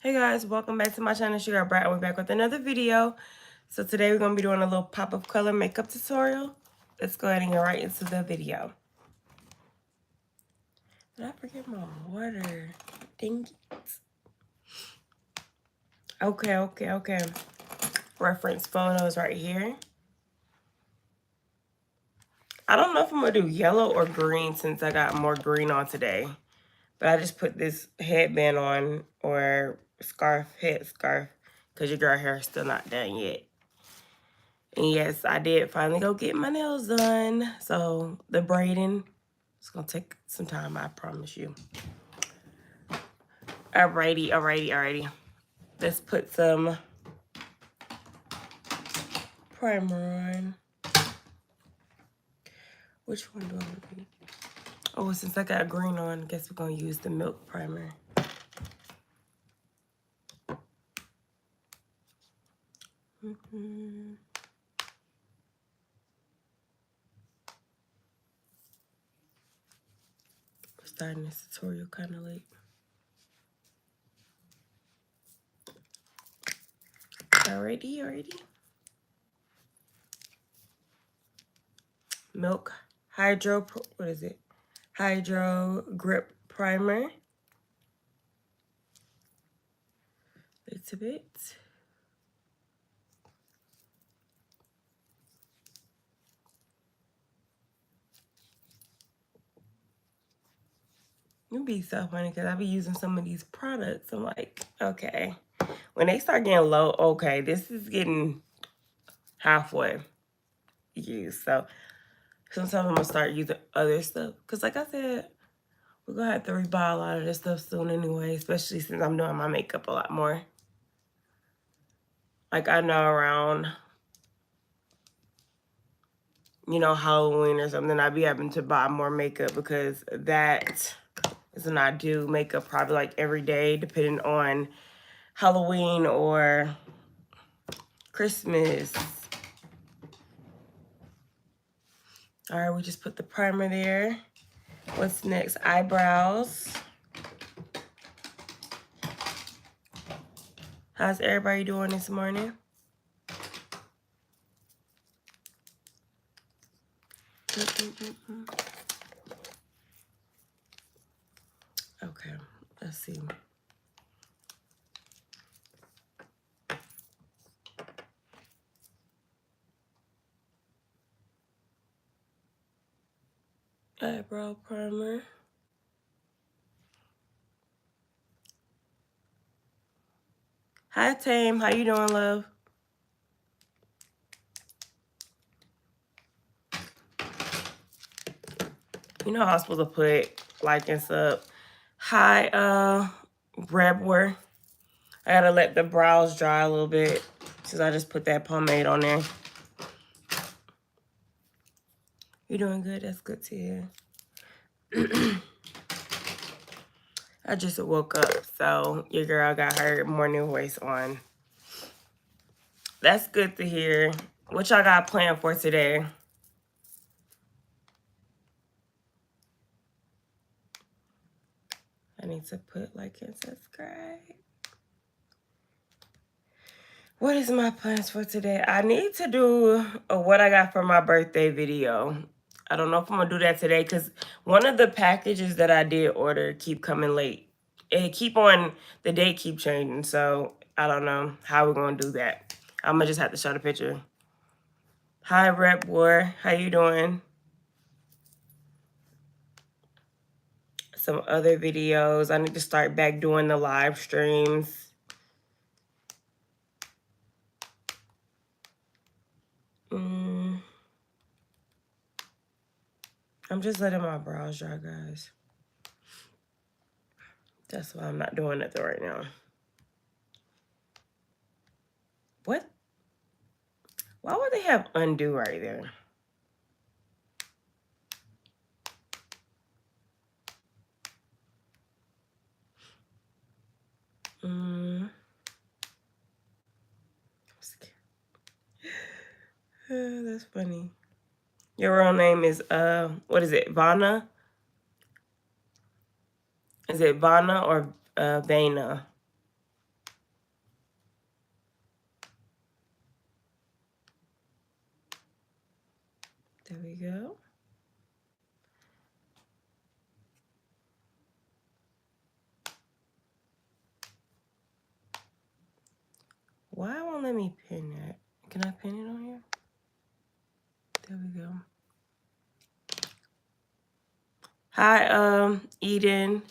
Hey guys, welcome back to my channel. It's your girl Brat, and we're back with another video. So today we're going to be doing a little pop of color makeup tutorial. Let's go ahead and get right into the video. Did I forget my water? Dang it. Okay. Reference photos right here. I don't know if I'm going to do yellow or green since I got more green on today. But I just put this headband on, or head scarf, because your girl hair is still not done yet. And yes, I did finally go get my nails done. So the braiding, it's going to take some time, I promise you. Alrighty. Let's put some primer on. Which one do I want to use? Oh, since I got green on, I guess we're going to use the milk primer. We're starting this tutorial kind of late. Alrighty. Milk Hydro Grip Primer. Little bit. It'd be so funny because I be using some of these products. I'm like, okay. When they start getting low, okay, this is getting halfway used. So sometimes I'm going to start using other stuff. Because like I said, we're going to have to rebuy a lot of this stuff soon anyway, especially since I'm doing my makeup a lot more. Like I know around, Halloween or something, I'd be having to buy more makeup because that is when I do makeup probably like every day, depending on Halloween or Christmas. All right, we just put the primer there. What's next? Eyebrows. How's everybody doing this morning? Okay, let's see. Eyebrow primer. Hi, Tame. How you doing, love? You know how I'm supposed to put like and sub. Hi, Rebwer. I gotta let the brows dry a little bit since I just put that pomade on there. You doing good? That's good to hear. I just woke up, so your girl got her morning voice on. That's good to hear. What y'all got planned for today? I need to put like and subscribe. What is my plans for today? I need to do a what I got for my birthday video. I don't know if I'm going to do that today because one of the packages that I did order keep coming late. The date keep changing, so I don't know how we're going to do that. I'm going to just have to show the picture. Hi, Rep War. How you doing? Some other videos. I need to start back doing the live streams. I'm just letting my brows dry, guys. That's why I'm not doing nothing right now. What? Why would they have undo right there? That's funny. Your real name is, what is it, Vanna? Is it Vanna or Vana? There we go. Why won't let me pin that? Can I pin it on here? There we go. Hi, Eden.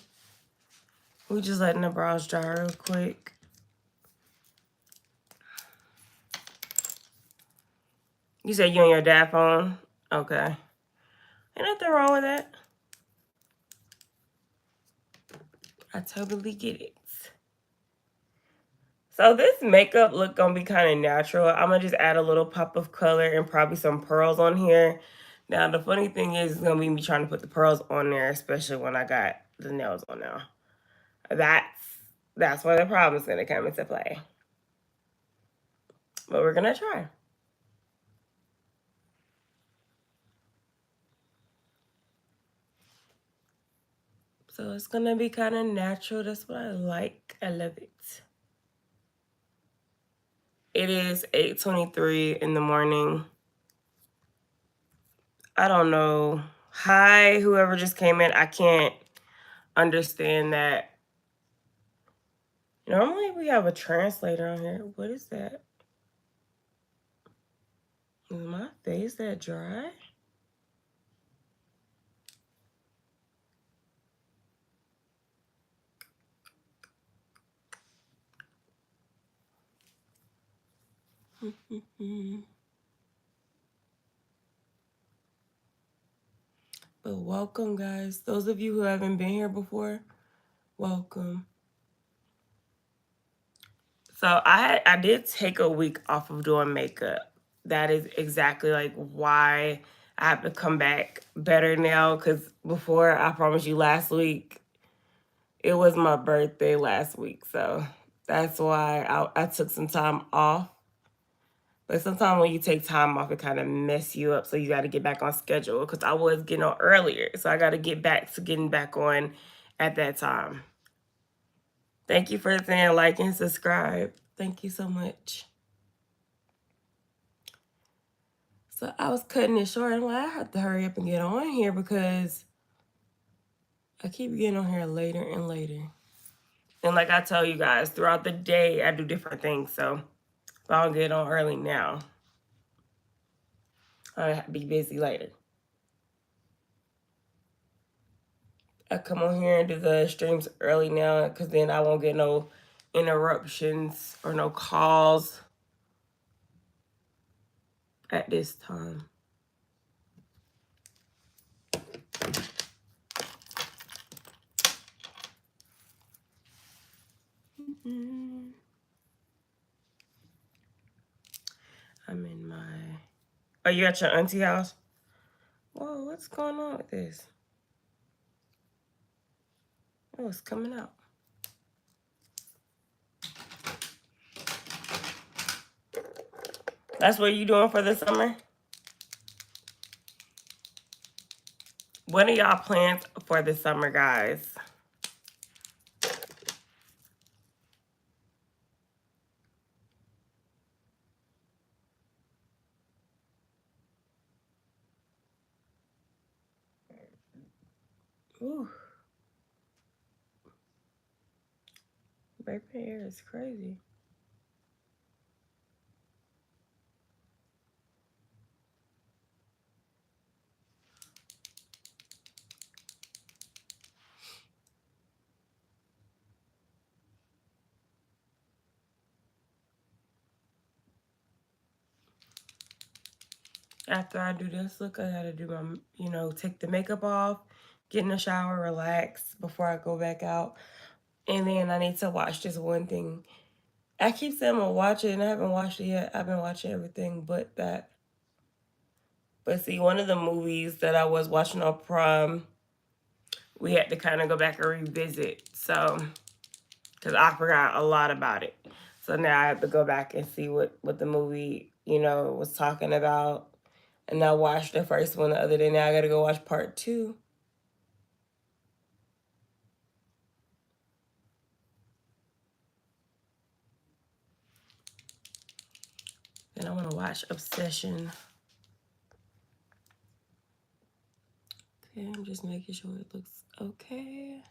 We just letting the brows dry real quick. You said you and your dad phone? Okay. Ain't nothing wrong with that. I totally get it. So this makeup look gonna be kind of natural. I'm gonna just add a little pop of color and probably some pearls on here. Now the funny thing is, it's gonna be me trying to put the pearls on there, especially when I got the nails on now. That's where the problem's gonna come into play. But we're gonna try. So it's gonna be kind of natural. That's what I like. I love it. It is 8:23 in the morning. I don't know. Hi, whoever just came in. I can't understand that. Normally we have a translator on here. What is that? Is my face that dry? But welcome, guys. Those of you who haven't been here before, welcome. So I did take a week off of doing makeup. That is exactly like why I have to come back better now. Because before, I promised you last week, it was my birthday last week. So that's why I took some time off. But sometimes when you take time off, it kind of mess you up. So you got to get back on schedule because I was getting on earlier. So I got to get back to getting back on at that time. Thank you for saying like and subscribe. Thank you so much. So I was cutting it short. I'm like, I have to hurry up and get on here because I keep getting on here later and later. And like I tell you guys, throughout the day, I do different things. So if I don't get on early now, I'll be busy later. I come on here and do the streams early now because then I won't get no interruptions or no calls at this time. I'm in my... Oh, you at your auntie house? Whoa, what's going on with this? Oh, it's coming out. That's what you doing for the summer? What are y'all plans for the summer, guys? Ooh. Birthday hair is crazy. After I do this look, I gotta do my, take the makeup off, get in the shower, relax before I go back out. And then I need to watch this one thing. I keep saying I'm gonna watch it and I haven't watched it yet. I've been watching everything but that. But see, one of the movies that I was watching on Prime, we had to kind of go back and revisit. So, because I forgot a lot about it. So now I have to go back and see what the movie, was talking about. And I watched the first one the other day. Now I got to go watch part 2. Then I want to watch Obsession. Okay, I'm just making sure it looks okay.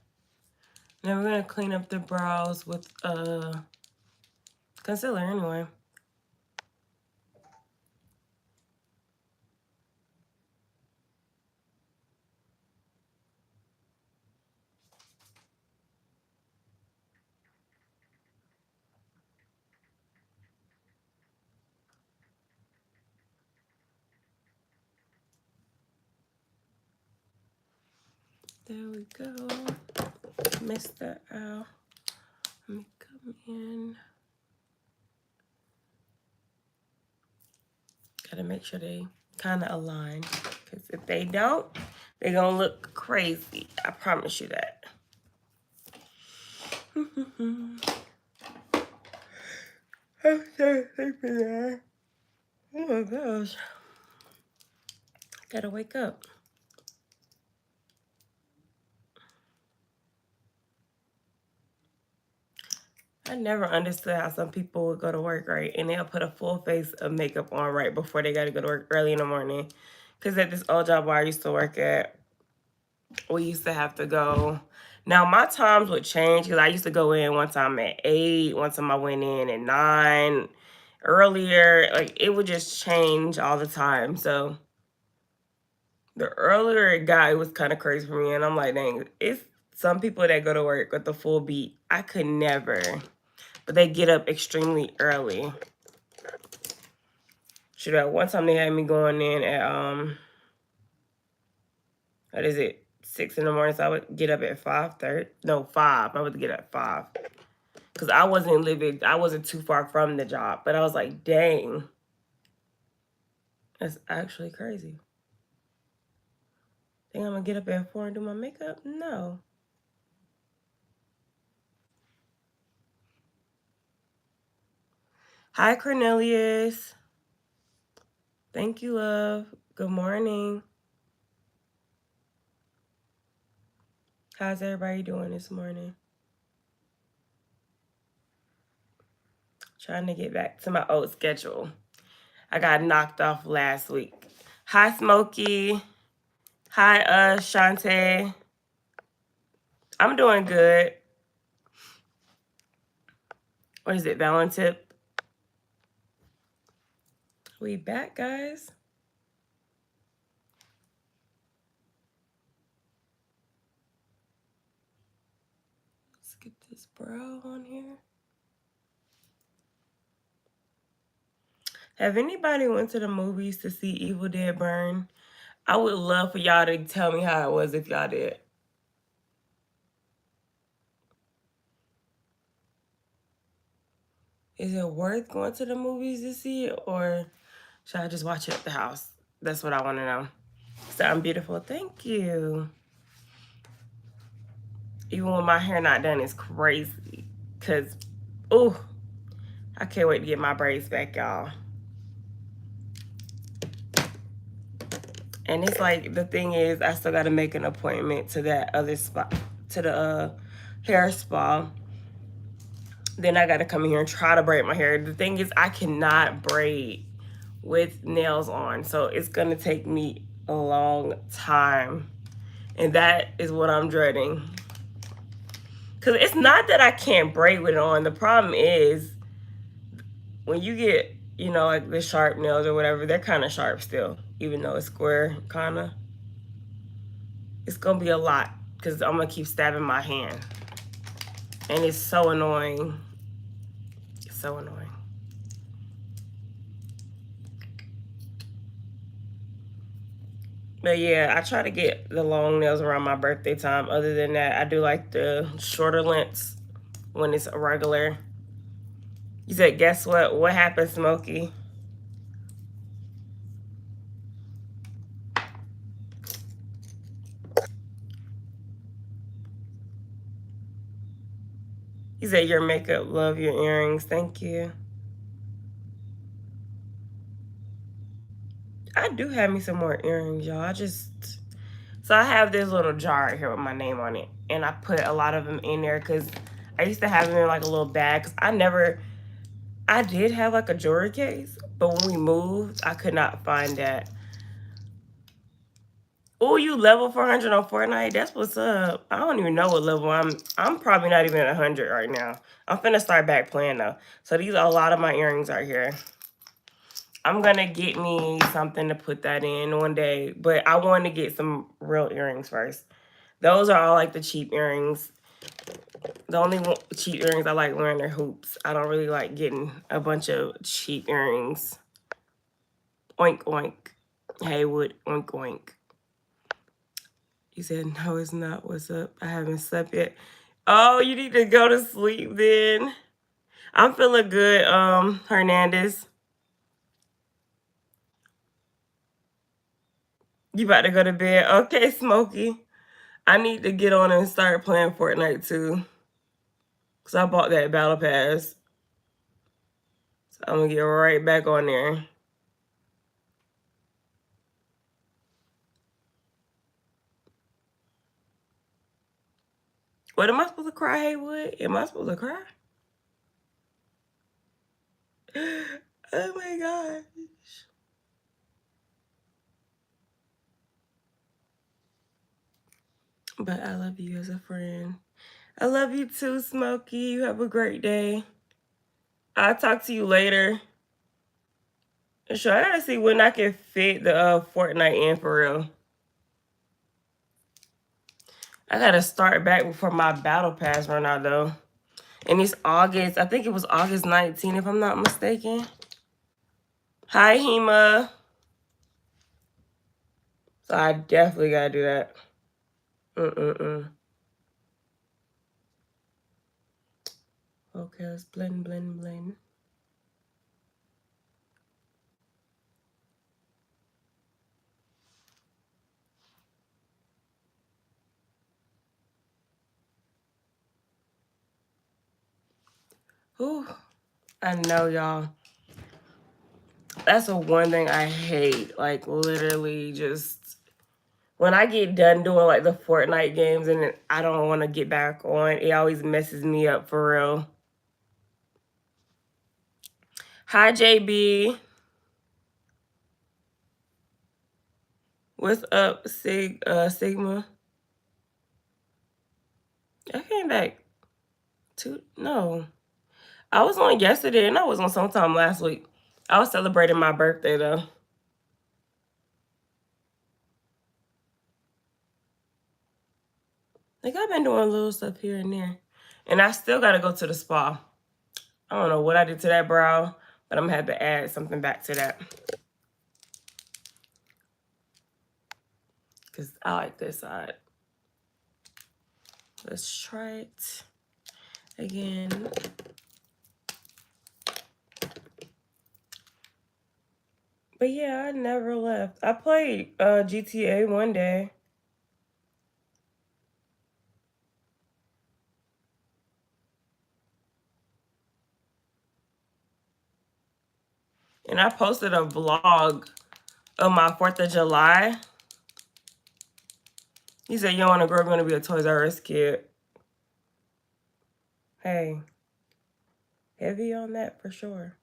Now we're gonna clean up the brows with concealer anyway. There we go. Missed that out. Let me come in. Gotta make sure they kind of align, because if they don't, they're gonna look crazy. I promise you that. I'm so sleepy. Oh my gosh. Gotta wake up. I never understood how some people would go to work, right, and they'll put a full face of makeup on right before they gotta go to work early in the morning. Because at this old job where I used to work at, we used to have to go. Now, my times would change because I used to go in one time at 8, one time I went in at 9, earlier. Like, it would just change all the time. So the earlier it got, it was kind of crazy for me. And I'm like, dang, it's some people that go to work with the full beat. I could never. But they get up extremely early. Shoot, at one time they had me going in at, what is it, 6 in the morning, so I would get up at 5:30. No, 5. I would get up at 5. Because I wasn't too far from the job. But I was like, dang. That's actually crazy. Think I'm going to get up at 4 and do my makeup? No. Hi, Cornelius. Thank you, love. Good morning. How's everybody doing this morning? Trying to get back to my old schedule. I got knocked off last week. Hi, Smokey. Hi, Shantae. I'm doing good. What is it, Valentip? We back, guys. Let's get this brow on here. Have anybody went to the movies to see Evil Dead Burn? I would love for y'all to tell me how it was if y'all did. Is it worth going to the movies to see it, or should I just watch it at the house? That's what I want to know. Sound beautiful. Thank you. Even when my hair not done, it's crazy. Because, ooh, I can't wait to get my braids back, y'all. And it's like, the thing is, I still got to make an appointment to that other spot, to the hair spa. Then I got to come in here and try to braid my hair. The thing is, I cannot braid with nails on. So it's going to take me a long time. And that is what I'm dreading. Because it's not that I can't braid with it on. The problem is, when you get, you know, like the sharp nails or whatever, they're kind of sharp still, even though it's square, kind of. It's going to be a lot because I'm going to keep stabbing my hand. And it's so annoying. It's so annoying. But yeah, I try to get the long nails around my birthday time. Other than that, I do like the shorter lengths when it's a regular. You said, guess what? What happened, Smokey? You said your makeup, love your earrings. Thank you. I do have me some more earrings, y'all. So I have this little jar right here with my name on it. And I put a lot of them in there because I used to have them in like a little bag. Because I did have like a jewelry case. But when we moved, I could not find that. Oh, you level 400 on Fortnite? That's what's up. I don't even know what level I'm probably not even at 100 right now. I'm finna start back playing though. So these are a lot of my earrings right here. I'm gonna get me something to put that in one day, but I want to get some real earrings first. Those are all like the cheap earrings. The only cheap earrings I like wearing are hoops. I don't really like getting a bunch of cheap earrings. Oink oink. Haywood, oink oink. You said, no, it's not. What's up? I haven't slept yet. Oh, you need to go to sleep then. I'm feeling good, Hernandez. You about to go to bed? Okay, Smokey. I need to get on and start playing Fortnite too. Because I bought that battle pass. So I'm going to get right back on there. What, am I supposed to cry, Haywood? Am I supposed to cry? Oh my gosh. But I love you as a friend. I love you too, Smokey. You have a great day. I'll talk to you later. Sure, I gotta see when I can fit the Fortnite in for real. I gotta start back before my battle pass run out though. And it's August. I think it was August 19th if I'm not mistaken. Hi, Hema. So I definitely gotta do that. Okay, let's blend, blend, blend. Ooh, I know, y'all. That's the one thing I hate. Like, literally just... When I get done doing, like, the Fortnite games and I don't want to get back on, it always messes me up for real. Hi, JB. What's up, Sigma? I came back no. I was on yesterday and I was on sometime last week. I was celebrating my birthday though. Like I've been doing little stuff here and there. And I still gotta go to the spa. I don't know what I did to that brow, but I'm gonna have to add something back to that. Cause I like this side. Let's try it again. But yeah, I never left. I played GTA one day. And I posted a vlog of my 4th of July. You said you don't want to grow up going to be a Toys R Us kid. Hey, heavy on that for sure.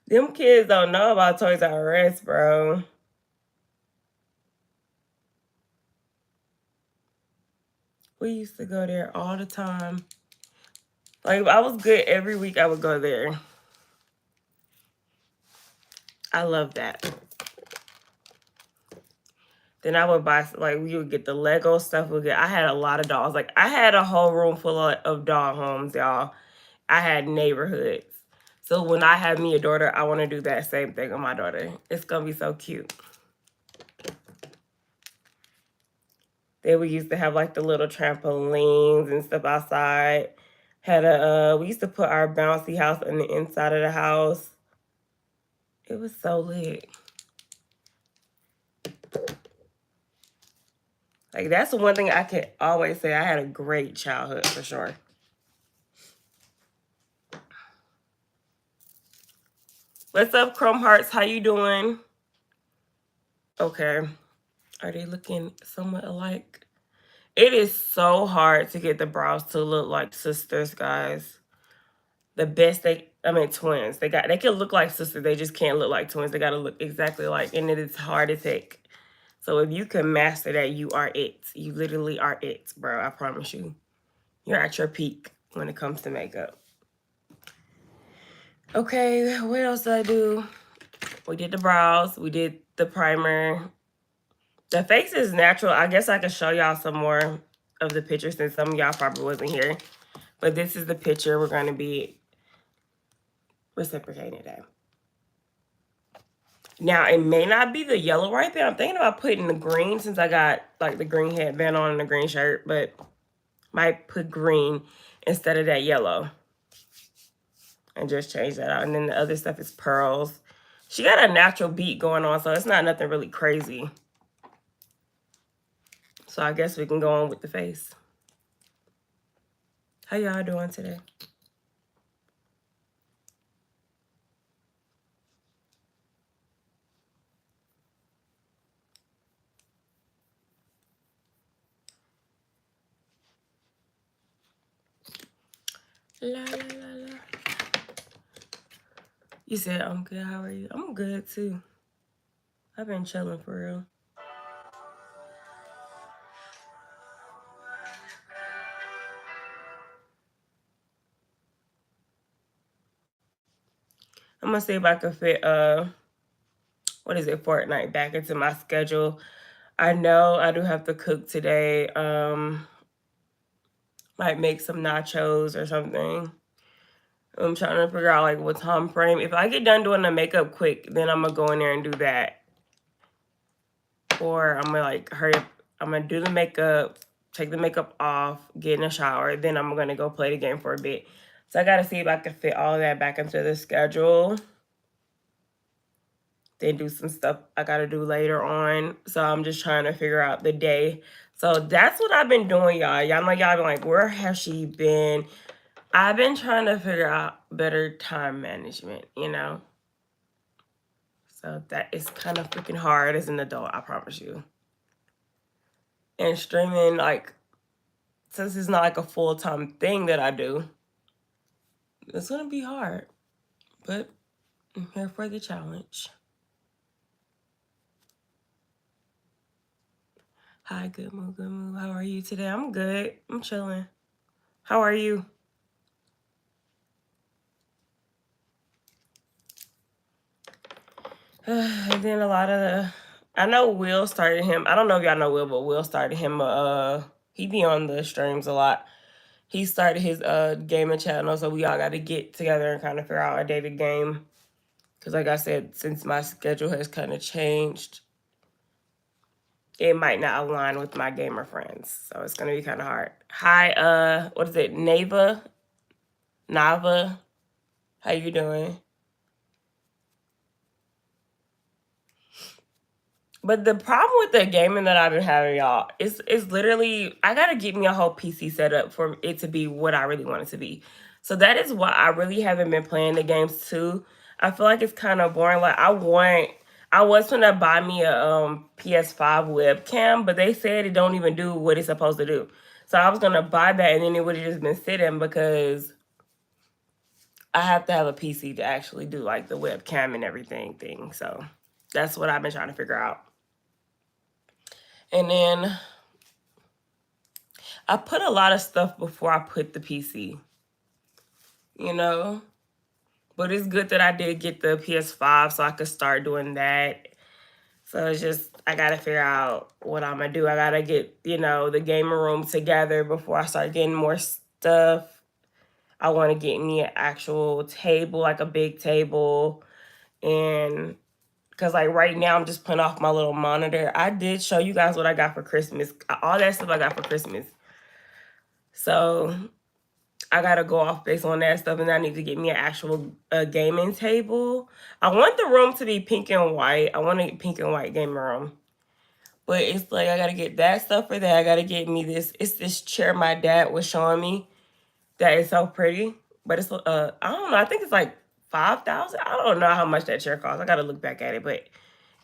Them kids don't know about Toys R Us, bro. We used to go there all the time. Like, I was good every week I would go there. I love that. Then I would buy, like, we would get the Lego stuff. I had a lot of dolls. Like, I had a whole room full of doll homes, y'all. I had neighborhoods. So when I have me a daughter, I want to do that same thing with my daughter. It's going to be so cute. Then we used to have like the little trampolines and stuff outside. We used to put our bouncy house on the inside of the house. It was so lit. Like that's the one thing I can always say. I had a great childhood for sure. What's up, Chrome Hearts? How you doing? Okay. Are they looking somewhat alike? It is so hard to get the brows to look like sisters, guys. The best twins. They can look like sisters. They just can't look like twins. They got to look exactly like, and it is hard to take. So if you can master that, you are it. You literally are it, bro. I promise you. You're at your peak when it comes to makeup. Okay, what else did I do? We did the brows. We did the primer. The face is natural. I guess I could show y'all some more of the pictures since some of y'all probably wasn't here. But this is the picture we're going to be reciprocating today. Now, it may not be the yellow right there. I'm thinking about putting the green since I got like the green headband on and the green shirt. But might put green instead of that yellow. And just change that out. And then the other stuff is pearls. She got a natural beat going on, so it's not nothing really crazy. So I guess we can go on with the face. How y'all doing today? La, la, la, la. You said I'm good. How are you? I'm good too. I've been chilling for real. I'm gonna see if I can fit Fortnite back into my schedule. I know I do have to cook today. Might make some nachos or something. I'm trying to figure out like what time frame. If I get done doing the makeup quick, then I'm gonna go in there and do that. Or I'm gonna like hurry up. I'm gonna do the makeup, take the makeup off, get in the shower, then I'm gonna go play the game for a bit. So I gotta see if I can fit all of that back into the schedule. Then do some stuff I gotta do later on. So I'm just trying to figure out the day. So that's what I've been doing, y'all. Y'all know y'all been like, where has she been? I've been trying to figure out better time management, you know? So that is kind of freaking hard as an adult, I promise you. And streaming, like, since it's not like a full-time thing that I do, it's gonna be hard. But I'm here for the challenge. Hi, good move, good move. How are you today? I'm good. I'm chilling. How are you? And then a lot of the, I know Will started him. I don't know if y'all know Will, but Will started him. He be on the streams a lot. He started his gaming channel, so we all got to get together and kind of figure out a day to game. Because like I said, since my schedule has kind of changed, it might not align with my gamer friends. So it's going to be kind of hard. Hi, what is it? Nava? How you doing? But the problem with the gaming that I've been having, y'all, is literally, I got to get me a whole PC set up for it to be what I really want it to be. So that is why I really haven't been playing the games too. I feel like it's kind of boring. Like I was gonna buy me a PS5 webcam, but they said it don't even do what it's supposed to do. So I was gonna buy that and then it would have just been sitting because I have to have a PC to actually do like the webcam and everything thing. So that's what I've been trying to figure out. And then I put a lot of stuff before I put the PC, you know? But it's good that I did get the PS5 so I could start doing that. So it's just, I got to figure out what I'm going to do. I got to get, the gamer room together before I start getting more stuff. I want to get me an actual table, like a big table. And because like right now I'm just putting off my little monitor. I did show you guys what I got for Christmas. All that stuff I got for Christmas. So I gotta go off based on that stuff, and I need to get me an actual gaming table. I want the room to be pink and white. I want a pink and white gaming room. But it's like I gotta get that stuff for that. I gotta get me this. It's this chair my dad was showing me that is so pretty. But it's I don't know. I think it's like $5,000. I don't know how much that chair costs. I gotta look back at it, but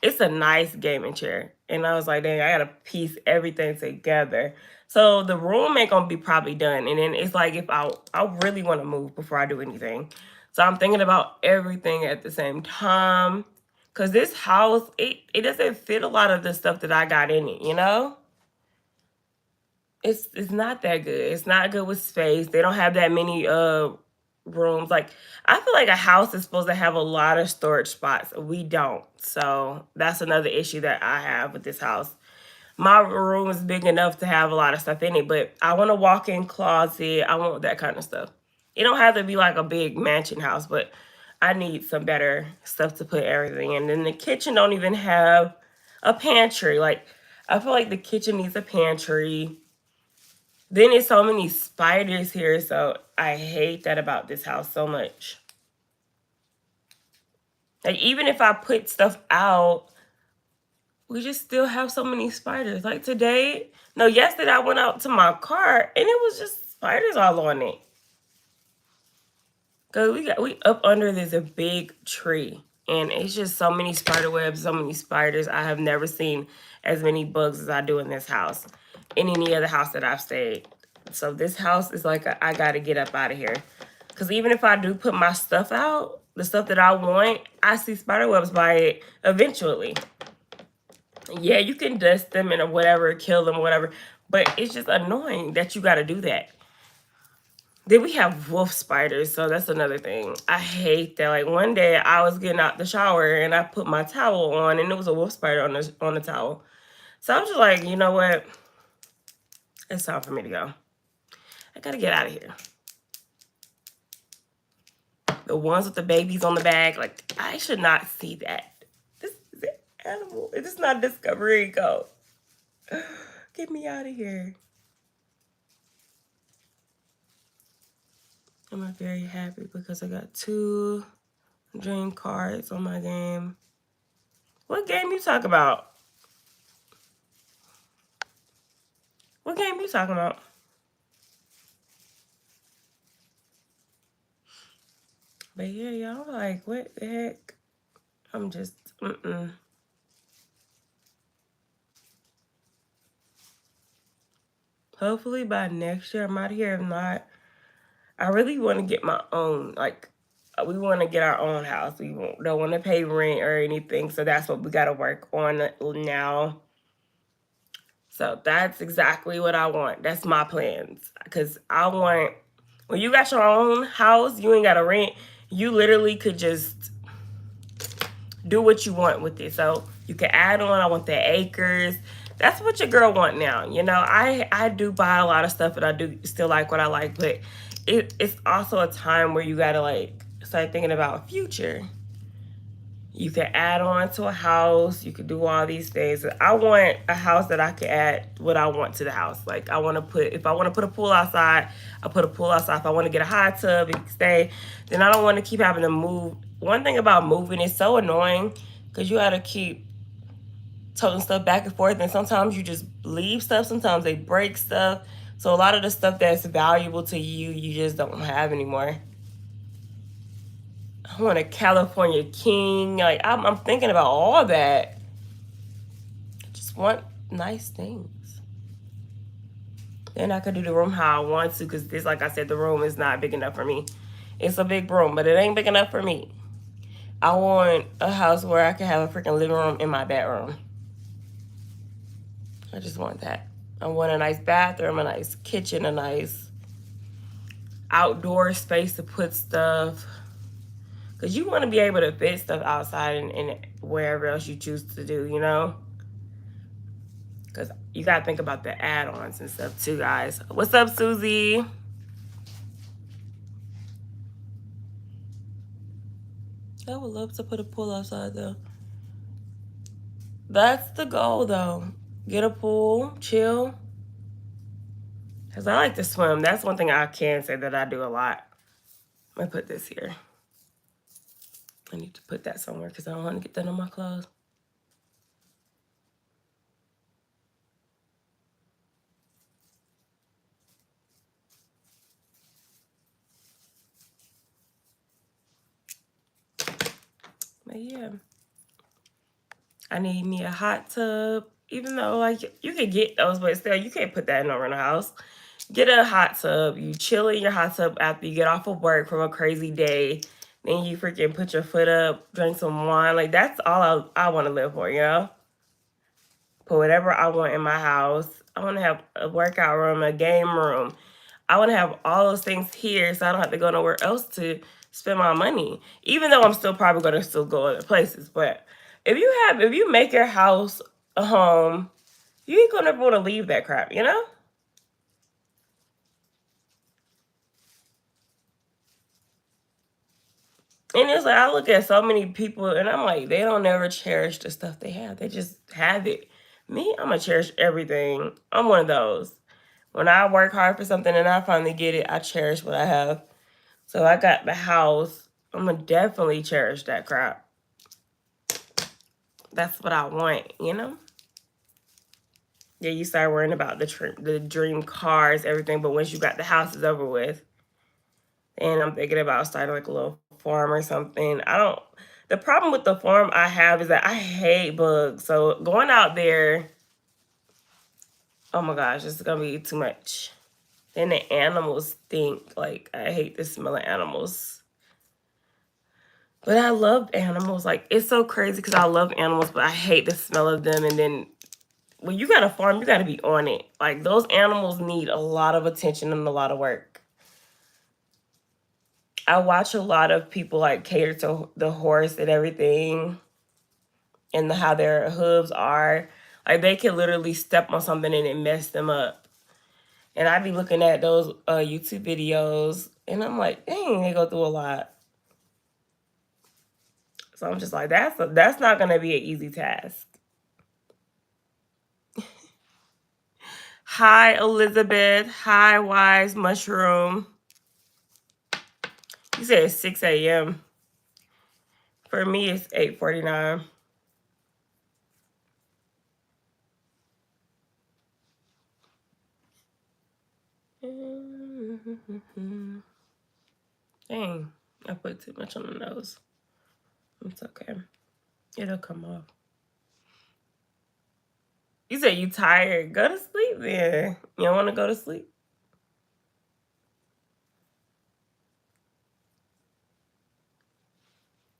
it's a nice gaming chair. And I was like, dang, I gotta piece everything together. So the room ain't gonna be probably done. And then it's like if I really want to move before I do anything. So I'm thinking about everything at the same time. Cause this house, it doesn't fit a lot of the stuff that I got in it, you know? It's not that good. It's not good with space. They don't have that many rooms. Like I feel like a house is supposed to have a lot of storage spots. We don't. So that's another issue that I have with this house. My room is big enough to have a lot of stuff in it, but I want a walk-in closet. I want that kind of stuff. It don't have to be like a big mansion house, but I need some better stuff to put everything in. And the kitchen don't even have a pantry. Like I feel like the kitchen needs a pantry. Then there's so many spiders here, so I hate that about this house so much. Like even if I put stuff out, we just still have so many spiders. Like today, no, yesterday I went out to my car and it was just spiders all on it. Cause we up under there's a big tree and it's just so many spider webs, so many spiders. I have never seen as many bugs as I do in this house, in any other house that I've stayed. So this house is like I gotta get up out of here. Cause even if I do put my stuff out, the stuff that I want, I see spider webs by it eventually. Yeah, you can dust them and whatever, kill them, whatever. But it's just annoying that you gotta do that. Then we have wolf spiders, so that's another thing. I hate that. Like one day I was getting out the shower and I put my towel on and there was a wolf spider on the towel. So I was just like, you know what? It's time for me to go. I gotta get out of here. The ones with the babies on the back, like I should not see that. This is an animal. It is not Discovery. Go. Get me out of here. I'm very happy because I got 2 dream cards on my game. What game you talking about? What game you talking about? But yeah, y'all like, what the heck? I'm just, Hopefully by next year I'm out of here. If not, I really want to get my own, like, we want to get our own house. We don't want to pay rent or anything. So that's what we got to work on now. So that's exactly what I want. That's my plans. Because I want, when you got your own house, you ain't got to rent. You literally could just do what you want with it. So you can add on, I want the acres. That's what your girl want now. You know, I do buy a lot of stuff and I do still like what I like, but it's also a time where you gotta like start thinking about future. You can add on to a house. You could do all these things. I want a house that I can add what I want to the house. Like I want to put, if I want to put a pool outside, I put a pool outside. If I want to get a hot tub, it can stay. Then I don't want to keep having to move. One thing about moving is so annoying because you got to keep toting stuff back and forth. And sometimes you just leave stuff. Sometimes they break stuff. So a lot of the stuff that's valuable to you, you just don't have anymore. I want a California king. Like I'm thinking about all that. I just want nice things. Then I could do the room how I want to, because this, like I said, the room is not big enough for me. It's a big room, but it ain't big enough for me. I want a house where I can have a freaking living room in my bedroom. I just want that. I want a nice bathroom, a nice kitchen, a nice outdoor space to put stuff. Because you want to be able to fit stuff outside and wherever else you choose to do, you know? Because you got to think about the add-ons and stuff too, guys. What's up, Susie? I would love to put a pool outside, though. That's the goal, though. Get a pool, chill. Because I like to swim. That's one thing I can say that I do a lot. Let me put this here. I need to put that somewhere because I don't want to get that on my clothes. But yeah. I need me a hot tub. Even though, like, you can get those, but still, you can't put that in a rental house. Get a hot tub. You chill in your hot tub after you get off of work from a crazy day. Then you freaking put your foot up, drink some wine. Like, that's all I want to live for, you know? Put whatever I want in my house. I want to have a workout room, a game room. I want to have all those things here so I don't have to go nowhere else to spend my money. Even though I'm still probably going to still go other places. But if you make your house a home, you ain't going to want to leave that crap, you know? And it's like I look at so many people and I'm like, they don't ever cherish the stuff they have. They just have it. Me, I'm gonna cherish everything. I'm one of those. When I work hard for something and I finally get it, I cherish what I have. So I got the house. I'm gonna definitely cherish that crap. That's what I want, you know? Yeah, you start worrying about the dream cars, everything, but once you got the house, it's over with. And I'm thinking about starting like a little farm or something. I don't. The problem with the farm I have is that I hate bugs. So going out there, oh my gosh, it's gonna be too much. Then the animals stink. Like I hate the smell of animals. But I love animals. Like it's so crazy because I love animals, but I hate the smell of them. And then when you got a farm, you got to be on it. Like those animals need a lot of attention and a lot of work. I watch a lot of people like cater to the horse and everything and how their hooves are. Like they can literally step on something and it mess them up. And I be looking at those YouTube videos and I'm like, dang, they go through a lot. So I'm just like, that's not gonna be an easy task. Hi, Elizabeth. Hi, Wise Mushroom. You said it's 6 a.m. For me, it's 8:49. Dang, I put too much on the nose. It's okay. It'll come off. You said you tired. Go to sleep then. You don't want to go to sleep?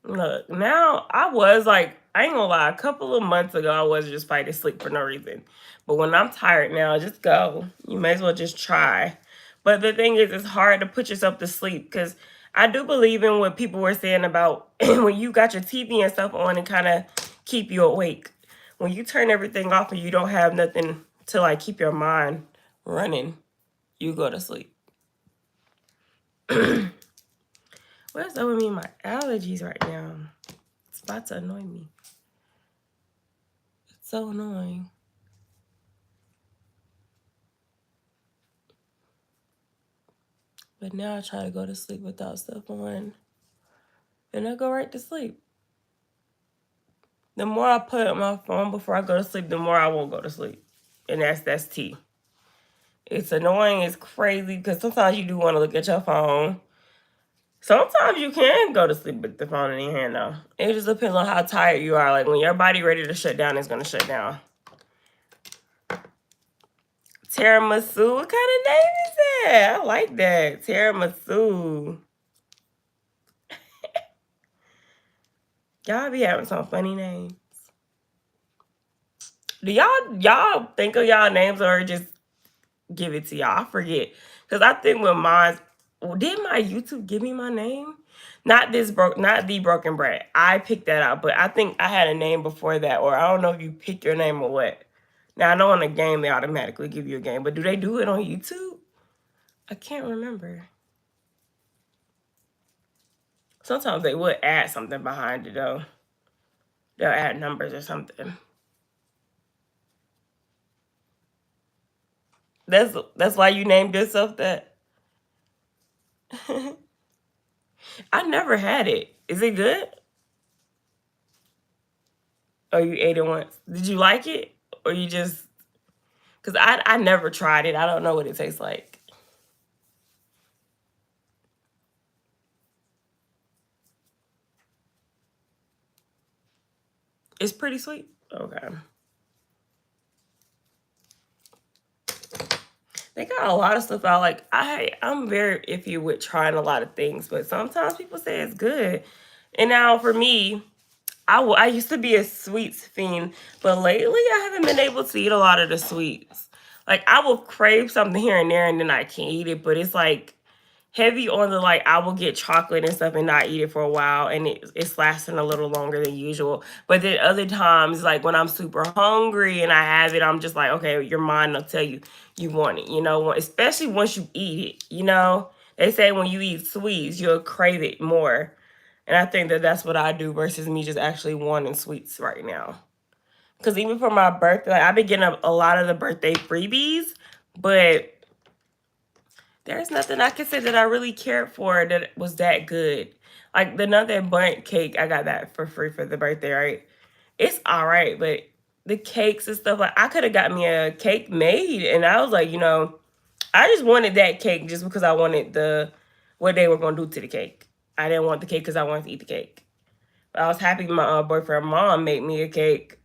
Look, now I was like, I ain't gonna lie, a couple of months ago, I was just fighting sleep for no reason. But when I'm tired now, just go. You may as well just try. But the thing is, it's hard to put yourself to sleep because I do believe in what people were saying about when you got your TV and stuff on and kind of keep you awake. When you turn everything off and you don't have nothing to like keep your mind running, you go to sleep. What's up with me and my allergies right now? It's about to annoy me. It's so annoying. But now I try to go to sleep without stuff on. And I go right to sleep. The more I put up my phone before I go to sleep, the more I won't go to sleep. And that's tea. It's annoying, it's crazy, because sometimes you do want to look at your phone. Sometimes you can go to sleep with the phone in your hand though. It just depends on how tired you are. Like when your body ready to shut down, it's gonna shut down. Tiramisu, what kind of name is that? I like that. Tiramisu. Y'all be having some funny names. Do y'all think of y'all names or just give it to y'all? I forget. Cause I think with mine, did my YouTube give me my name? Not the Broken Brat. I picked that out, but I think I had a name before that, or I don't know if you pick your name or what. Now I know in a game they automatically give you a game, but do they do it on YouTube? I can't remember. Sometimes they would add something behind it though. They'll add numbers or something. That's why you named yourself that. I never had it. Is it good? Or you ate it once? Did you like it? Or you just because I never tried it. I don't know what it tastes like. It's pretty sweet. Okay. They got a lot of stuff out. Like I'm very iffy with trying a lot of things, but sometimes people say it's good. And now for me, I used to be a sweets fiend, but lately I haven't been able to eat a lot of the sweets. Like I will crave something here and there, and then I can't eat it. But it's like heavy on the like I will get chocolate and stuff and not eat it for a while, and it's lasting a little longer than usual. But then other times, like when I'm super hungry and I have it, I'm just like, okay, your mind will tell you you want it, you know, especially once you eat it. You know, they say when you eat sweets, you'll crave it more. And I think that that's what I do versus me just actually wanting sweets right now. Because even for my birthday, like, I've been getting a lot of the birthday freebies, but there's nothing I can say that I really cared for that was that good. Like the Nothing Bundt cake, I got that for free for the birthday, right? It's all right, but the cakes and stuff, like I could have got me a cake made, and I was like, you know, I just wanted that cake just because I wanted what they were gonna do to the cake. I didn't want the cake because I wanted to eat the cake. But I was happy my boyfriend mom made me a cake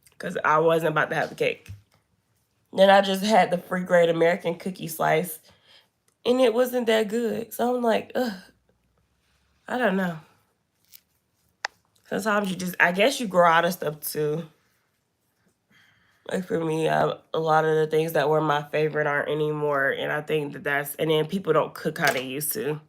because I wasn't about to have the cake. Then I just had the free Great American cookie slice, and it wasn't that good. So I'm like, ugh, I don't know. Sometimes you just, I guess you grow out of stuff too. Like for me, a lot of the things that were my favorite aren't anymore, and I think and then people don't cook how they used to.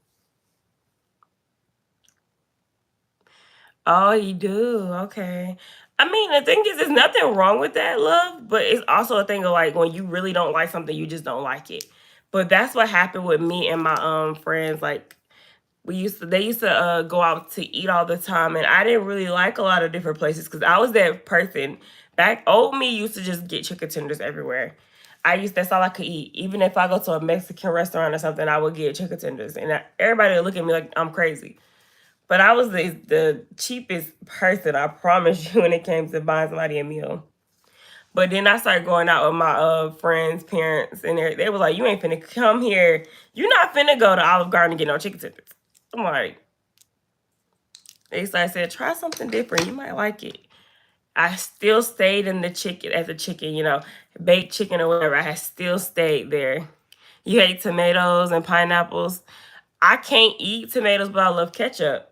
Oh, you do? Okay. I mean, the thing is, there's nothing wrong with that, love, but it's also a thing of like when you really don't like something, you just don't like it. But that's what happened with me and my friends. Like they used to go out to eat all the time, and I didn't really like a lot of different places because I was that person. Back old me used to just get chicken tenders everywhere. That's all I could eat. Even if I go to a Mexican restaurant or something, I would get chicken tenders, and everybody would look at me like I'm crazy. But I was the cheapest person, I promise you, when it came to buying somebody a meal. But then I started going out with my friends' parents, and they was like, "You ain't finna come here. You're not finna go to Olive Garden and get no chicken tenders." I'm like, they started saying, "Try something different. You might like it." I still stayed in the chicken as a chicken, you know, baked chicken or whatever. I had still stayed there. You hate tomatoes and pineapples. I can't eat tomatoes, but I love ketchup.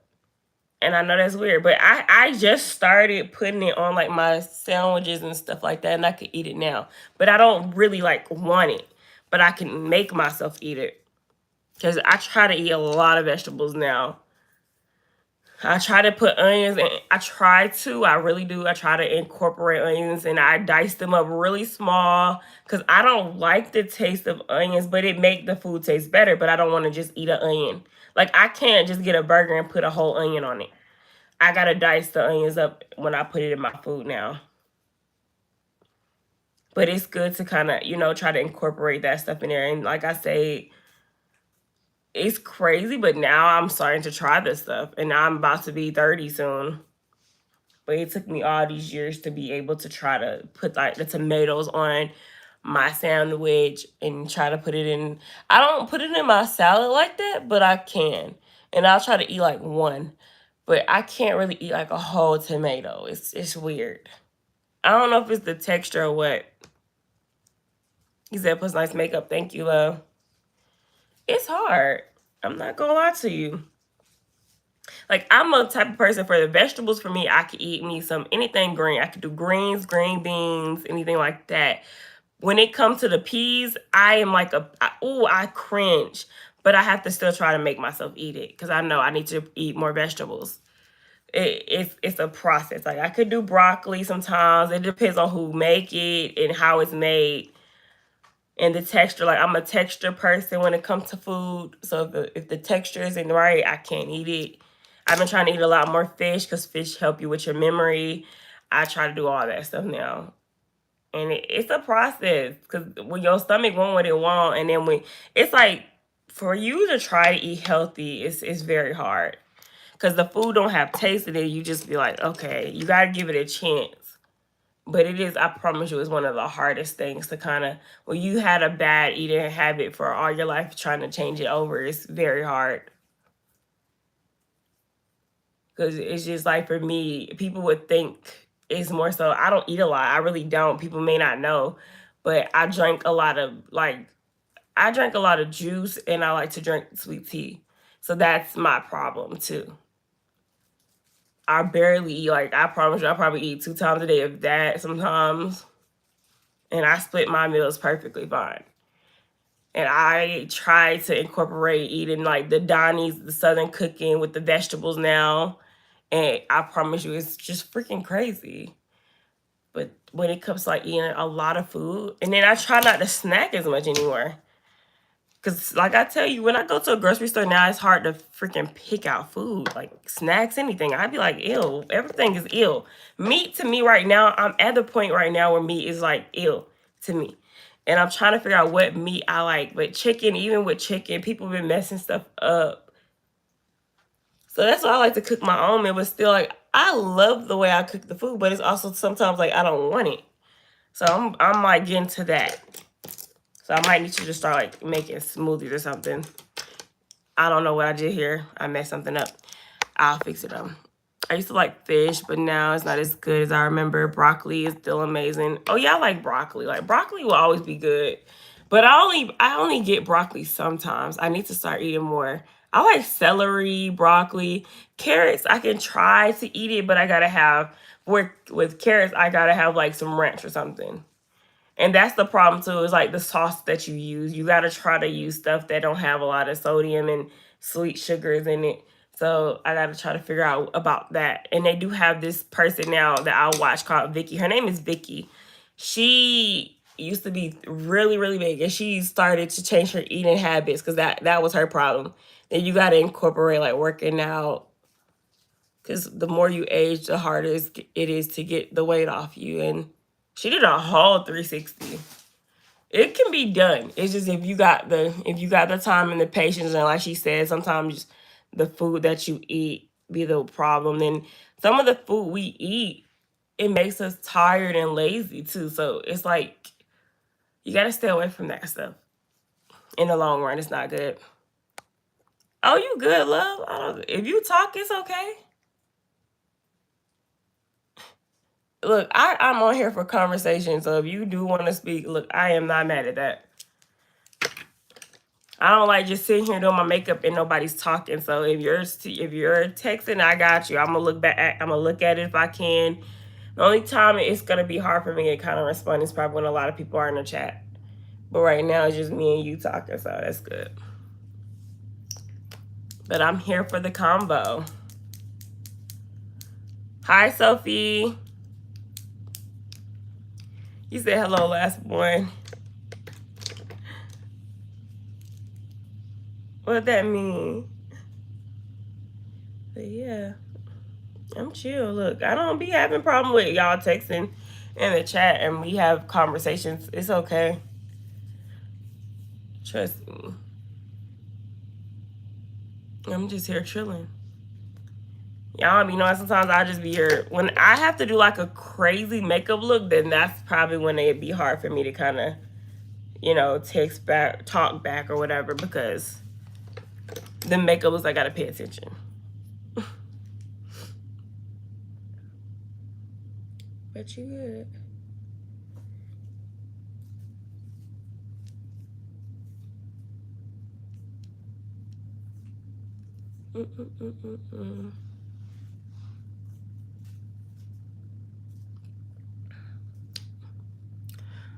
And I know that's weird, but I just started putting it on like my sandwiches and stuff like that, and I could eat it now. But I don't really like want it, but I can make myself eat it because I try to eat a lot of vegetables now. I try to put onions, and I really do. I try to incorporate onions, and I dice them up really small because I don't like the taste of onions, but it make the food taste better. But I don't want to just eat an onion. Like I can't just get a burger and put a whole onion on it. I gotta dice the onions up when I put it in my food now. But it's good to kind of, you know, try to incorporate that stuff in there. And like I say, it's crazy, but now I'm starting to try this stuff. And now I'm about to be 30 soon. But it took me all these years to be able to try to put like the tomatoes on my sandwich and try to put it in. I don't put it in my salad like that, but I can. And I'll try to eat like one. But I can't really eat like a whole tomato. It's weird. I don't know if it's the texture or what. He said, "Puts nice makeup. Thank you, love." It's hard. I'm not gonna lie to you. Like I'm a type of person for the vegetables. For me, I could eat me some anything green. I could do greens, green beans, anything like that. When it comes to the peas, I am like I cringe, but I have to still try to make myself eat it because I know I need to eat more vegetables. It's a process. Like I could do broccoli sometimes. It depends on who make it and how it's made and the texture. Like I'm a texture person when it comes to food. So if the texture isn't right, I can't eat it. I've been trying to eat a lot more fish because fish help you with your memory. I try to do all that stuff now. And it's a process because when your stomach want what it want, and then when it's like for you to try to eat healthy, it's very hard because the food don't have taste in it. You just be like, okay, you got to give it a chance. But it is, I promise you, it's one of the hardest things to kind of, when you had a bad eating habit for all your life, trying to change it over, it's very hard. Because it's just like for me, people would think It's more so I don't eat a lot. I really don't. People may not know, but I drank a lot of I drank a lot of juice and I like to drink sweet tea. So that's my problem too. I barely eat. Like, I promise you, I probably eat 2 times a day, if that, sometimes. And I split my meals perfectly fine. And I try to incorporate eating like the Donnie's, the Southern cooking with the vegetables now. And I promise you, it's just freaking crazy. But when it comes to like eating a lot of food, and then I try not to snack as much anymore. Cause like I tell you, when I go to a grocery store now, it's hard to freaking pick out food, like snacks, anything. I'd be like, ill. Everything is ill. Meat to me right now, I'm at the point right now where meat is like ill to me. And I'm trying to figure out what meat I like. But chicken, even with chicken, people have been messing stuff up. So that's why I like to cook my own meal. But still, like, I love the way I cook the food, but it's also sometimes like I don't want it. So I'm like getting to that. So I might need to just start like making smoothies or something. I don't know what I did here. I messed something up. I'll fix it up. I used to like fish, but now it's not as good as I remember. Broccoli is still amazing. Oh yeah, I like broccoli. Like, broccoli will always be good. But I only get broccoli sometimes. I need to start eating more. I like celery, broccoli, carrots. I can try to eat it, but I gotta have with carrots, I gotta have like some ranch or something. And that's the problem too, is like the sauce that you use. You gotta try to use stuff that don't have a lot of sodium and sweet sugars in it. So I gotta try to figure out about that. And they do have this person now that I watch called Vicky. Her name is Vicky. She used to be really, really big, and she started to change her eating habits because that was her problem. And you gotta incorporate like working out, because the more you age, the harder it is to get the weight off you. And she did a whole 360. It can be done. It's just if you got the time and the patience, and like she said, sometimes the food that you eat be the problem. Then some of the food we eat, it makes us tired and lazy too. So it's like you gotta stay away from that stuff. In the long run, it's not good. Oh, you good, love? I don't. If you talk, it's okay. Look, I'm on here for conversation, so if you do want to speak, look, I am not mad at that. I don't like just sitting here doing my makeup and nobody's talking. So if you're texting, I got you. I'm gonna look back. I'm gonna look at it if I can. The only time it's gonna be hard for me to kind of respond is probably when a lot of people are in the chat. But right now it's just me and you talking, so that's good. But I'm here for the combo. Hi, Sophie. You said hello, last born. What that mean? But yeah, I'm chill. Look, I don't be having problem with y'all texting in the chat and we have conversations. It's okay. Trust me. I'm just here chilling. Y'all be knowing sometimes I just be here. When I have to do like a crazy makeup look, then that's probably when it'd be hard for me to kind of, text back, talk back or whatever, because the makeup looks, I gotta pay attention. But you good.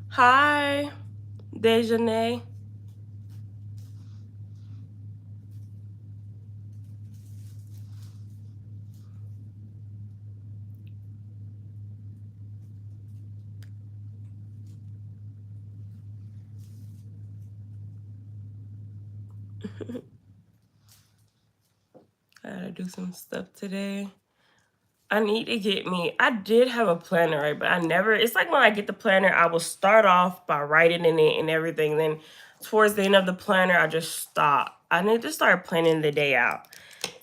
Hi, Dejanay. Gotta do some stuff today. I need to get me, I did have a planner, right? But I never, it's like when I get the planner, I will start off by writing in it and everything. Then towards the end of the planner, I just stop. I need to start planning the day out.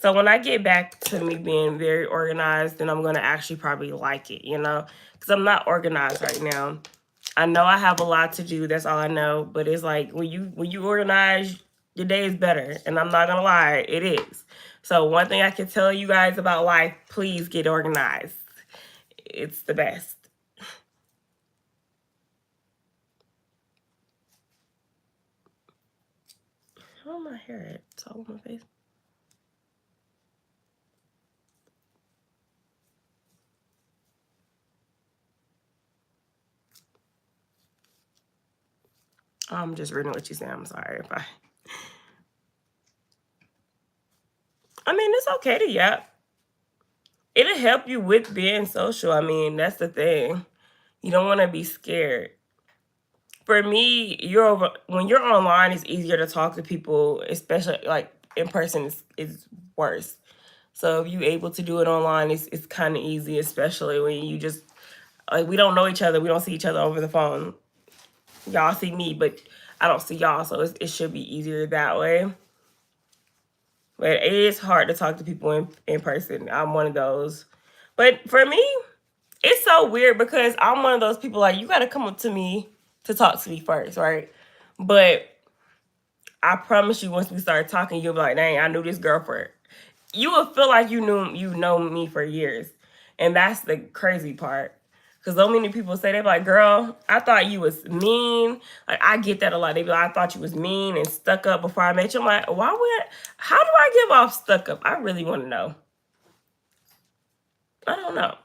So when I get back to me being very organized, then I'm going to actually probably like it, because I'm not organized right now. I know I have a lot to do. That's all I know. But it's like when you organize, your day is better. And I'm not going to lie, it is. So one thing I can tell you guys about life, please get organized. It's the best. How am my hair at? It's all on my face. I'm just reading what you say. I'm sorry if I mean, it's okay to yap. It'll help you with being social. I mean, that's the thing. You don't want to be scared. For me, when you're online, it's easier to talk to people, especially like in person is worse. So if you're able to do it online, it's kind of easy, especially when you just like we don't know each other, we don't see each other over the phone. Y'all see me, but I don't see y'all, so it should be easier that way. But it is hard to talk to people in person. I'm one of those. But for me, it's so weird because I'm one of those people like you got to come up to me to talk to me first, right? But I promise you, once we start talking, you'll be like, "Dang, I knew this girl for." You will feel like you know me for years, and that's the crazy part. Because so many people say they're like, "Girl, I thought you was mean." Like I get that a lot. They be like, "I thought you was mean and stuck up before I met you." I'm like, "Why would? How do I give off stuck up?" I really want to know. I don't know.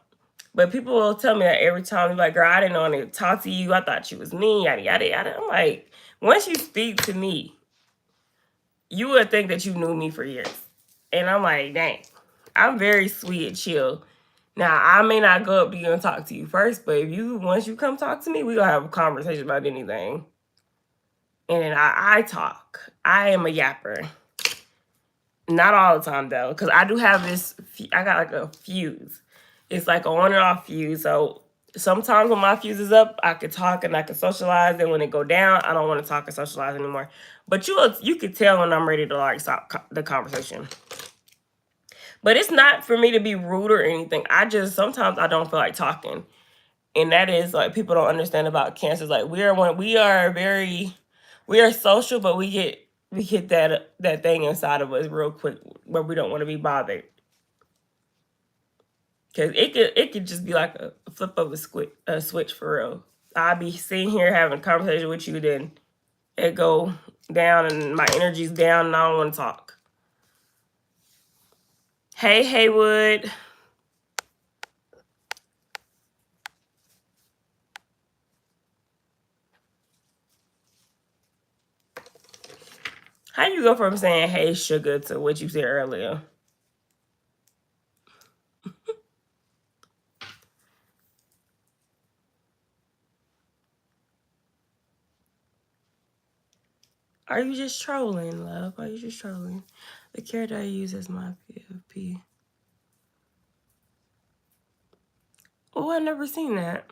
But people will tell me that every time. They're like, "Girl, I didn't want to talk to you. I thought you was mean, yada, yada, yada." I'm like, once you speak to me, you would think that you knew me for years. And I'm like, dang, I'm very sweet and chill. Now, I may not go up to you and talk to you first, but once you come talk to me, we gonna have a conversation about anything. And then I talk. I am a yapper. Not all the time though, because I do have this. I got like a fuse. It's like an on and off fuse. So sometimes when my fuse is up, I could talk and I could socialize. And when it go down, I don't want to talk and socialize anymore. But you could tell when I'm ready to like stop the conversation. But it's not for me to be rude or anything. Sometimes I don't feel like talking. And that is like people don't understand about cancers. Like we are social, but we get that thing inside of us real quick where we don't want to be bothered. Cause it could just be like a flip of a switch for real. I'll be sitting here having a conversation with you, then it go down and my energy's down and I don't want to talk. Hey Haywood. How you go from saying hey sugar to what you said earlier? Are you just trolling, love? Are you just trolling? The character I use as my PFP. Oh, I never seen that.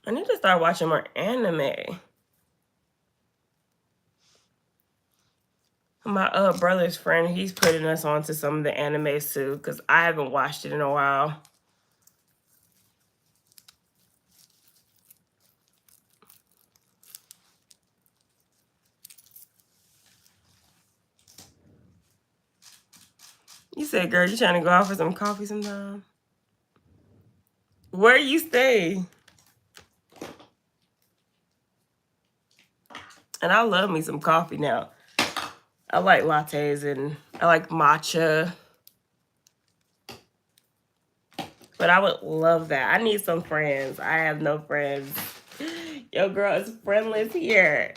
I need to start watching more anime. My brother's friend, he's putting us on to some of the animes too, because I haven't watched it in a while. You said, girl, you trying to go out for some coffee sometime? Where you stay? And I love me some coffee now. I like lattes and I like matcha. But I would love that. I need some friends. I have no friends. Yo, girl is friendless here.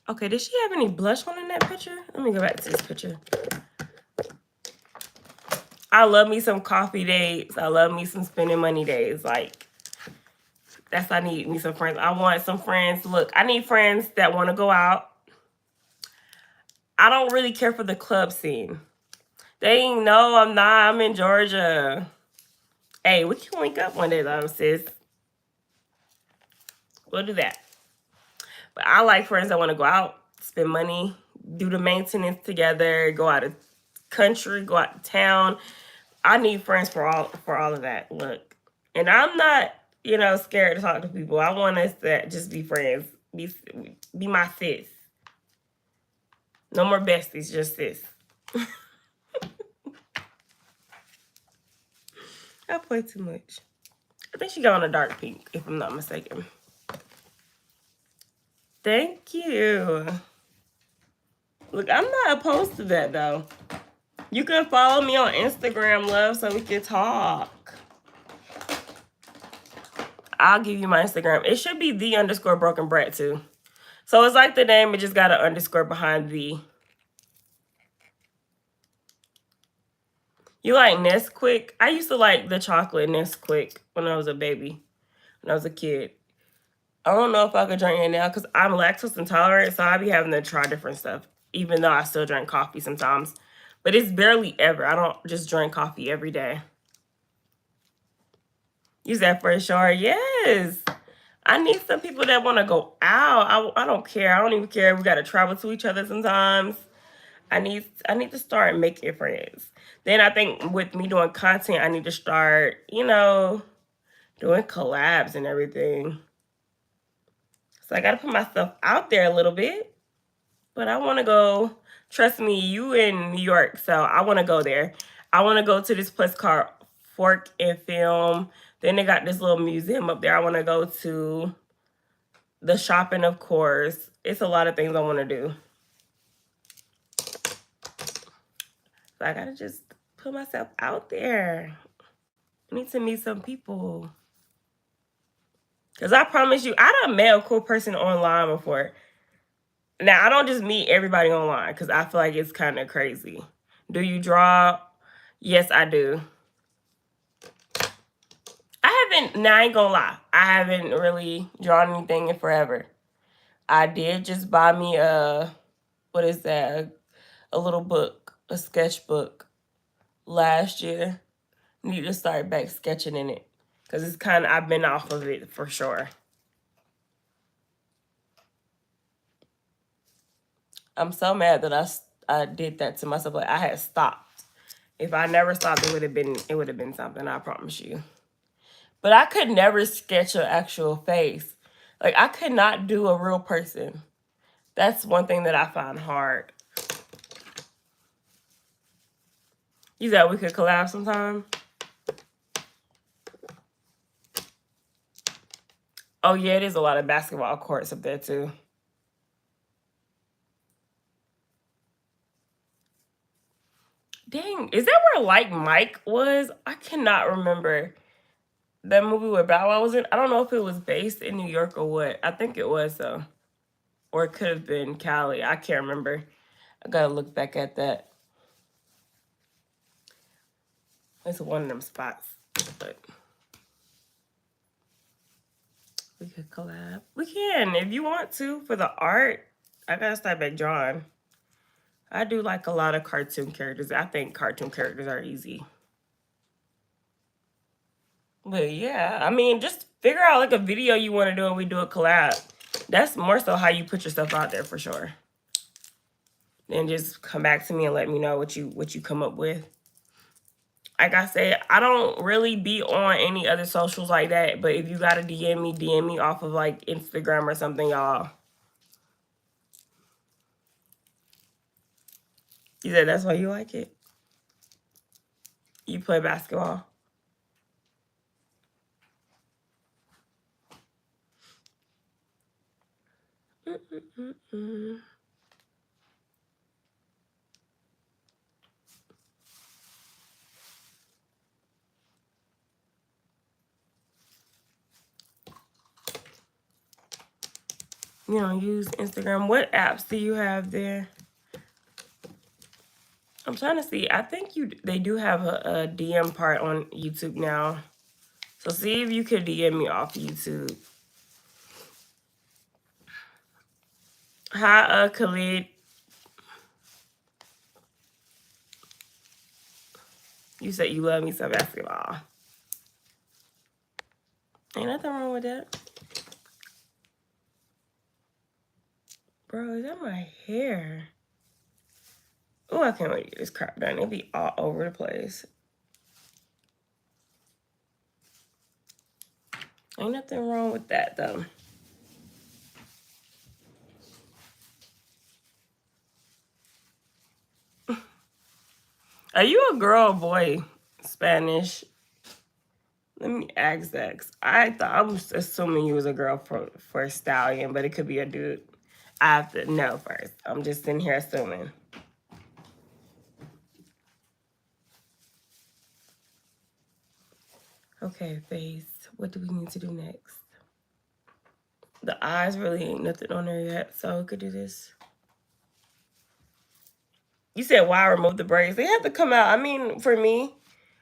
Okay, did she have any blush on in that picture? Let me go back to this picture. I love me some coffee days. I love me some spending money days. Like, I need me some friends. I want some friends. Look, I need friends that want to go out. I don't really care for the club scene. They know I'm not. I'm in Georgia. Hey, we can link up one day, though, sis. We'll do that. But I like friends that want to go out, spend money, do the maintenance together, go out of country, go out of town. I need friends for all of that. Look, and I'm not, scared to talk to people. I want us to just be friends. Be my sis. No more besties, just sis. I play too much. I think she got on a dark pink, if I'm not mistaken. Thank you. Look, I'm not opposed to that, though. You can follow me on Instagram, love, so we can talk. I'll give you my Instagram. It should be _broken_brat, too. So it's like the name, it just got an underscore behind the. You like Nesquik? I used to like the chocolate Nesquik when I was a baby, when I was a kid. I don't know if I could drink it now because I'm lactose intolerant, so I be having to try different stuff, even though I still drink coffee sometimes. But it's barely ever. I don't just drink coffee every day. Use that for sure. Yes. I need some people that want to go out. I don't care. I don't even care. We got to travel to each other sometimes. I need to start making friends. Then I think with me doing content, I need to start, doing collabs and everything. So I got to put myself out there a little bit. But I want to go, trust me, you in New York, so I want to go there. I want to go to this place called Fork and Film. Then they got this little museum up there I want to go to. The shopping, of course. It's a lot of things I want to do. So I got to just put myself out there. I need to meet some people. Because I promise you, I done met a cool person online before. Now, I don't just meet everybody online because I feel like it's kind of crazy. Do you draw? Yes, I do. Now I ain't gonna lie. I haven't really drawn anything in forever. I did just buy me what is that? A little book, a sketchbook last year. Need to start back sketching in it. Because it's I've been off of it for sure. I'm so mad that I did that to myself. Like I had stopped. If I never stopped, it would have been something, I promise you. But I could never sketch an actual face. Like I could not do a real person. That's one thing that I find hard. You said we could collab sometime? Oh yeah, it is a lot of basketball courts up there too. Dang, is that where Like Mike was? I cannot remember. That movie where Bow Wow was in. I don't know if it was based in New York or what. I think it was though. Or it could have been Cali. I can't remember. I gotta look back at that. It's one of them spots. But we could collab. We can if you want to for the art. I gotta start back drawing. I do like a lot of cartoon characters. I think cartoon characters are easy. But yeah, I mean, just figure out like a video you want to do and we do a collab. That's more so how you put yourself out there for sure. Then just come back to me and let me know what you come up with. Like I said, I don't really be on any other socials like that. But if you gotta DM me off of like Instagram or something, y'all. You said that's why you like it? You play basketball? You don't use Instagram. What apps do you have there? I'm trying to see. I think they do have a DM part on YouTube now. So see if you could DM me off YouTube. Hi, Khalid. You said you love me some basketball. Ain't nothing wrong with that. Bro, is that my hair? Oh, I can't wait to get this crap done. It'll be all over the place. Ain't nothing wrong with that, though. Are you a girl or boy? Spanish. Let me ask that. 'Cause I was assuming you was a girl for a stallion, but it could be a dude. I have to know first. I'm just in here assuming. Okay, face. What do we need to do next? The eyes really ain't nothing on there yet, so we could do this. You said why remove the braids? They have to come out. I mean, for me,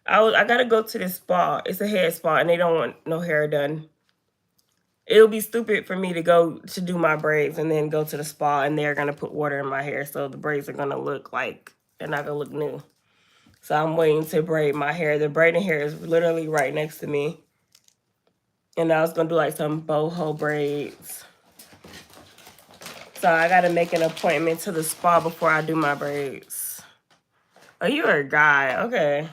I gotta go to this spa. It's a hair spa, and they don't want no hair done. It would be stupid for me to go to do my braids and then go to the spa and they're gonna put water in my hair, so the braids are gonna look like they're not gonna look new. So I'm waiting to braid my hair. The braiding hair is literally right next to me. And I was gonna do like some boho braids. So I gotta make an appointment to the spa before I do my braids. Oh, you're a guy. Okay.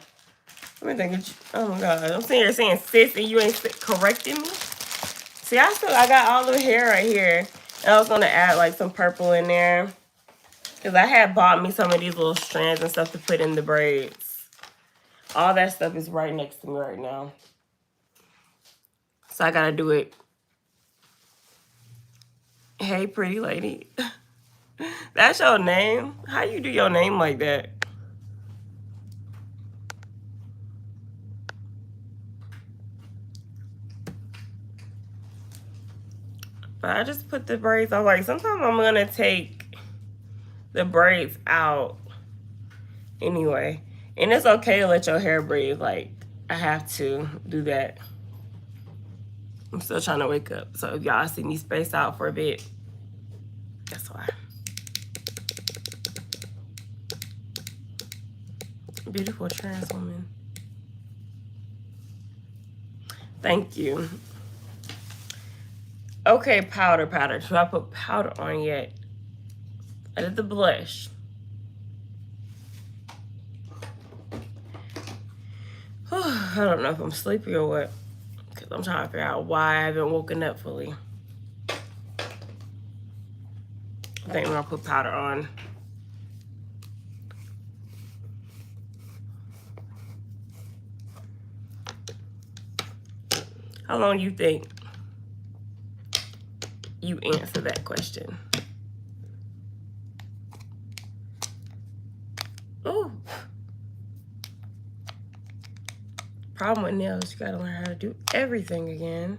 Let me think. Oh my god. I'm sitting here saying sis and you ain't correcting me. See, I got all the hair right here. And I was gonna add like some purple in there. Because I had bought me some of these little strands and stuff to put in the braids. All that stuff is right next to me right now. So I gotta do it. Hey, pretty lady. That's your name? How you do your name like that? But I just put the braids on. Like, sometimes I'm gonna take the braids out anyway. And it's okay to let your hair breathe. Like, I have to do that. I'm still trying to wake up. So if y'all see me space out for a bit, that's why. Beautiful trans woman. Thank you. Okay, powder. Should I put powder on yet? I did the blush. I don't know if I'm sleepy or what. Because I'm trying to figure out why I haven't woken up fully. I think I'm going to put powder on. How long do you think you answer that question? Ooh. Problem with nails, you gotta learn how to do everything again.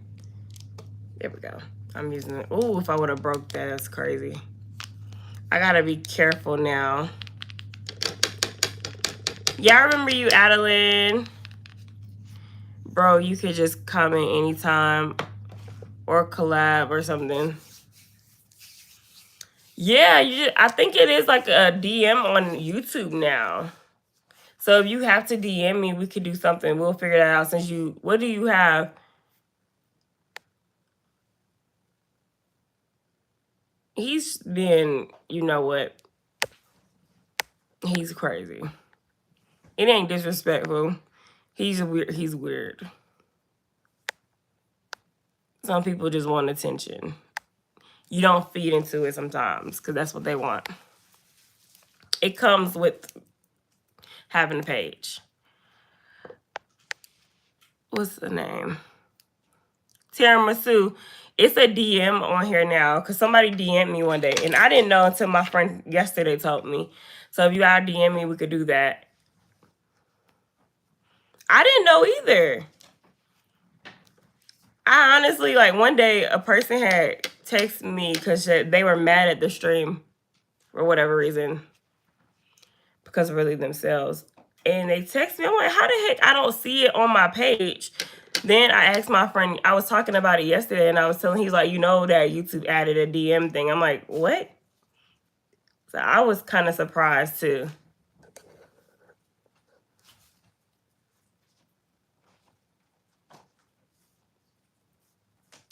There we go. I'm using it. Ooh, if I would have broke that, that's crazy. I gotta be careful now. Yeah, I remember you, Adeline. Bro, you could just comment anytime or collab or something. Yeah, I think it is like a DM on YouTube now. So if you have to DM me, we could do something. We'll figure that out since you... What do you have? He's been... You know what? He's crazy. It ain't disrespectful. He's weird. Some people just want attention. You don't feed into it sometimes because that's what they want. It comes with having a page. What's the name? Tiramisu. It's a DM on here now because somebody DM'd me one day and I didn't know until my friend yesterday told me. So if you gotta DM me, we could do that. I didn't know either. I honestly, like, one day a person had texted me because they were mad at the stream for whatever reason. Because of really themselves. And they text me. I'm like, how the heck I don't see it on my page? Then I asked my friend, I was talking about it yesterday, and I was telling, he's like, you know that YouTube added a DM thing. I'm like, what? So I was kind of surprised too.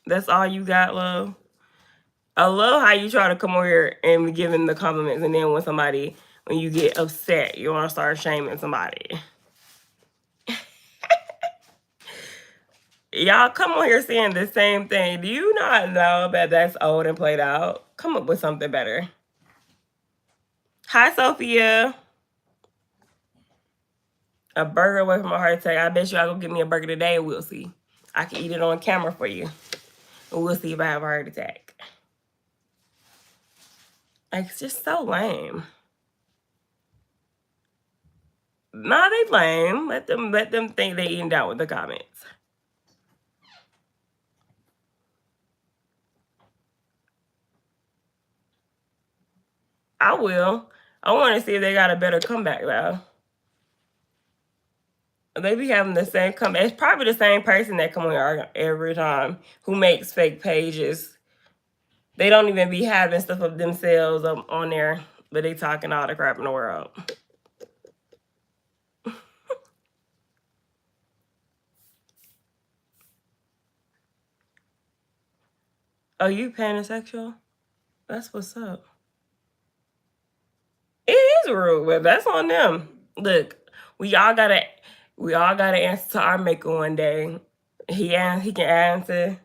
That's all you got, love? I love how you try to come over here and be giving the compliments, and then when you get upset, you want to start shaming somebody. Y'all come on here saying the same thing. Do you not know that that's old and played out? Come up with something better. Hi, Sophia. A burger away from a heart attack. I bet you I'll go get me a burger today and we'll see. I can eat it on camera for you. And we'll see if I have a heart attack. Like, it's just so lame. Nah, they lame. Let them think they eating down with the comments. I will. I want to see if they got a better comeback though. They be having the same comeback. It's probably the same person that come on every time who makes fake pages. They don't even be having stuff of themselves on there, but they talking all the crap in the world. Oh, you pansexual? That's what's up. It is rude, but that's on them. Look, we all gotta answer to our maker one day. He can answer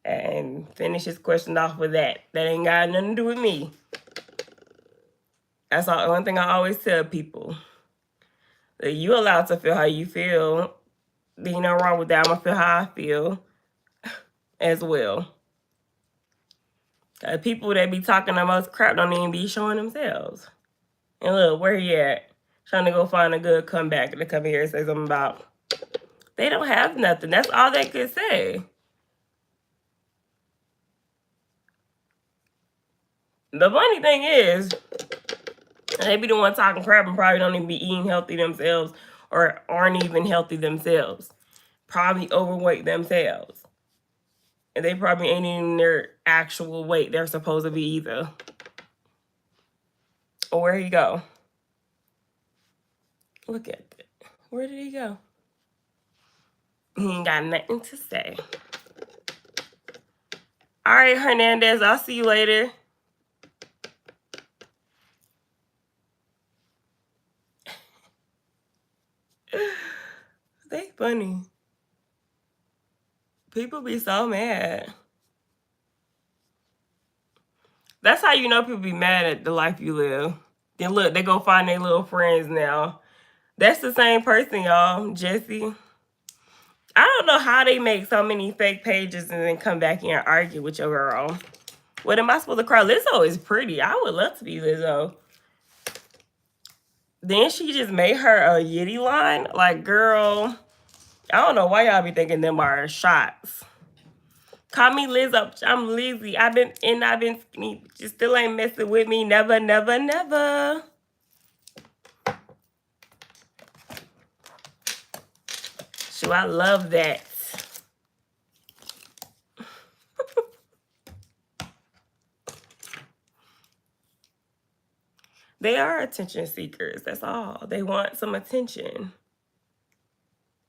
and finish his question off with that. That ain't got nothing to do with me. That's all. One thing I always tell people: that you allowed to feel how you feel. There ain't no wrong with that. I'm gonna feel how I feel as well. People that be talking the most crap don't even be showing themselves. And look, where he at? Trying to go find a good comeback to come here and say something about. They don't have nothing. That's all they could say. The funny thing is, they be the one talking crap and probably don't even be eating healthy themselves or aren't even healthy themselves. Probably overweight themselves. And they probably ain't even their actual weight they're supposed to be either. Or where he go? Look at it. Where did he go? He ain't got nothing to say. All right, Hernandez, I'll see you later. They funny. People be so mad. That's how you know people be mad at the life you live. Then look, they go find their little friends now. That's the same person, y'all. Jesse. I don't know how they make so many fake pages and then come back here and argue with your girl. What am I supposed to cry? Lizzo is pretty. I would love to be Lizzo. Then she just made her a Yitty line. Like, girl, I don't know why y'all be thinking them are shots. Call me Lizzo. I'm Lizzy. I've been skinny. Just still ain't messing with me. Never, never, never. So I love that. They are attention seekers. That's all. They want some attention.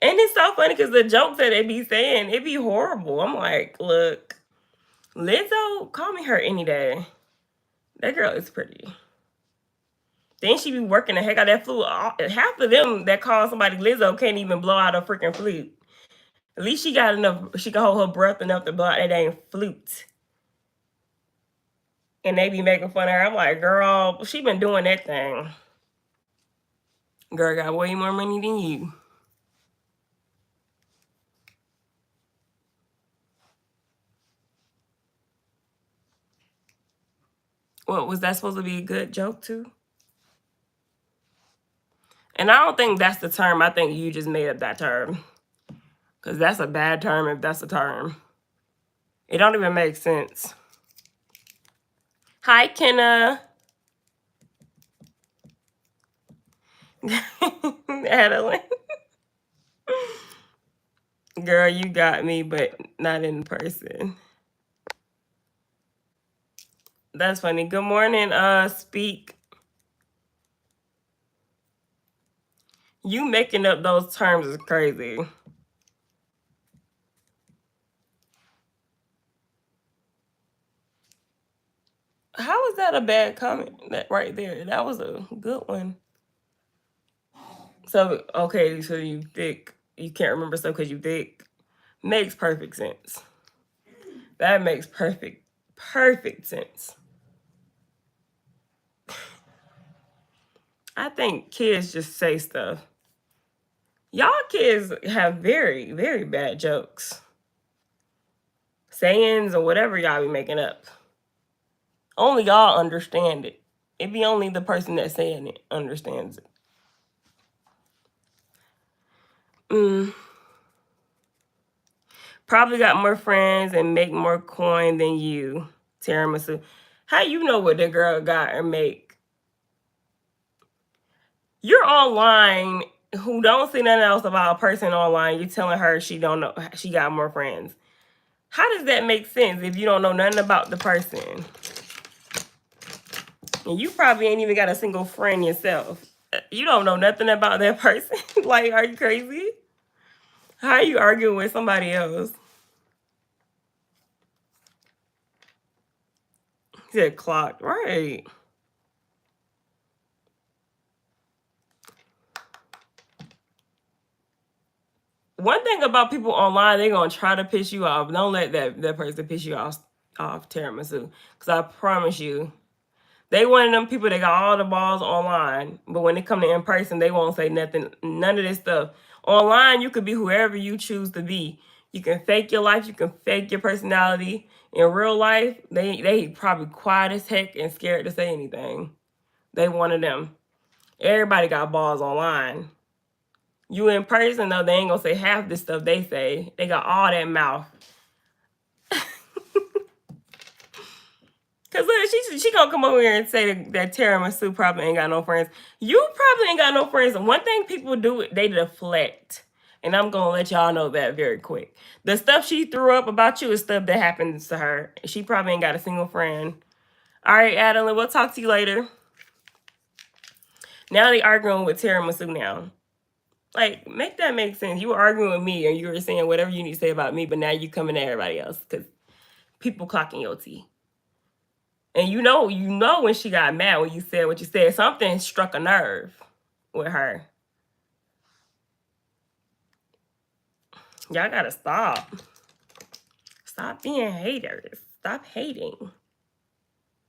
And it's so funny because the jokes that they be saying, it be horrible. I'm like, look, Lizzo, call me her any day. That girl is pretty. Then she be working the heck out of that flute. Half of them that call somebody Lizzo can't even blow out a freaking flute. At least she got enough, she can hold her breath enough to blow out that dang flute. And they be making fun of her. I'm like, girl, she been doing that thing. Girl got way more money than you. What, was that supposed to be a good joke too? And I don't think that's the term. I think you just made up that term. Because that's a bad term if that's a term. It don't even make sense. Hi, Kenna. Adeline. Girl, you got me, but not in person. That's funny. Good morning, Speak. You making up those terms is crazy. How is that a bad comment? That right there. That was a good one. So, okay, so you thick. You can't remember stuff because you thick. Makes perfect sense. That makes perfect sense. I think kids just say stuff. Y'all kids have very, very bad jokes. Sayings or whatever y'all be making up. Only y'all understand it. It be only the person that's saying it understands it. Probably got more friends and make more coin than you, Tiramisu. How you know what the girl got or make? You're online who don't see nothing else about a person online. You're telling her she don't know she got more friends. How does that make sense if you don't know nothing about the person? And you probably ain't even got a single friend yourself. You don't know nothing about that person. Like, are you crazy? How are you arguing with somebody else? He said clocked, right? One thing about people online, they're gonna try to piss you off. Don't let that person piss you off, Tiramisu. Because I promise you, they one of them people that got all the balls online, but when they come to in person, they won't say nothing, none of this stuff. Online, you could be whoever you choose to be. You can fake your life, you can fake your personality. In real life, they probably quiet as heck and scared to say anything. They one of them. Everybody got balls online. You in person though, they ain't gonna say half the stuff they say. They got all that mouth. Cause look, she gonna come over here and say that Tiramisu probably ain't got no friends. You probably ain't got no friends. And one thing people do, they deflect. And I'm gonna let y'all know that very quick. The stuff she threw up about you is stuff that happens to her. She probably ain't got a single friend. All right, Adeline, we'll talk to you later. Now they arguing with Tiramisu now. Like, make that make sense. You were arguing with me and you were saying whatever you need to say about me, but now you coming at everybody else because people clocking your tea. And you know when she got mad when you said what you said. Something struck a nerve with her. Y'all gotta stop. Stop being haters. Stop hating.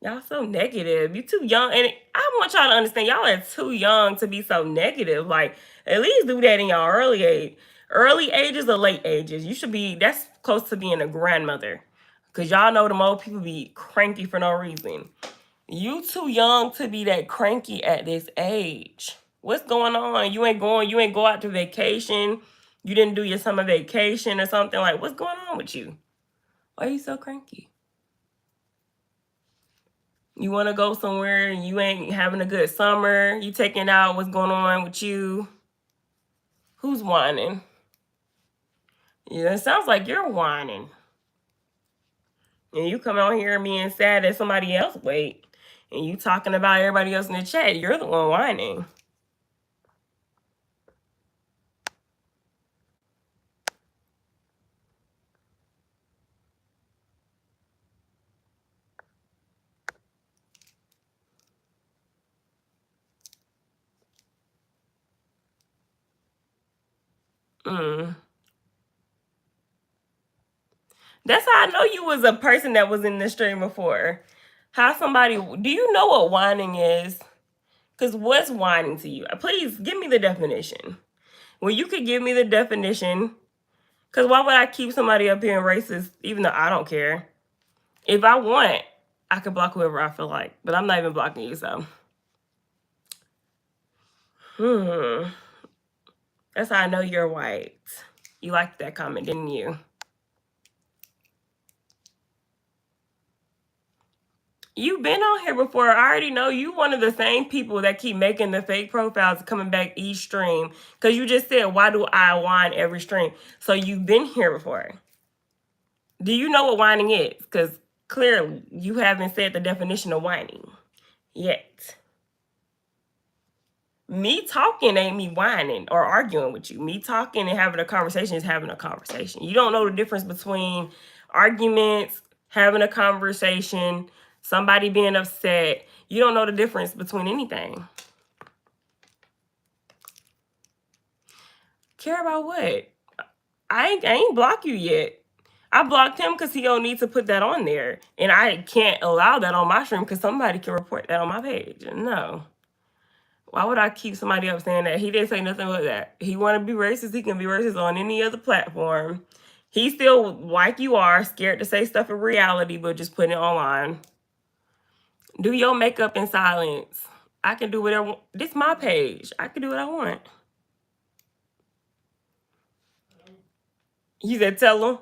Y'all so negative. You too young. And I want y'all to understand, y'all are too young to be so negative. Like, at least do that in your early age. Early ages or late ages. You should be, that's close to being a grandmother. Because y'all know them old people be cranky for no reason. You too young to be that cranky at this age. What's going on? You ain't go out to vacation. You didn't do your summer vacation or something. Like, what's going on with you? Why are you so cranky? You want to go somewhere and you ain't having a good summer. You taking out what's going on with you. Who's whining? Yeah, it sounds like you're whining. And you come out here being sad that somebody else wait. And you talking about everybody else in the chat. You're the one whining. That's how I know you was a person that was in the stream before. How somebody, do you know what whining is? Because what's whining to you? Please give me the definition. Well, you could give me the definition. Because why would I keep somebody up here racist, even though I don't care? If I want, I could block whoever I feel like. But I'm not even blocking you, so. That's how I know you're white. You liked that comment, didn't you? You've been on here before. I already know you one of the same people that keep making the fake profiles coming back each stream. Because you just said, why do I whine every stream? So you've been here before. Do you know what whining is? Because clearly you haven't said the definition of whining yet. Me talking ain't me whining or arguing with you. Me talking and having a conversation is having a conversation. You don't know the difference between arguments, having a conversation, somebody being upset. You don't know the difference between anything. Care about what? I ain't block you yet. I blocked him because he don't need to put that on there. And I can't allow that on my stream because somebody can report that on my page. No. Why would I keep somebody up saying that? He didn't say nothing but that. He want to be racist. He can be racist on any other platform. He still, like you are, scared to say stuff in reality, but just putting it online. Do your makeup in silence. I can do whatever. This is my page. I can do what I want. You said tell them.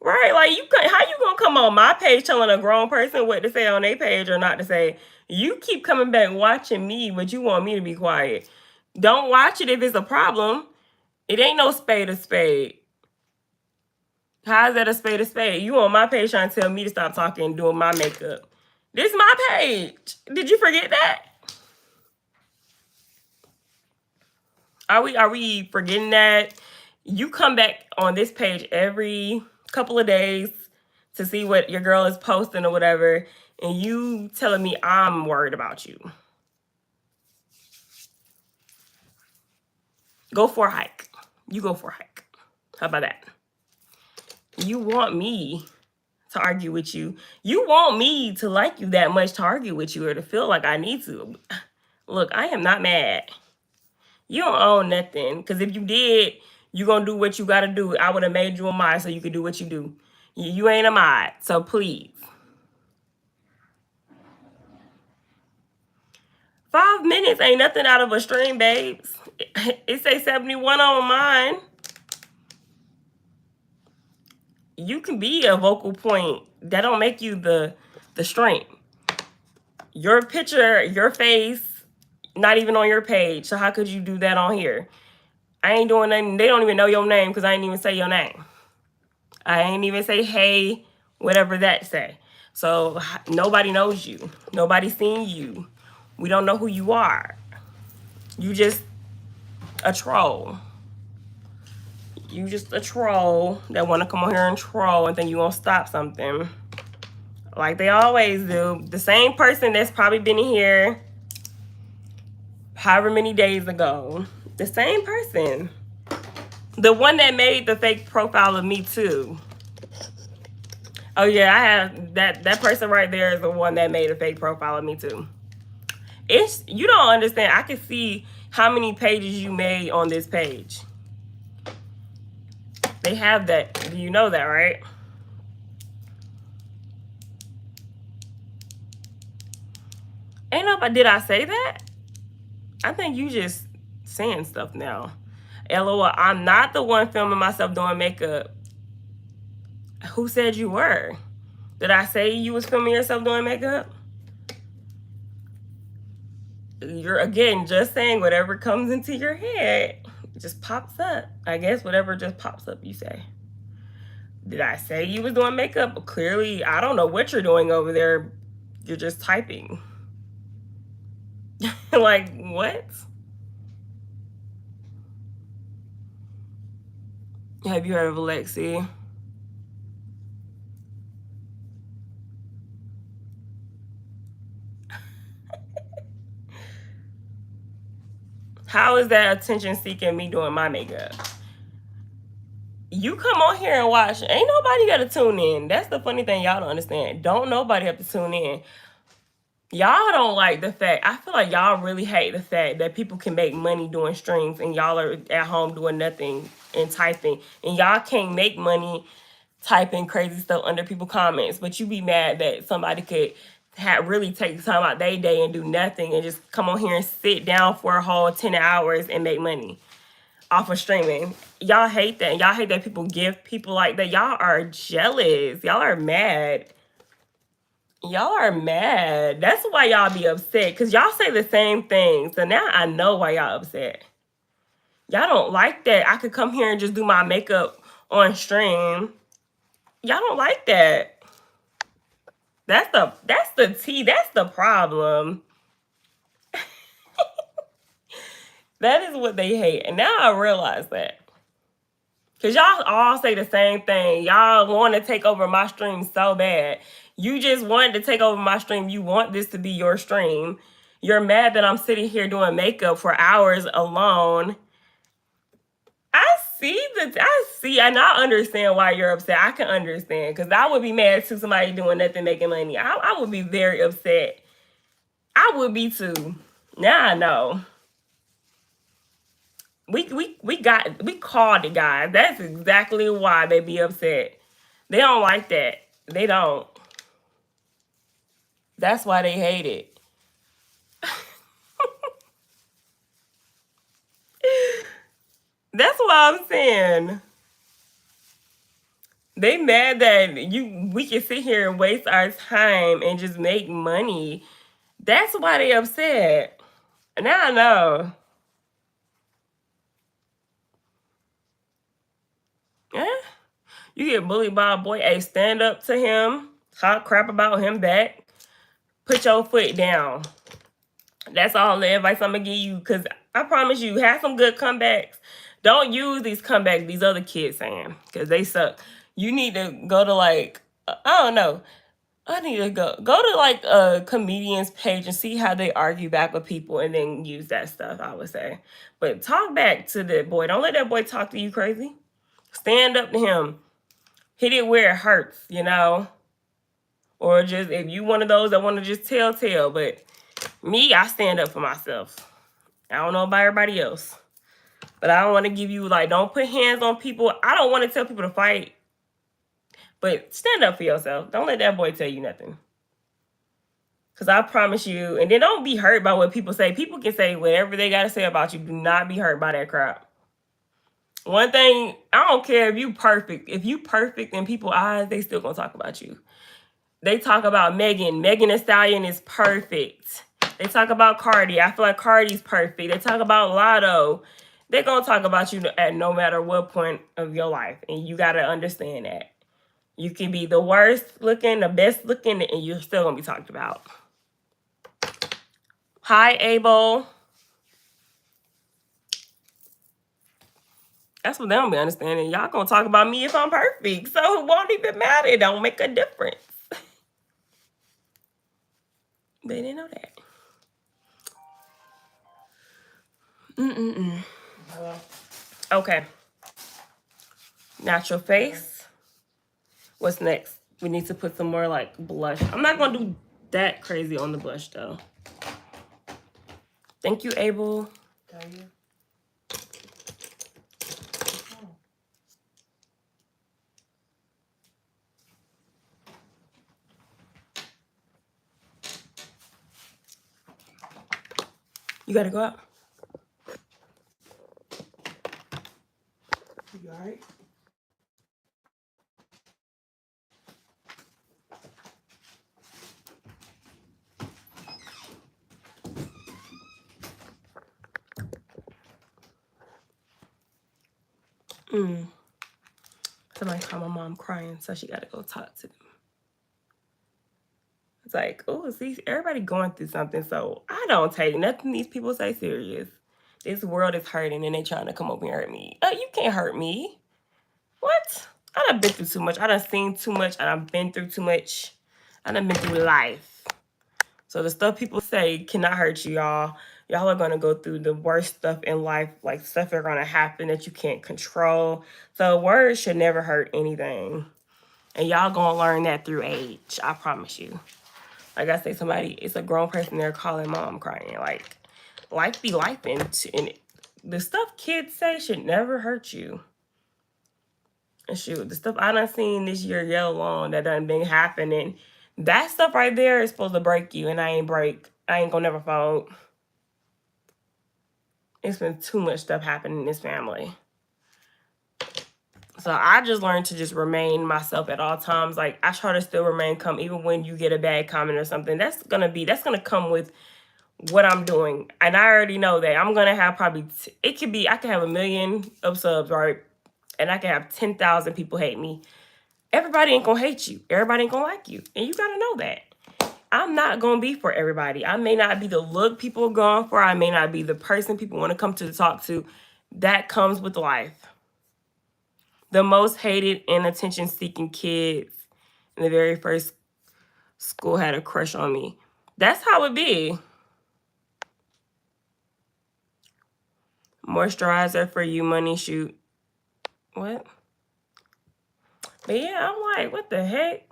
Right, like how you gonna come on my page telling a grown person what to say on their page or not to say? You keep coming back watching me, but you want me to be quiet. Don't watch it if it's a problem. It ain't no spade a spade. How is that a spade a spade? You on my page trying to tell me to stop talking and doing my makeup. This is my page. Did you forget that? Are we forgetting that? You come back on this page every couple of days to see what your girl is posting or whatever, and you telling me I'm worried about you. Go for a hike. You go for a hike. How about that? You want me to argue with you. You want me to like you that much to argue with you or to feel like I need to. Look, I am not mad. You don't own nothing. Because if you did, you're going to do what you got to do. I would have made you a mod so you could do what you do. You ain't a mod. So please. 5 minutes ain't nothing out of a stream, babes. It say 71 on mine. You can be a vocal point. That don't make you the stream. Your picture, your face, not even on your page. So how could you do that on here? I ain't doing nothing. They don't even know your name because I ain't even say your name. I ain't even say, hey, whatever that say. So nobody knows you. Nobody's seen you. We don't know who you are. You just a troll. You just a troll that want to come on here and troll and think you gonna stop something. Like they always do. The same person that's probably been in here however many days ago. The same person. The one that made the fake profile of me too. Oh yeah, I have that person right there is the one that made a fake profile of me too. You don't understand. I can see how many pages you made on this page. They have that. Do you know that, right? Ain't nobody. Did I say that? I think you just saying stuff now. LOL. I'm not the one filming myself doing makeup. Who said you were? Did I say you was filming yourself doing makeup? You're, again, just saying whatever comes into your head. It just pops up. I guess whatever just pops up, you say. Did I say you was doing makeup? Clearly, I don't know what you're doing over there. You're just typing. Like, what? Have you heard of Alexi? How is that attention seeking me doing my makeup? You come on here and watch. Ain't nobody got to tune in. That's the funny thing y'all don't understand. Don't nobody have to tune in. Y'all don't like the fact. I feel like y'all really hate the fact that people can make money doing streams and y'all are at home doing nothing and typing. And y'all can't make money typing crazy stuff under people's comments. But you be mad that somebody could really take time out their day and do nothing and just come on here and sit down for a whole 10 hours and make money off of streaming. Y'all hate that. Y'all hate that people give people like that. Y'all are jealous. Y'all are mad. Y'all are mad. That's why y'all be upset. Because y'all say the same thing. So now I know why y'all upset. Y'all don't like that. I could come here and just do my makeup on stream. Y'all don't like that. That's the tea. That's the problem. That is what they hate. And now I realize that. Because y'all all say the same thing. Y'all want to take over my stream so bad. You just wanted to take over my stream. You want this to be your stream. You're mad that I'm sitting here doing makeup for hours alone. I see, and I understand why you're upset. I can understand. Because I would be mad to somebody doing nothing, making money. I would be very upset. I would be too. Now I know. We called it, guys. That's exactly why they be upset. They don't like that. They don't. That's why they hate it. That's what I'm saying. They mad that we can sit here and waste our time and just make money. That's why they upset. Now I know. Yeah. You get bullied by a boy, hey, stand up to him, talk crap about him back, put your foot down. That's all the advice I'm gonna give you, because I promise you, have some good comebacks. Don't use these comebacks these other kids saying, because they suck. You need to go to like, I don't know. I need to go to like a comedian's page and see how they argue back with people and then use that stuff, I would say. But talk back to the boy. Don't let that boy talk to you crazy. Stand up to him. Hit it where it hurts, you know? Or just if you one of those that want to just tell. But me, I stand up for myself. I don't know about everybody else. But I don't want to give you like, don't put hands on people. I don't want to tell people to fight. But stand up for yourself. Don't let that boy tell you nothing. Because I promise you, and then don't be hurt by what people say. People can say whatever they got to say about you. Do not be hurt by that crap. One thing, I don't care if you perfect. If you perfect in people's eyes, they still going to talk about you. They talk about Megan. Megan Thee Stallion is perfect. They talk about Cardi. I feel like Cardi's perfect. They talk about Lotto. They're going to talk about you at no matter what point of your life. And you got to understand that. You can be the worst looking, the best looking, and you're still going to be talked about. Hi, Abel. That's what they don't be understanding. Y'all gonna talk about me if I'm perfect. So it won't even matter. It don't make a difference. They didn't know that. Okay. Natural face. What's next? We need to put some more like blush. I'm not gonna do that crazy on the blush though. Thank you, Abel. You gotta go out. You alright? Somebody called my mom crying, so she gotta go talk to them. It's like, oh, see, everybody going through something, so I don't take nothing these people say serious. This world is hurting and they trying to come over and hurt me. You can't hurt me. What? I done been through too much. I done seen too much. I done been through too much. I done been through life. So the stuff people say cannot hurt you, y'all. Y'all are gonna go through the worst stuff in life, like stuff are gonna happen that you can't control. So words should never hurt anything. And y'all gonna learn that through age. I promise you. Like I say, it's a grown person there calling mom crying. Like, life be life, and the stuff kids say should never hurt you. And shoot, the stuff I done seen this year yellow long that done been happening, that stuff right there is supposed to break you, and I ain't gonna never fold. It's been too much stuff happening in this family. So I just learned to just remain myself at all times. Like, I try to still remain calm, even when you get a bad comment or something. That's gonna come with what I'm doing. And I already know that I'm gonna have probably, I could have 1 million of subs, right? And I can have 10,000 people hate me. Everybody ain't gonna hate you. Everybody ain't gonna like you. And you gotta know that. I'm not gonna be for everybody. I may not be the look people are going for. I may not be the person people want to come to talk to. That comes with life. The most hated and attention-seeking kids in the very first school had a crush on me. That's how it be. Moisturizer for you, money shoot. What? But yeah, I'm like, what the heck?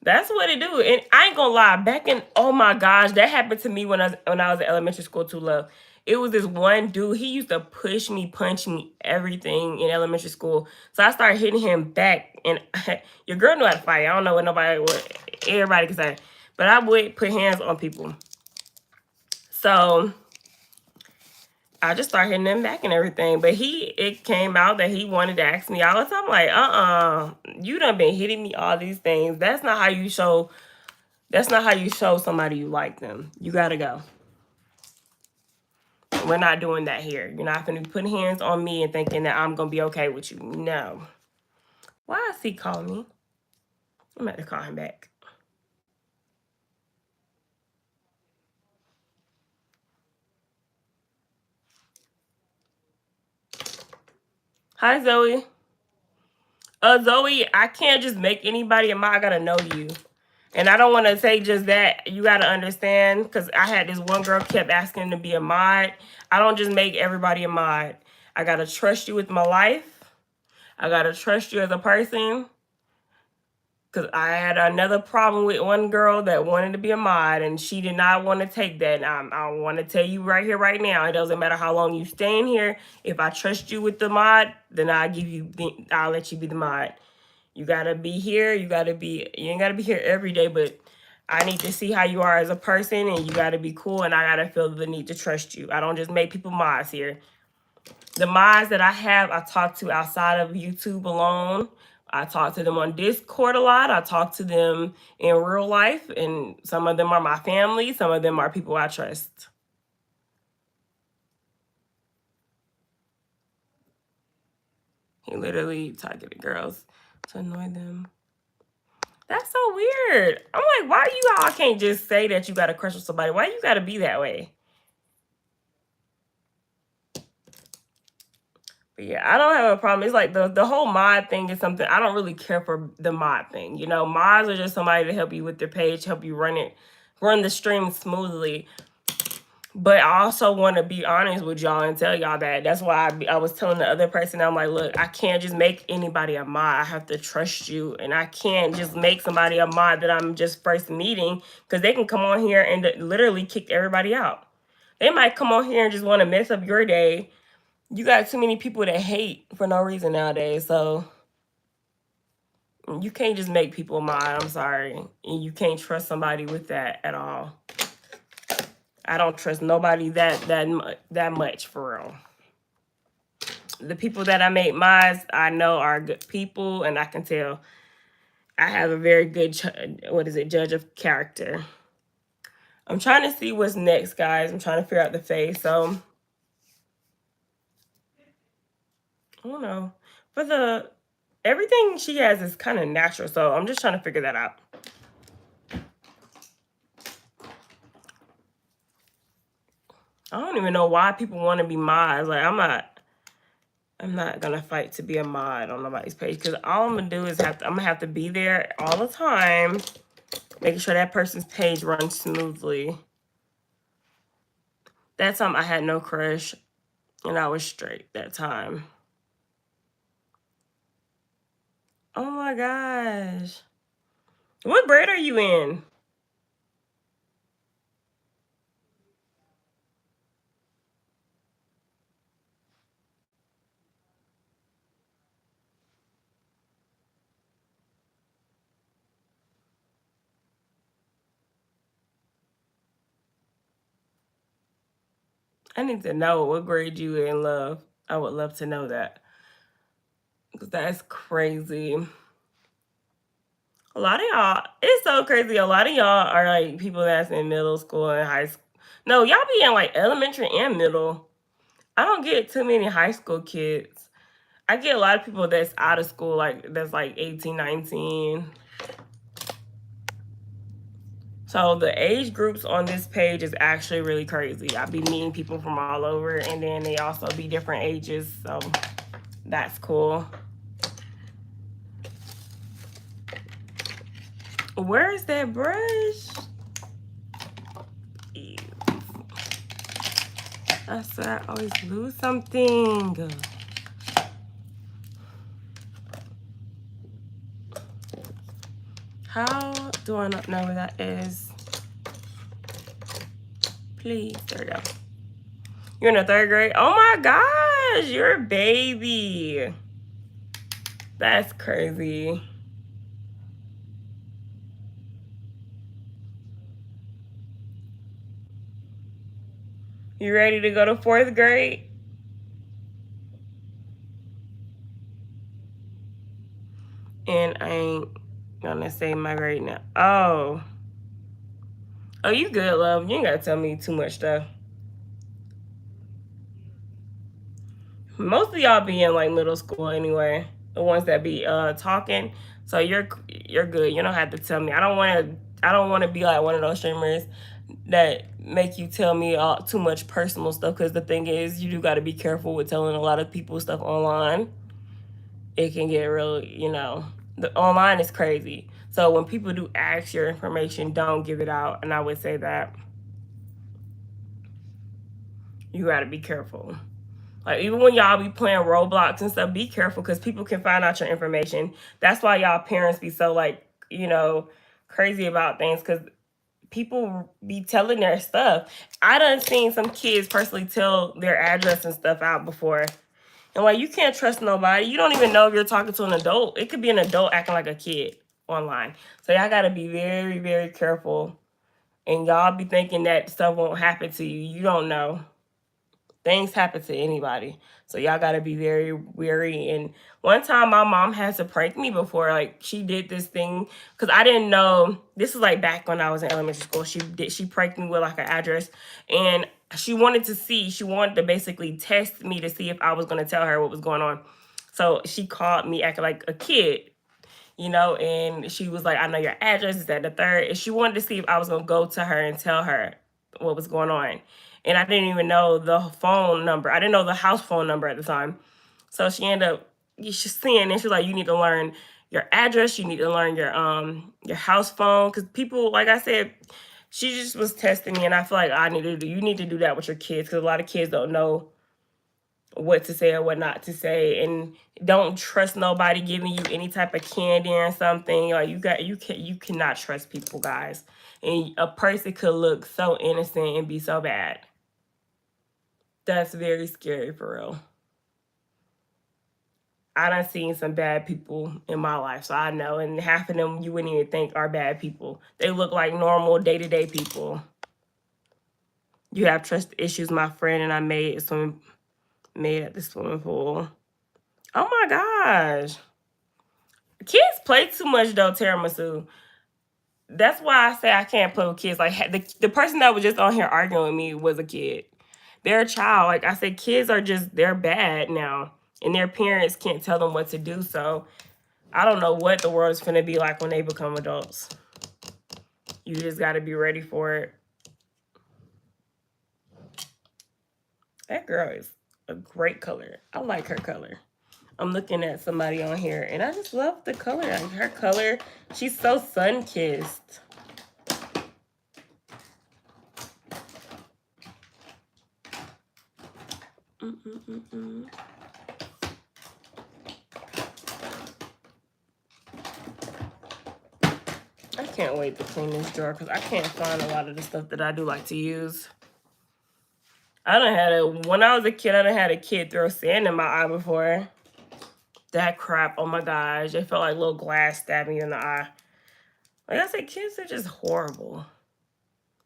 That's what it do. And I ain't gonna lie, back in, oh my gosh, that happened to me when I was in elementary school too, love. It was this one dude, he used to push me, punch me, everything in elementary school. So I started hitting him back, and your girl knew how to fight. I don't know what everybody can say. But I would put hands on people. So I just started hitting him back and everything. But it came out that he wanted to ask me all the time, like, you done been hitting me all these things. That's not how you show somebody you like them. You gotta go. We're not doing that here. You're not gonna be putting hands on me and thinking that I'm gonna be okay with you. No. Why is he calling me? I'm about to call him back. Hi, Zoe. Zoe, I can't just make anybody a mod. I gotta know you. And I don't want to say just that. You got to understand, because I had this one girl kept asking to be a mod. I don't just make everybody a mod. I got to trust you with my life. I got to trust you as a person. Because I had another problem with one girl that wanted to be a mod, and she did not want to take that. And I want to tell you right here, right now, it doesn't matter how long you stay in here. If I trust you with the mod, then I'll let you be the mod. You gotta be here. You ain't gotta be here every day, but I need to see how you are as a person, and you gotta be cool, and I gotta feel the need to trust you. I don't just make people mods here. The mods that I have, I talk to outside of YouTube alone. I talk to them on Discord a lot. I talk to them in real life, and some of them are my family. Some of them are people I trust. He literally targeted girls to annoy them. That's so weird. I'm like, why you all can't just say that you got a crush on somebody? Why you got to be that way? But yeah, I don't have a problem. It's like the whole mod thing is something I don't really care for. The mod thing, you know, mods are just somebody to help you with their page, help you run the stream smoothly. But I also want to be honest with y'all and tell y'all that that's why I was telling the other person, I'm like, look, I can't just make anybody a mod. I have to trust you, and I can't just make somebody a mod that I'm just first meeting, because they can come on here and literally kick everybody out. They might come on here and just want to mess up your day. You got too many people that hate for no reason nowadays, so you can't just make people mod. I'm sorry, and you can't trust somebody with that at all. I don't trust nobody that much, for real. The people that I make mods, I know are good people, and I can tell I have a very good judge of character. I'm trying to see what's next, guys. I'm trying to figure out the face. So I don't know. For everything she has is kind of natural, so I'm just trying to figure that out. I don't even know why people want to be mods. Like, I'm not gonna fight to be a mod on nobody's page, because all I'm gonna do is I'm gonna have to be there all the time, making sure that person's page runs smoothly. That time I had no crush, and I was straight that time. Oh my gosh. What braid are you in? I need to know what grade you in, love. I would love to know that, because that's crazy. A lot of y'all, it's so crazy. A lot of y'all are like people that's in middle school and high school. No, y'all be in like elementary and middle. I don't get too many high school kids. I get a lot of people that's out of school, like that's like 18, 19. So the age groups on this page is actually really crazy. I be meeting people from all over, and then they also be different ages. So that's cool. Where is that brush? Ew. I swear I always lose something. How Do I not know where that is? Please, there we go. You're in the 3rd grade? Oh my gosh, you're a baby. That's crazy. You ready to go to 4th grade? And I ain't gonna say my grade now. Oh, you good, love. You ain't gotta tell me too much stuff. Most of y'all be in like middle school anyway. The ones that be talking. So you're good. You don't have to tell me. I don't want to be like one of those streamers that make you tell me too much personal stuff, because the thing is, you do got to be careful with telling a lot of people stuff online. It can get real, the online is crazy. So when people do ask your information, don't give it out. And I would say that you got to be careful. Like, even when y'all be playing Roblox and stuff, be careful, because people can find out your information. That's why y'all parents be so, like, crazy about things, because people be telling their stuff. I done seen some kids personally tell their address and stuff out before. And, like, you can't trust nobody. You don't even know if you're talking to an adult. It could be an adult acting like a kid online. So y'all got to be very, very careful. And y'all be thinking that stuff won't happen to you. You don't know. Things happen to anybody. So y'all got to be very wary. And one time my mom had to prank me before. Like, she did this thing, because I didn't know. This was like back when I was in elementary school. She pranked me with like an address, and she wanted to basically test me to see if I was going to tell her what was going on. So she called me acting like a kid, and she was like, I know your address is at the 3rd. And she wanted to see if I was going to go to her and tell her what was going on. And I didn't even know the phone number. I didn't know the house phone number at the time. So she ended up seeing, and she's like, you need to learn your address. You need to learn your house phone. Because people, like I said, she just was testing me. And I feel like you need to do that with your kids, because a lot of kids don't know what to say or what not to say, and don't trust nobody giving you any type of candy or something. Like, you cannot trust people, guys. And a person could look so innocent and be so bad. That's very scary, for real. I done seen some bad people in my life, so I know. And half of them you wouldn't even think are bad people. They look like normal day-to-day people. You have trust issues, my friend, and I made at the swimming pool. Oh my gosh. Kids play too much though, tiramisu. That's why I say I can't play with kids. Like, the person that was just on here arguing with me was a kid. They're a child. Like I said, kids are they're bad now. And their parents can't tell them what to do. So I don't know what the world is going to be like when they become adults. You just got to be ready for it. That girl is a great color. I like her color. I'm looking at somebody on here, and I just love the color. Like, her color, she's so sun-kissed. I can't wait to clean this drawer, because I can't find a lot of the stuff that I do like to use. When I was a kid, I done had a kid throw sand in my eye before. That crap, oh my gosh. It felt like a little glass stabbing you in the eye. Like I said, kids are just horrible.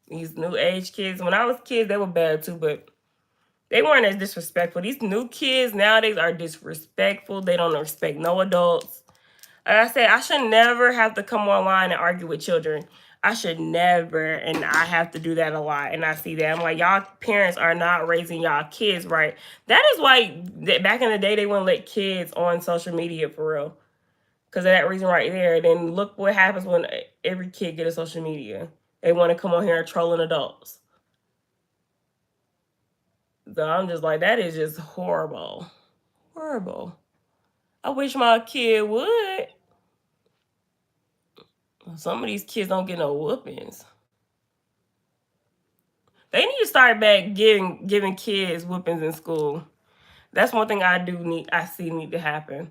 These new age kids, when I was kids, they were bad too, but they weren't as disrespectful. These new kids nowadays are disrespectful. They don't respect no adults. Like I said, I should never have to come online and argue with children. I should never, and I have to do that a lot. And I see that. I'm like, y'all parents are not raising y'all kids right. That is why back in the day, they wouldn't let kids on social media, for real. Because of that reason right there. Then look what happens when every kid get a social media. They want to come on here and trolling adults. So I'm just like, that is just horrible. Horrible. I wish my kid would. Some of these kids don't get no whoopings. They need to start back giving kids whoopings in school. That's one thing I see need to happen.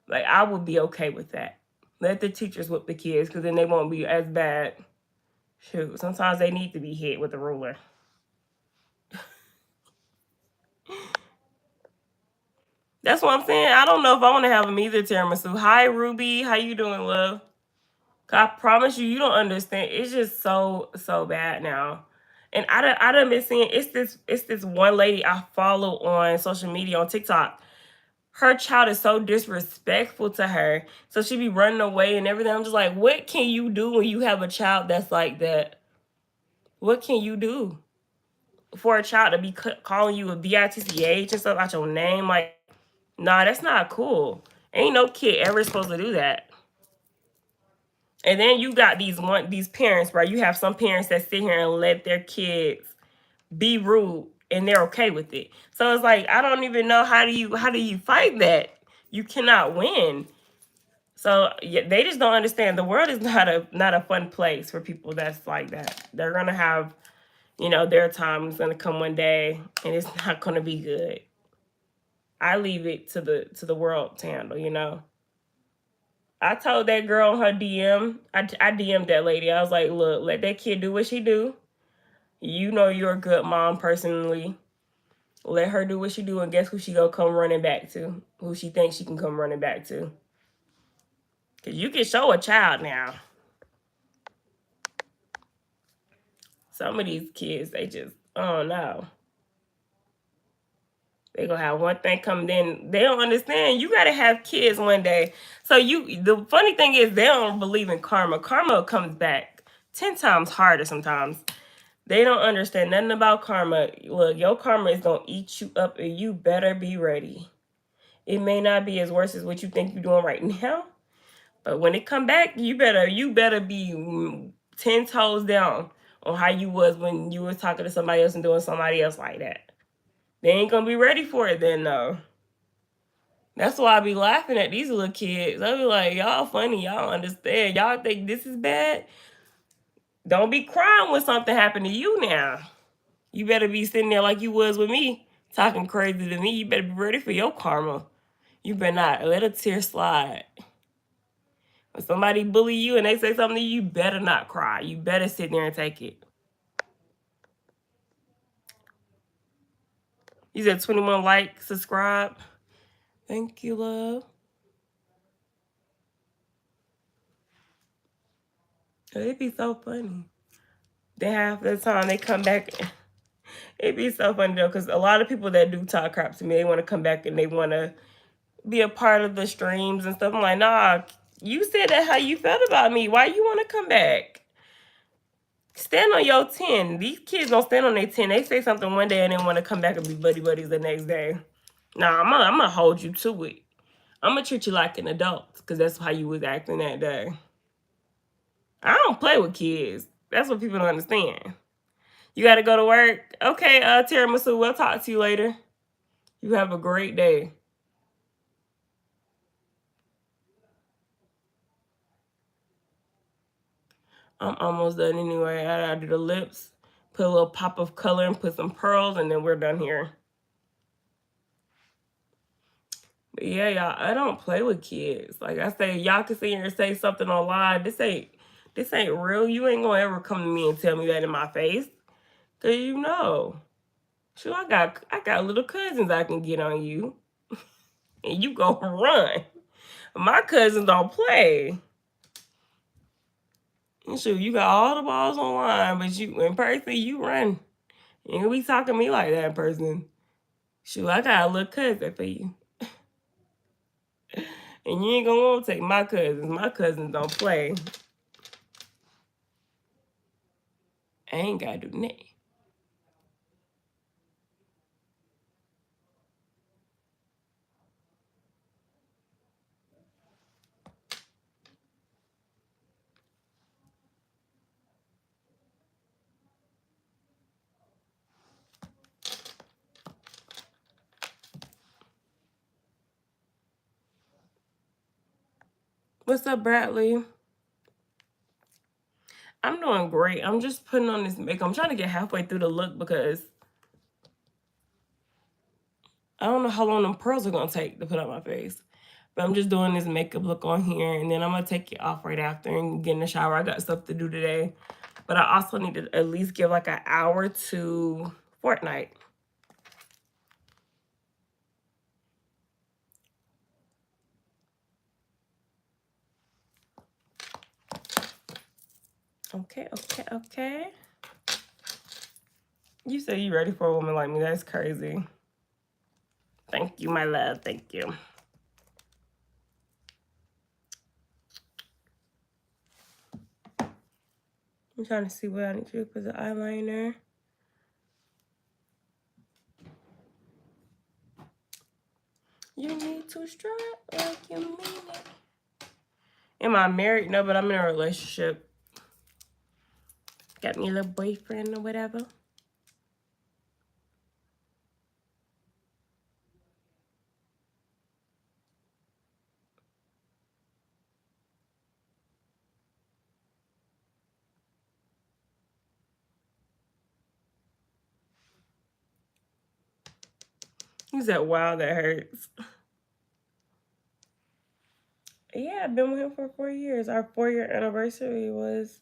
Like, I would be okay with that. Let the teachers whip the kids, because then they won't be as bad. Shoot, sometimes they need to be hit with a ruler. That's what I'm saying. I don't know if I want to have them either, tiramisu. Hi, Ruby. How you doing, love? I promise you, you don't understand. It's just so bad now. And I done been seeing it's this one lady I follow on social media on TikTok. Her child is so disrespectful to her. So she be running away and everything. I'm just like, what can you do when you have a child that's like that? What can you do for a child to be calling you a bitch and stuff out your name? Like, nah, that's not cool. Ain't no kid ever supposed to do that. And then you got these parents, right? You have some parents that sit here and let their kids be rude and they're okay with it. So it's like, I don't even know how do you fight that? You cannot win. So yeah, they just don't understand. The world is not a fun place for people that's like that. They're gonna have, their time is gonna come one day and it's not gonna be good. I leave it to the world to handle. I told that girl on her DM, I DM'd that lady. I was like, look, let that kid do what she do. You know you're a good mom personally. Let her do what she do, and guess who she gonna come running back to? Who she thinks she can come running back to? Because you can show a child now. Some of these kids, they just, oh no. They gonna have one thing come, then they don't understand. You gotta have kids one day. So the funny thing is they don't believe in karma. Karma comes back 10 times harder sometimes. They don't understand nothing about karma. Look, your karma is gonna eat you up, and you better be ready. It may not be as worse as what you think you're doing right now, but when it come back, you better be 10 toes down on how you was when you was talking to somebody else and doing somebody else like that. They ain't gonna be ready for it then, though. That's why I be laughing at these little kids. I be like, y'all funny, y'all understand. Y'all think this is bad? Don't be crying when something happened to you now. You better be sitting there like you was with me, talking crazy to me. You better be ready for your karma. You better not let a tear slide. When somebody bully you and they say something to you, you better not cry. You better sit there and take it. You said 21 like, subscribe. Thank you, love. It'd be so funny. Then half the time they come back. It'd be so funny though, because a lot of people that do talk crap to me, they want to come back and they want to be a part of the streams and stuff. I'm like, nah, you said that how you felt about me. Why you want to come back? Stand on your 10. These kids don't stand on their 10. They say something one day and then want to come back and be buddies the next day. Nah, I'm gonna hold you to it. I'm gonna treat you like an adult, because that's how you was acting that day. I don't play with kids. That's what people don't understand. You gotta go to work. Okay, Tiramisu, we'll talk to you later. You have a great day. I'm almost done anyway. I do the lips, put a little pop of color and put some pearls, and then we're done here. But yeah, y'all, I don't play with kids. Like I say, y'all can sit here and say something online. This ain't real. You ain't gonna ever come to me and tell me that in my face. Cause Sure, I got little cousins I can get on you. And you go run. My cousins don't play. And sure, you got all the balls online, but you in person, you run. You ain't be talking to me like that in person. Sure, I got a little cousin for you. And you ain't gonna want to take my cousins. My cousins don't play. I ain't gotta do nothing. What's up, Bradley? I'm doing great. I'm just putting on this makeup. I'm trying to get halfway through the look because I don't know how long them pearls are gonna take to put on my face. But I'm just doing this makeup look on here, and then I'm going to take it off right after and get in the shower. I got stuff to do today. But I also need to at least give like an hour to Fortnite. Okay, okay, okay. You say you ready for a woman like me. That's crazy. Thank you, my love. Thank you. I'm trying to see what I need to do for the eyeliner. You need to strut like you mean it. Am I married? No, but I'm in a relationship. Got me a little boyfriend or whatever. He said, wow, that hurts. Yeah, I've been with him for 4 years. Our 4-year anniversary was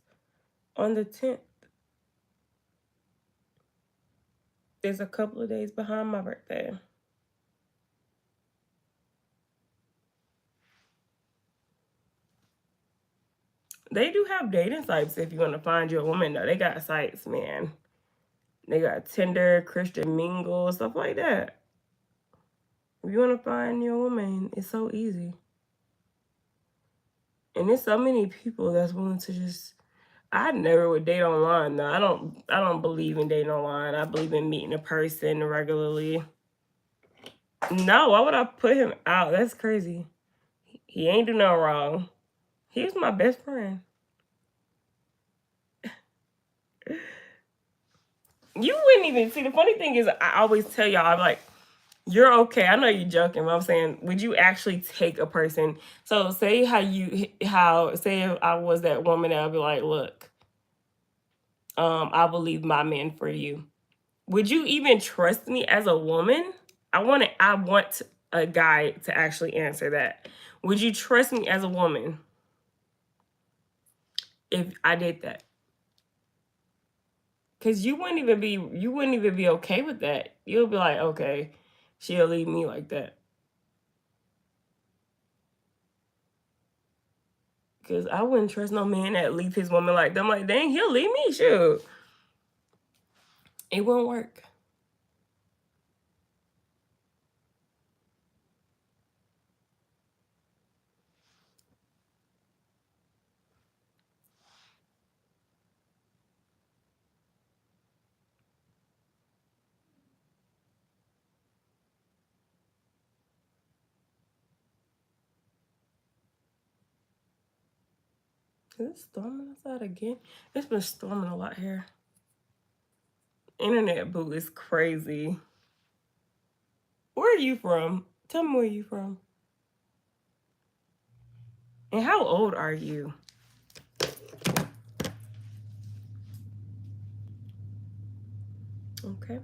on the 10th. It's a couple of days behind my birthday. They do have dating sites if you want to find you a woman, though. They got sites, man. They got Tinder, Christian Mingle, stuff like that. If you want to find your woman, it's so easy. And there's so many people that's willing to just... I never would date online, though. I don't believe in dating online. I believe in meeting a person regularly. No, why would I put him out? That's crazy. He ain't do nothing wrong. He was my best friend. You wouldn't even see. The funny thing is, I always tell y'all, I'm like, you're okay. I know you're joking, but I'm saying, would you actually take a person? So say say if I was that woman, I'd be like, look, I will leave my man for you. Would you even trust me as a woman? I want a guy to actually answer that. Would you trust me as a woman if I did that? Because you wouldn't even be okay with that. You'll be like, okay, she'll leave me like that. Because I wouldn't trust no man that leave his woman like that. I'm like, dang, he'll leave me? Shoot. It won't work. Is it storming outside again? It's been storming a lot here. Internet boo is crazy. Where are you from? Tell me where you from. And how old are you? Okay.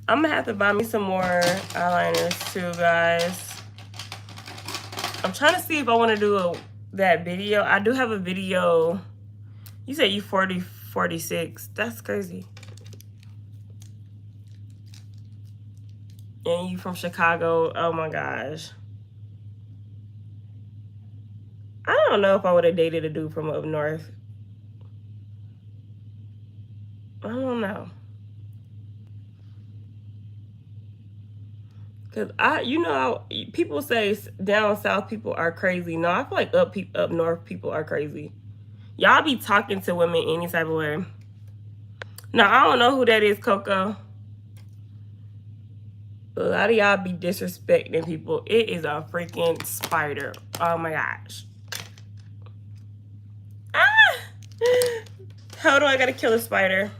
I'm gonna have to buy me some more eyeliners too, guys. I'm trying to see if I want to do that video. I do have a video. You said you 40, 46. That's crazy. And you from Chicago. Oh my gosh. I don't know if I would have dated a dude from up north. I don't know. Cause people say down south people are crazy. No, I feel like up north people are crazy. Y'all be talking to women any type of way. Now I don't know who that is, Coco. A lot of y'all be disrespecting people. It is a freaking spider. Oh my gosh. Ah! How do I gotta kill a spider?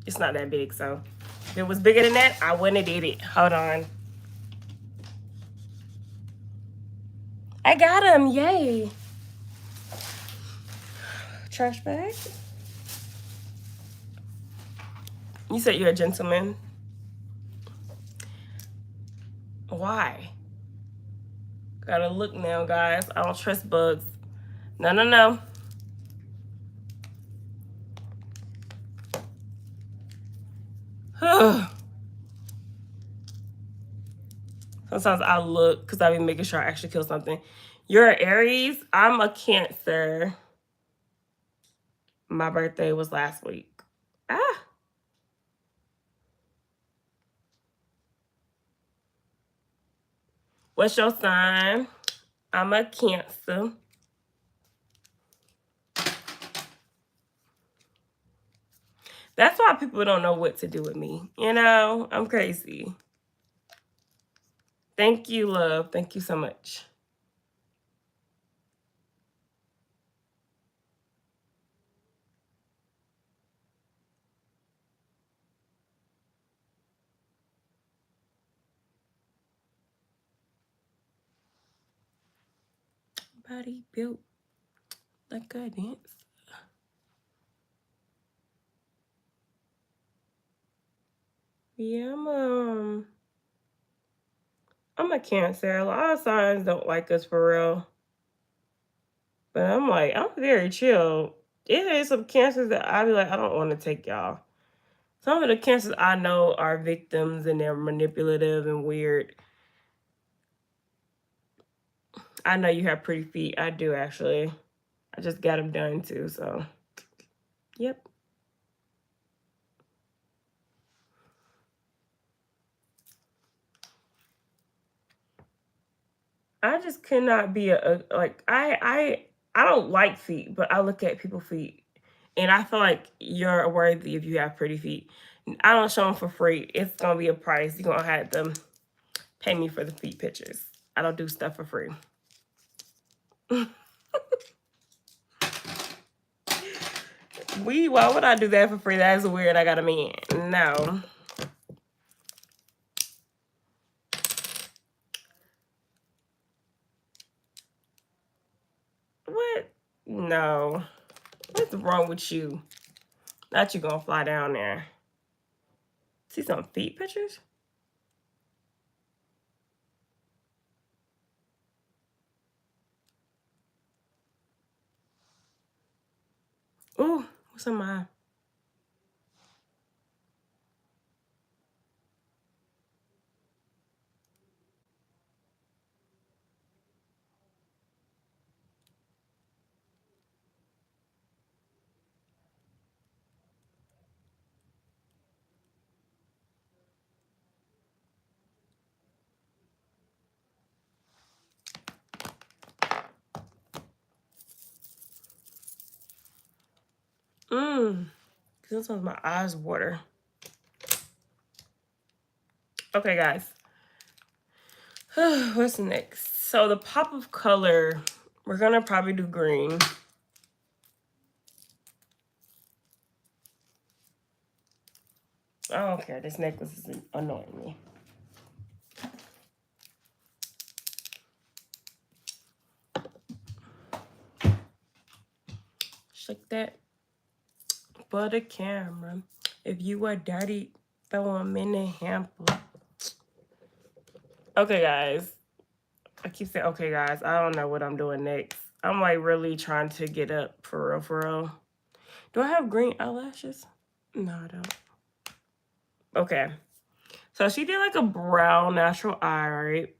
It's not that big, so if it was bigger than that, I wouldn't have did it. Hold on. I got him, yay. Trash bag. You said you're a gentleman. Why? Gotta look now, guys. I don't trust bugs. No, no, no. Sometimes I look because I be making sure I actually kill something. You're an Aries. I'm a Cancer. My birthday was last week. Ah. What's your sign? I'm a Cancer. That's why people don't know what to do with me. You know, I'm crazy. Thank you, love. Thank you so much. Body built like a dance. Yeah, I'm a Cancer. A lot of signs don't like us for real. But I'm like, I'm very chill. It is some cancers that I be like, I don't want to take y'all. Some of the cancers I know are victims and they're manipulative and weird. I know you have pretty feet. I do actually. I just got them done too, so. Yep. I just cannot be like I don't like feet, but I look at people's feet and I feel like you're worthy if you have pretty feet. I don't show them for free. It's gonna be a price. You're gonna have to pay me for the feet pictures. I don't do stuff for free. Why would I do that for free? That's weird. I got a man. No. What? No. What's wrong with you? Not you gonna fly down there. See some feet pictures? Ooh, what's in my eye? Sometimes my eyes water. Okay, guys. What's next? So the pop of color, we're gonna probably do green. I don't care. This necklace is annoying me. Shake that for the camera. If you were dirty, throw them in the hamper. Okay, guys. I keep saying, okay, guys. I don't know what I'm doing next. I'm like really trying to get up for real, for real. Do I have green eyelashes? No, I don't. Okay. So she did like a brown natural eye, right?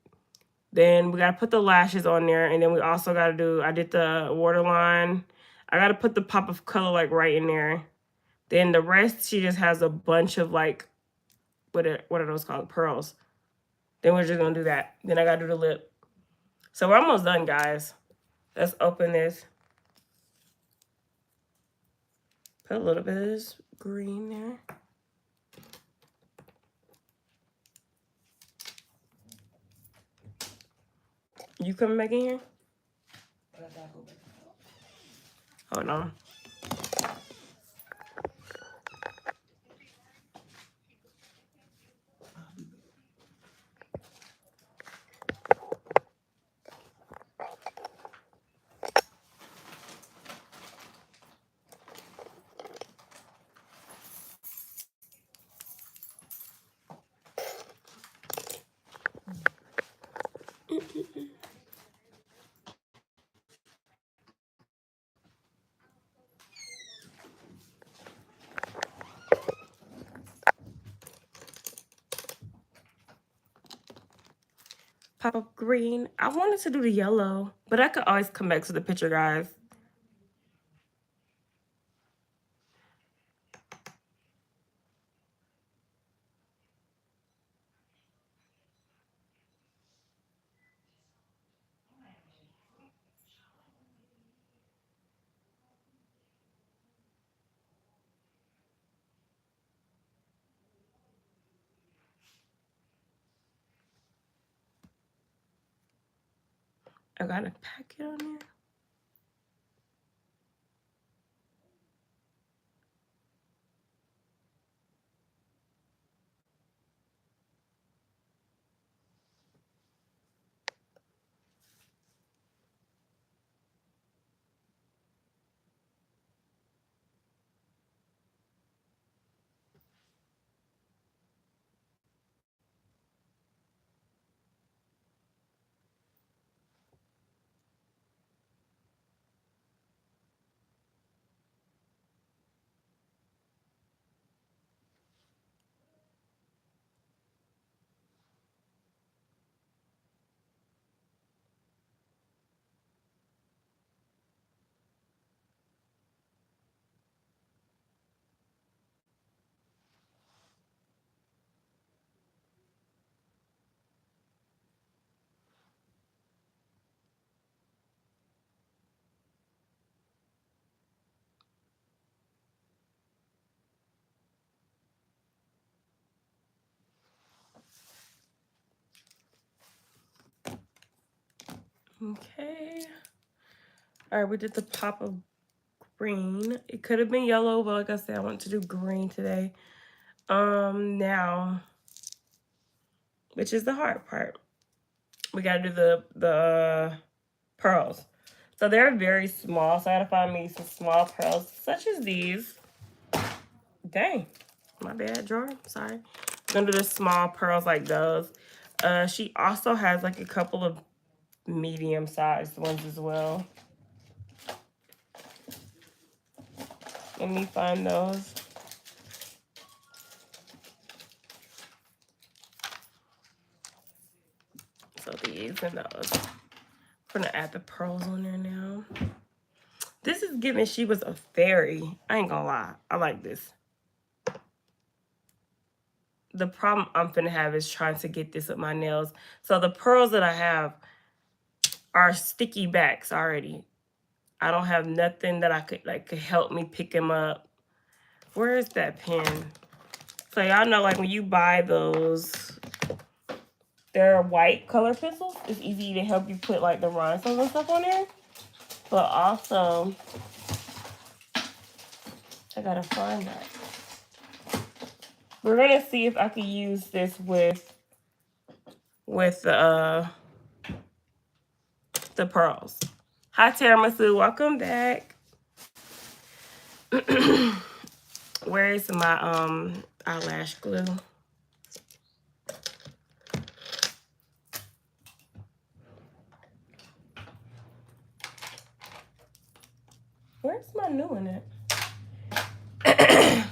Then we gotta put the lashes on there, and then we also gotta do, I did the waterline. I gotta put the pop of color like right in there. Then the rest, she just has a bunch of like, what are those called? Pearls. Then we're just gonna do that. Then I gotta do the lip. So we're almost done, guys. Let's open this. Put a little bit of this green there. You coming back in here? Hold on. pop-up green. I wanted to do the yellow, but I could always come back to the picture, guys. I got a packet on there. Okay. All right, we did the pop of green. It could have been yellow, but like I said, I want to do green today. Now, which is the hard part, we gotta do the pearls. So they're very small, so I gotta find me some small pearls, such as these. Dang, my bad, drawer. Sorry. I'm gonna do the small pearls like those. She also has like a couple of medium-sized ones as well. Let me find those. So these and those. I'm gonna add the pearls on there now. This is giving she was a fairy. I ain't gonna lie. I like this. The problem I'm finna have is trying to get this with my nails. So the pearls that I have are sticky backs already. I don't have nothing that I could help me pick them up. Where is that pen? So y'all know, like when you buy those, they're white color pencils. It's easy to help you put like the rhinestones and stuff on there. But also, I gotta find that. We're gonna see if I can use this with the pearls. Hi Tiramisu, welcome back. Where is my eyelash glue? Where's my new one at? I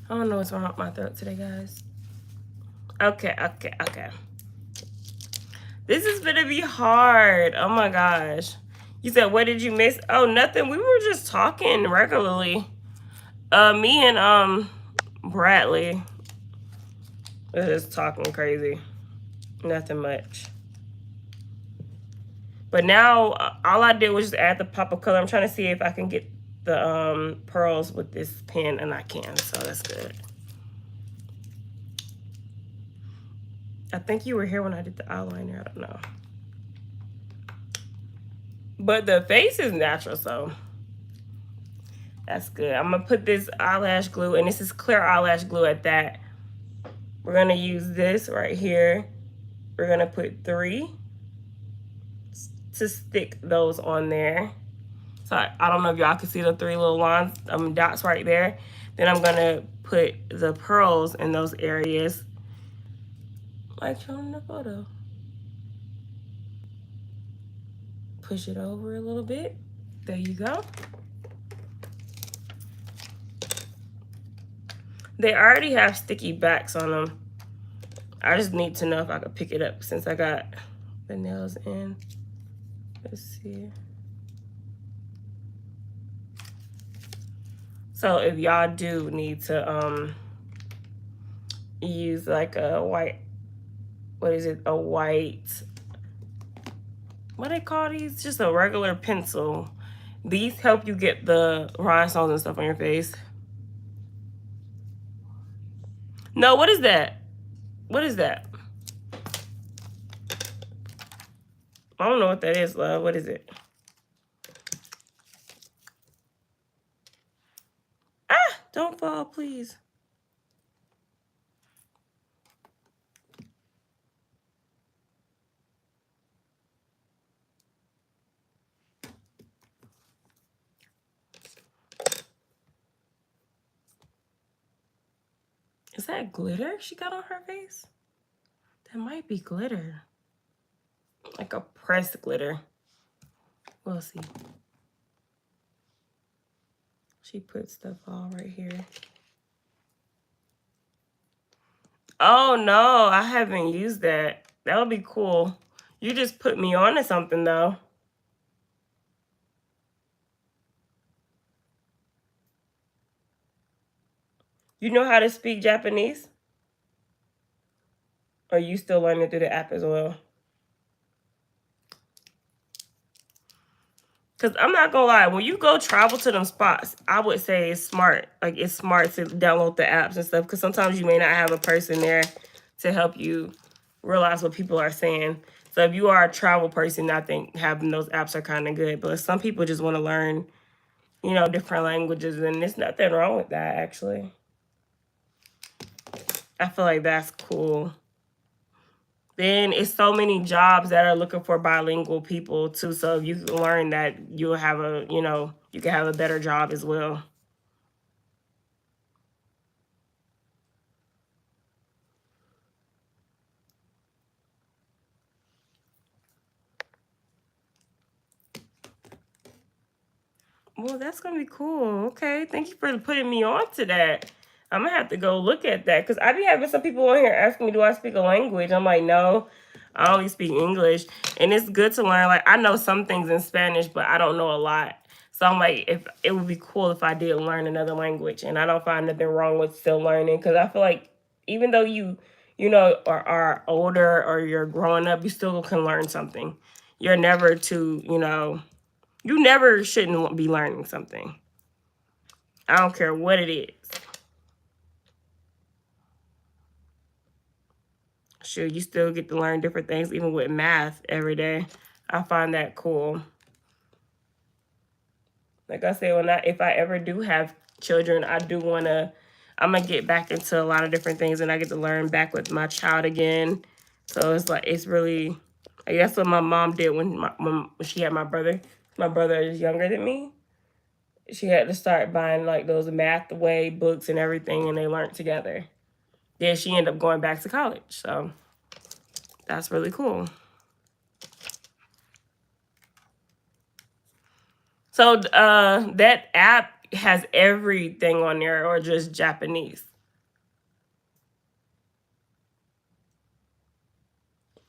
don't know what's wrong with my throat today, guys. Okay. This is gonna be hard. Oh my gosh. You said, what did you miss? Oh, nothing. We were just talking regularly. Me and Bradley was just talking crazy. Nothing much. But now all I did was just add the pop of color. I'm trying to see if I can get the pearls with this pen, and I can, so that's good. I think you were here when I did the eyeliner. I don't know. But the face is natural, so that's good. I'm gonna put this eyelash glue, and this is clear eyelash glue at that. We're gonna use this right here. We're gonna put 3 to stick those on there. So I don't know if y'all can see the 3 little lines, dots right there. Then I'm gonna put the pearls in those areas, like shown in the photo. Push it over a little bit. There you go. They already have sticky backs on them. I just need to know if I could pick it up since I got the nails in. Let's see. So if y'all do need to use like a white, what is it? A white, what do they call these? Just a regular pencil. These help you get the rhinestones and stuff on your face. No, what is that? What is that? I don't know what that is, love. What is it? Ah, don't fall, please. Is that glitter she got on her face? That might be glitter. Like a pressed glitter. We'll see. She put stuff all right here. Oh no, I haven't used that. That would be cool. You just put me on to something though. You know how to speak Japanese? Or you still learning through the app as well? Because I'm not gonna lie, when you go travel to them spots, I would say it's smart. Like, it's smart to download the apps and stuff, because sometimes you may not have a person there to help you realize what people are saying. So if you are a travel person, I think having those apps are kind of good. But some people just want to learn, you know, different languages, and there's nothing wrong with that, actually. I feel like that's cool. Then it's so many jobs that are looking for bilingual people too. So if you can learn that, you'll have a, you know, you can have a better job as well. Well, that's gonna be cool. Okay, thank you for putting me on to that. I'm gonna have to go look at that, because I be having some people on here asking me, do I speak a language? I'm like, no, I only speak English. And it's good to learn. Like, I know some things in Spanish, but I don't know a lot. So I'm like, if it would be cool if I did learn another language. And I don't find nothing wrong with still learning, because I feel like even though you know, are older or you're growing up, you still can learn something. You're never too, you know, you never shouldn't be learning something. I don't care what it is. Sure, you still get to learn different things, even with math every day. I find that cool. Like I said, if I ever do have children, I do want to, I'm going to get back into a lot of different things, and I get to learn back with my child again. So it's like, it's really, I guess what my mom did when she had my brother. My brother is younger than me. She had to start buying like those math way books and everything, and they learned together. Then she ended up going back to college. So that's really cool. So that app has everything on there, or just Japanese?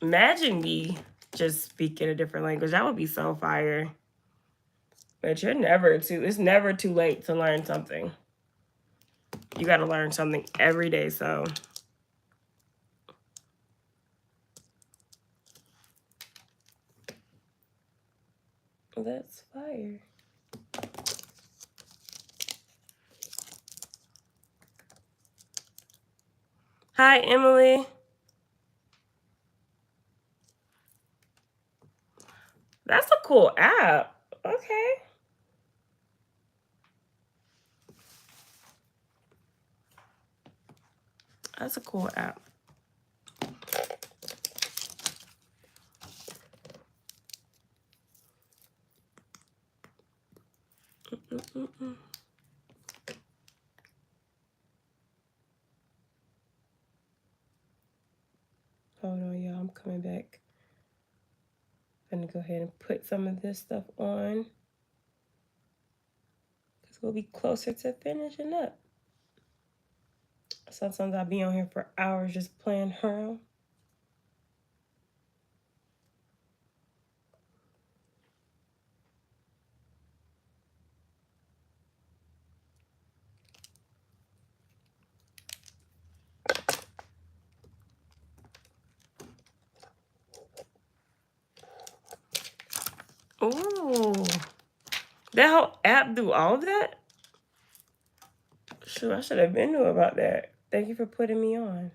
Imagine me just speaking a different language. That would be so fire. But it's never too late to learn something. You got to learn something every day, so. That's fire. Hi, Emily. That's a cool app. Okay. That's a cool app. Hold on, y'all. I'm coming back. I'm going to go ahead and put some of this stuff on, because we'll be closer to finishing up. Sometimes I'll be on here for hours just playing around. Ooh, that whole app do all of that? Shoot, I should have been knew about that. Thank you for putting me on.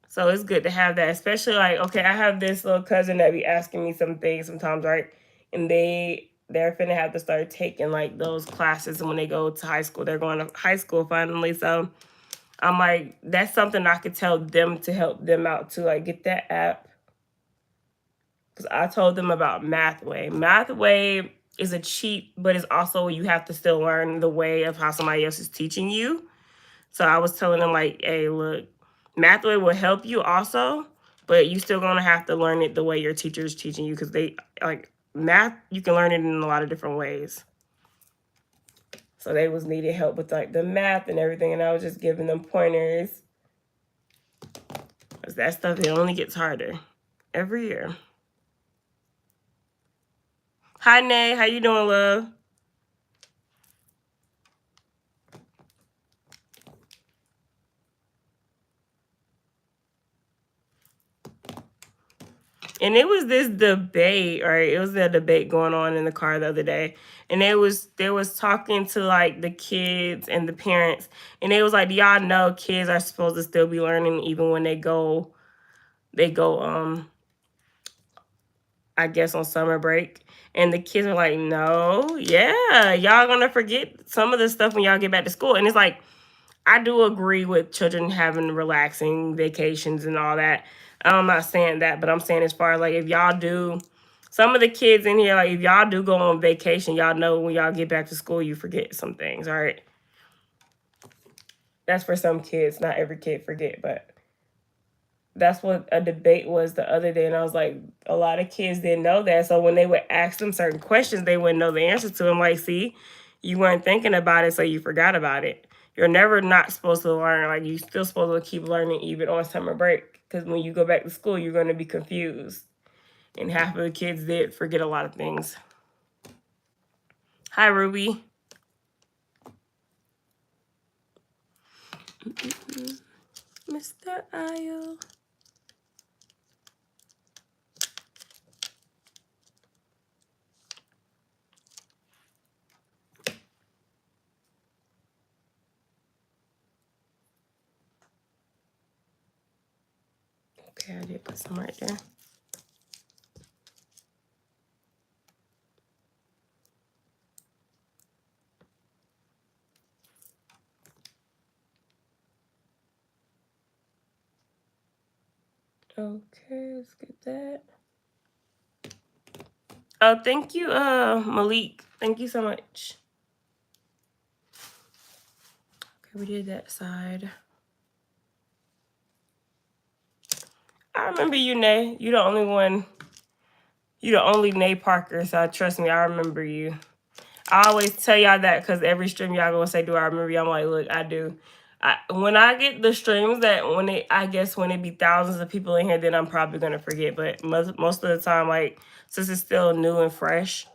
So it's good to have that, especially like, okay, I have this little cousin that be asking me some things sometimes, right? And they're finna have to start taking like those classes when they go to high school. They're going to high school finally. So I'm like, that's something I could tell them to help them out to like get that app. Because I told them about Mathway. Mathway is a cheat, but it's also you have to still learn the way of how somebody else is teaching you. So I was telling them like, hey, look, Mathway will help you also, but you still gonna have to learn it the way your teacher is teaching you because they like math. You can learn it in a lot of different ways. So they was needing help with like the math and everything, and I was just giving them pointers. Cause that stuff it only gets harder every year. Hi, Nay. How you doing, love? And it was this debate, right? It was a debate going on in the car the other day. And they was talking to like the kids and the parents. And they was like, do y'all know kids are supposed to still be learning even when they go I guess on summer break. And the kids are like, no, yeah, y'all gonna forget some of the stuff when y'all get back to school. And it's like, I do agree with children having relaxing vacations and all that. I'm not saying that, but I'm saying as far as like if y'all do, some of the kids in here, like if y'all do go on vacation, y'all know when y'all get back to school, you forget some things, all right? That's for some kids. Not every kid forget, but that's what a debate was the other day. And I was like, a lot of kids didn't know that. So when they would ask them certain questions, they wouldn't know the answer to them. Like, see, you weren't thinking about it, so you forgot about it. You're never not supposed to learn. Like, you're still supposed to keep learning even on summer break. Because when you go back to school, you're going to be confused. And half of the kids did forget a lot of things. Hi, Ruby. Mr. Isle. Okay, I did put some right there. Okay, let's get that. Oh, thank you, Malik. Thank you so much. Okay, we did that side. I remember you, Nay. You the only one. You the only Nay Parker, so trust me, I remember you. I always tell y'all that because every stream y'all gonna say, "Do I remember you?" I'm like, look, I do. When I get the streams that I guess when it be thousands of people in here, then I'm probably gonna forget. But most of the time, like since it's still new and fresh,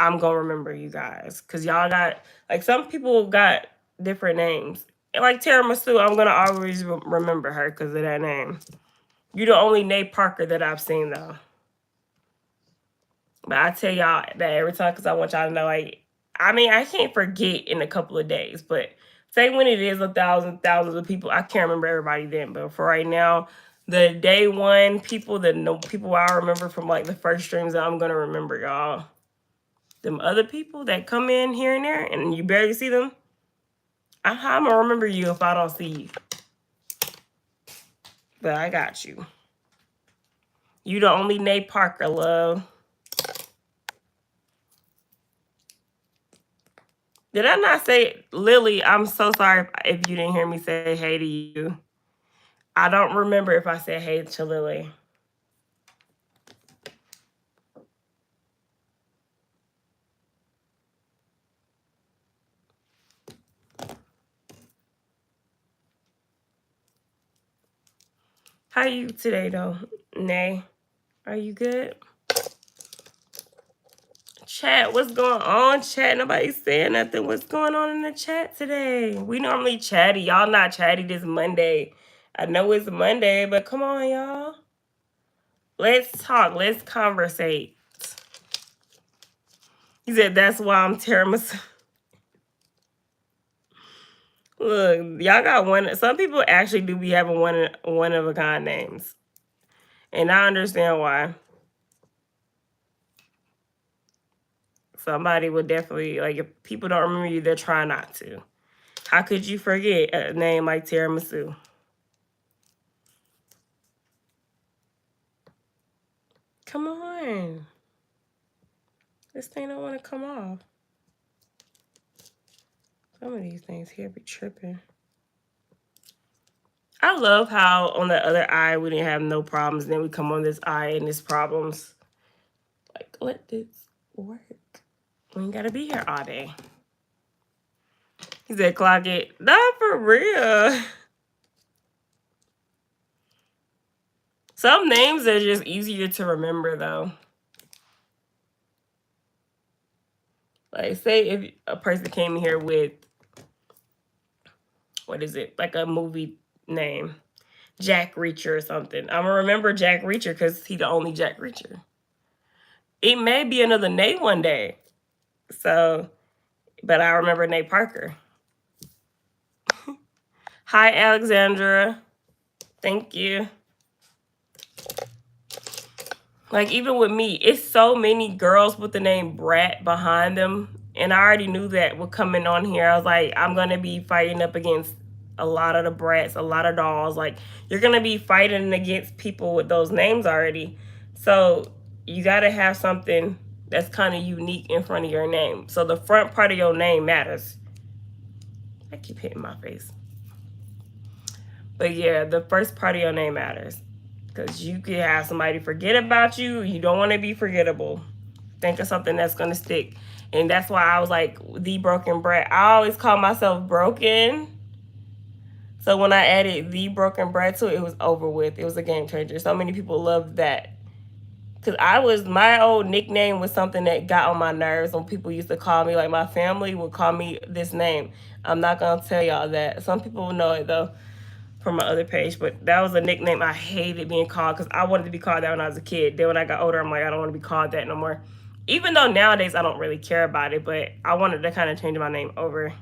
I'm gonna remember you guys because y'all got like some people got different names. And like Tiramisu, I'm gonna always remember her because of that name. You the only Nate Parker that I've seen though. But I tell y'all that every time because I want y'all to know, like, I mean, I can't forget in a couple of days, but say when it is thousands of people, I can't remember everybody then. But for right now, the day one people, people I remember from like the first streams that I'm gonna remember, y'all. Them other people that come in here and there and you barely see them, I'm gonna remember you if I don't see you. But I got you. You the only Nate Parker, love. Did I not say, Lily, I'm so sorry if you didn't hear me say hey to you. I don't remember if I said hey to Lily. How are you today, though? Nay, are you good? Chat, what's going on, chat? Nobody's saying nothing. What's going on in the chat today? We normally chatty. Y'all not chatty this Monday. I know it's Monday, but come on, y'all. Let's talk. Let's conversate. He said, that's why I'm tiramisu. Look, y'all got one. Some people actually do be having one of a kind names. And I understand why. Somebody would definitely, like, if people don't remember you, they're trying not to. How could you forget a name like tiramisu? Come on. This thing don't want to come off. Some of these things here be tripping. I love how on the other eye we didn't have no problems. Then we come on this eye and there's problems. Like, let this work. We ain't got to be here all day. He said, clock it. Not for real. Some names are just easier to remember, though. Like, say if a person came here with, what is it? Like a movie name. Jack Reacher or something. I'm going to remember Jack Reacher because he's the only Jack Reacher. It may be another Nate one day. So, but I remember Nate Parker. Hi, Alexandra. Thank you. Like, even with me, it's so many girls with the name Brat behind them. And I already knew that with coming on here. I was like, I'm going to be fighting up against a lot of the brats, a lot of dolls. Like, you're going to be fighting against people with those names already. So you got to have something that's kind of unique in front of your name. So the front part of your name matters. I keep hitting my face. But yeah, the first part of your name matters. Because you could have somebody forget about you. You don't want to be forgettable. Think of something that's going to stick. And that's why I was like, the broken brat. I always call myself broken. So when I added the broken brat to it, it was over with. It was a game changer. So many people loved that. Because my old nickname was something that got on my nerves when people used to call me. Like, my family would call me this name. I'm not going to tell y'all that. Some people know it, though, from my other page. But that was a nickname I hated being called because I wanted to be called that when I was a kid. Then when I got older, I'm like, I don't want to be called that no more. Even though nowadays I don't really care about it, but I wanted to kind of change my name over.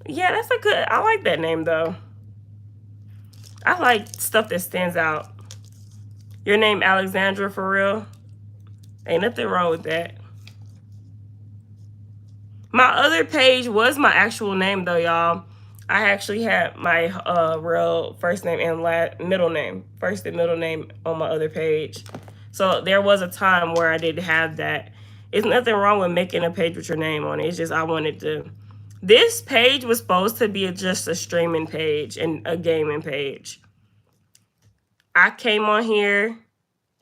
Yeah, that's a good, I like that name, though. I like stuff that stands out. Your name Alexandra for real? Ain't nothing wrong with that. My other page was my actual name, though, y'all. I actually had my real first name and middle name. First and middle name on my other page. So there was a time where I did have that. It's nothing wrong with making a page with your name on it. It's just I wanted to. This page was supposed to be just a streaming page and a gaming page. I came on here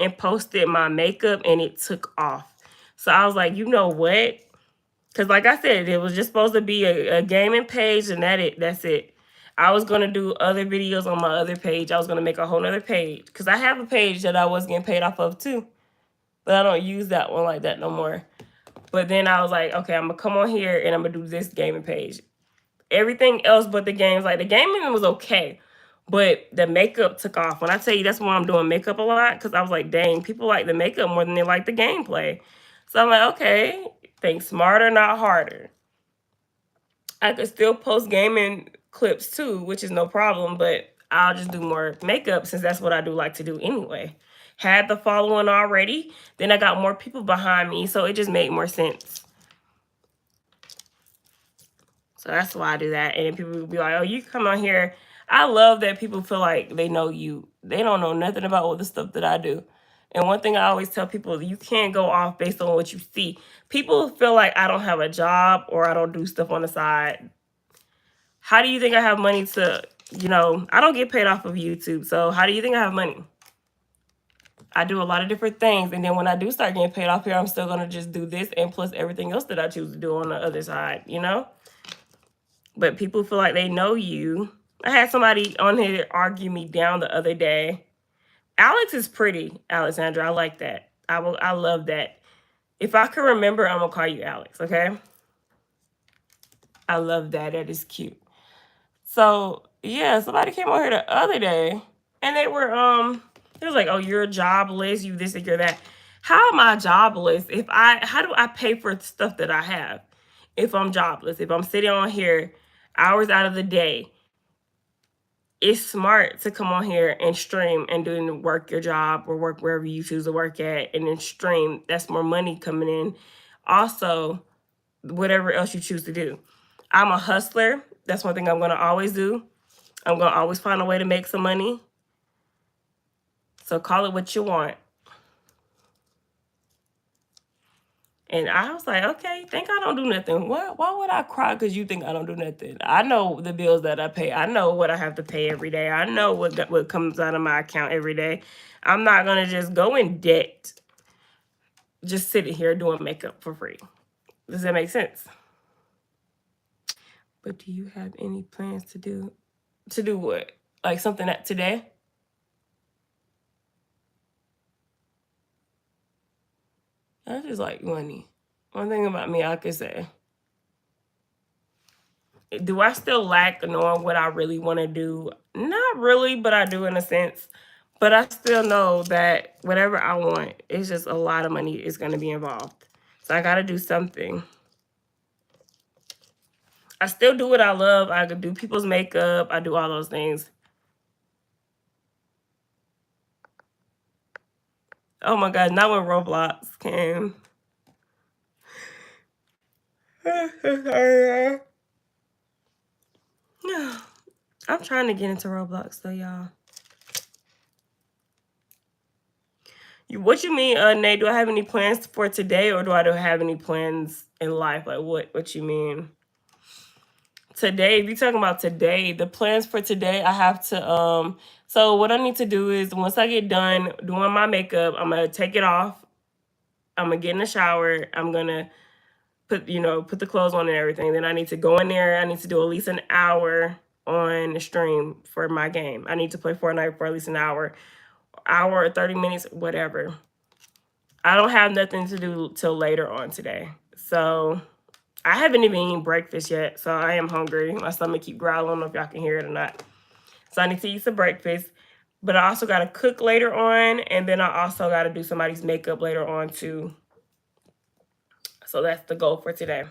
and posted my makeup and it took off. So I was like, you know what? Because like I said, it was just supposed to be a gaming page and that's it. I was going to do other videos on my other page. I was going to make a whole nother page. Because I have a page that I was getting paid off of too. But I don't use that one like that no more. But then I was like, okay, I'm going to come on here and I'm going to do this gaming page. Everything else but the games, like the gaming was okay. But the makeup took off. When I tell you that's why I'm doing makeup a lot. Because I was like, dang, people like the makeup more than they like the gameplay. So I'm like, okay, think smarter, not harder. I could still post gaming clips too, which is no problem. But I'll just do more makeup since that's what I do like to do anyway. Had the following already. Then I got more people behind me. So it just made more sense. So that's why I do that. And then people will be like, oh, you come on here. I love that people feel like they know you. They don't know nothing about all the stuff that I do. And one thing I always tell people, you can't go off based on what you see. People feel like I don't have a job or I don't do stuff on the side. How do you think I have money to, I don't get paid off of YouTube. So how do you think I have money? I do a lot of different things. And then when I do start getting paid off here, I'm still going to just do this and plus everything else that I choose to do on the other side, But people feel like they know you I had somebody on here argue me down the other day. Alex is pretty, Alexandra. I like that. I love that. If I can remember, I'm gonna call you Alex, okay? I love that. That is cute. So yeah, somebody came on here the other day and it was like, oh, you're jobless, you this and you're that. How am I jobless how do I pay for stuff that I have if I'm jobless? If I'm sitting on here hours out of the day, it's smart to come on here and stream and work your job or work wherever you choose to work at and then stream. That's more money coming in. Also, whatever else you choose to do. I'm a hustler. That's one thing I'm gonna always do. I'm gonna always find a way to make some money. So call it what you want. And I was like, okay, think I don't do nothing. Why would I cry because you think I don't do nothing? I know the bills that I pay. I know what I have to pay every day. I know what comes out of my account every day. I'm not gonna just go in debt, just sitting here doing makeup for free. Does that make sense? But do you have any plans to do what? Like something that today? I just like money. One thing about me I could say. Do I still lack knowing what I really want to do? Not really, but I do in a sense. But I still know that whatever I want, it's just a lot of money is going to be involved. So I got to do something. I still do what I love. I could do people's makeup. I do all those things. Oh my God, not when Roblox came. I'm trying to get into Roblox though, y'all. What you mean, Nate? Do I have any plans for today, or do I don't have any plans in life? Like what you mean? Today, if you're talking about today, the plans for today, I have to so what I need to do is once I get done doing my makeup, I'm gonna take it off. I'm gonna get in the shower. I'm gonna put the clothes on and everything. Then I need to go in there. I need to do at least an hour on the stream for my game. I need to play Fortnite for at least an hour or 30 minutes, whatever. I don't have nothing to do till later on today. So I haven't even eaten breakfast yet, so I am hungry. My stomach keep growling. I don't know if y'all can hear it or not. So I need to eat some breakfast. But I also got to cook later on, and then I also got to do somebody's makeup later on too. So that's the goal for today.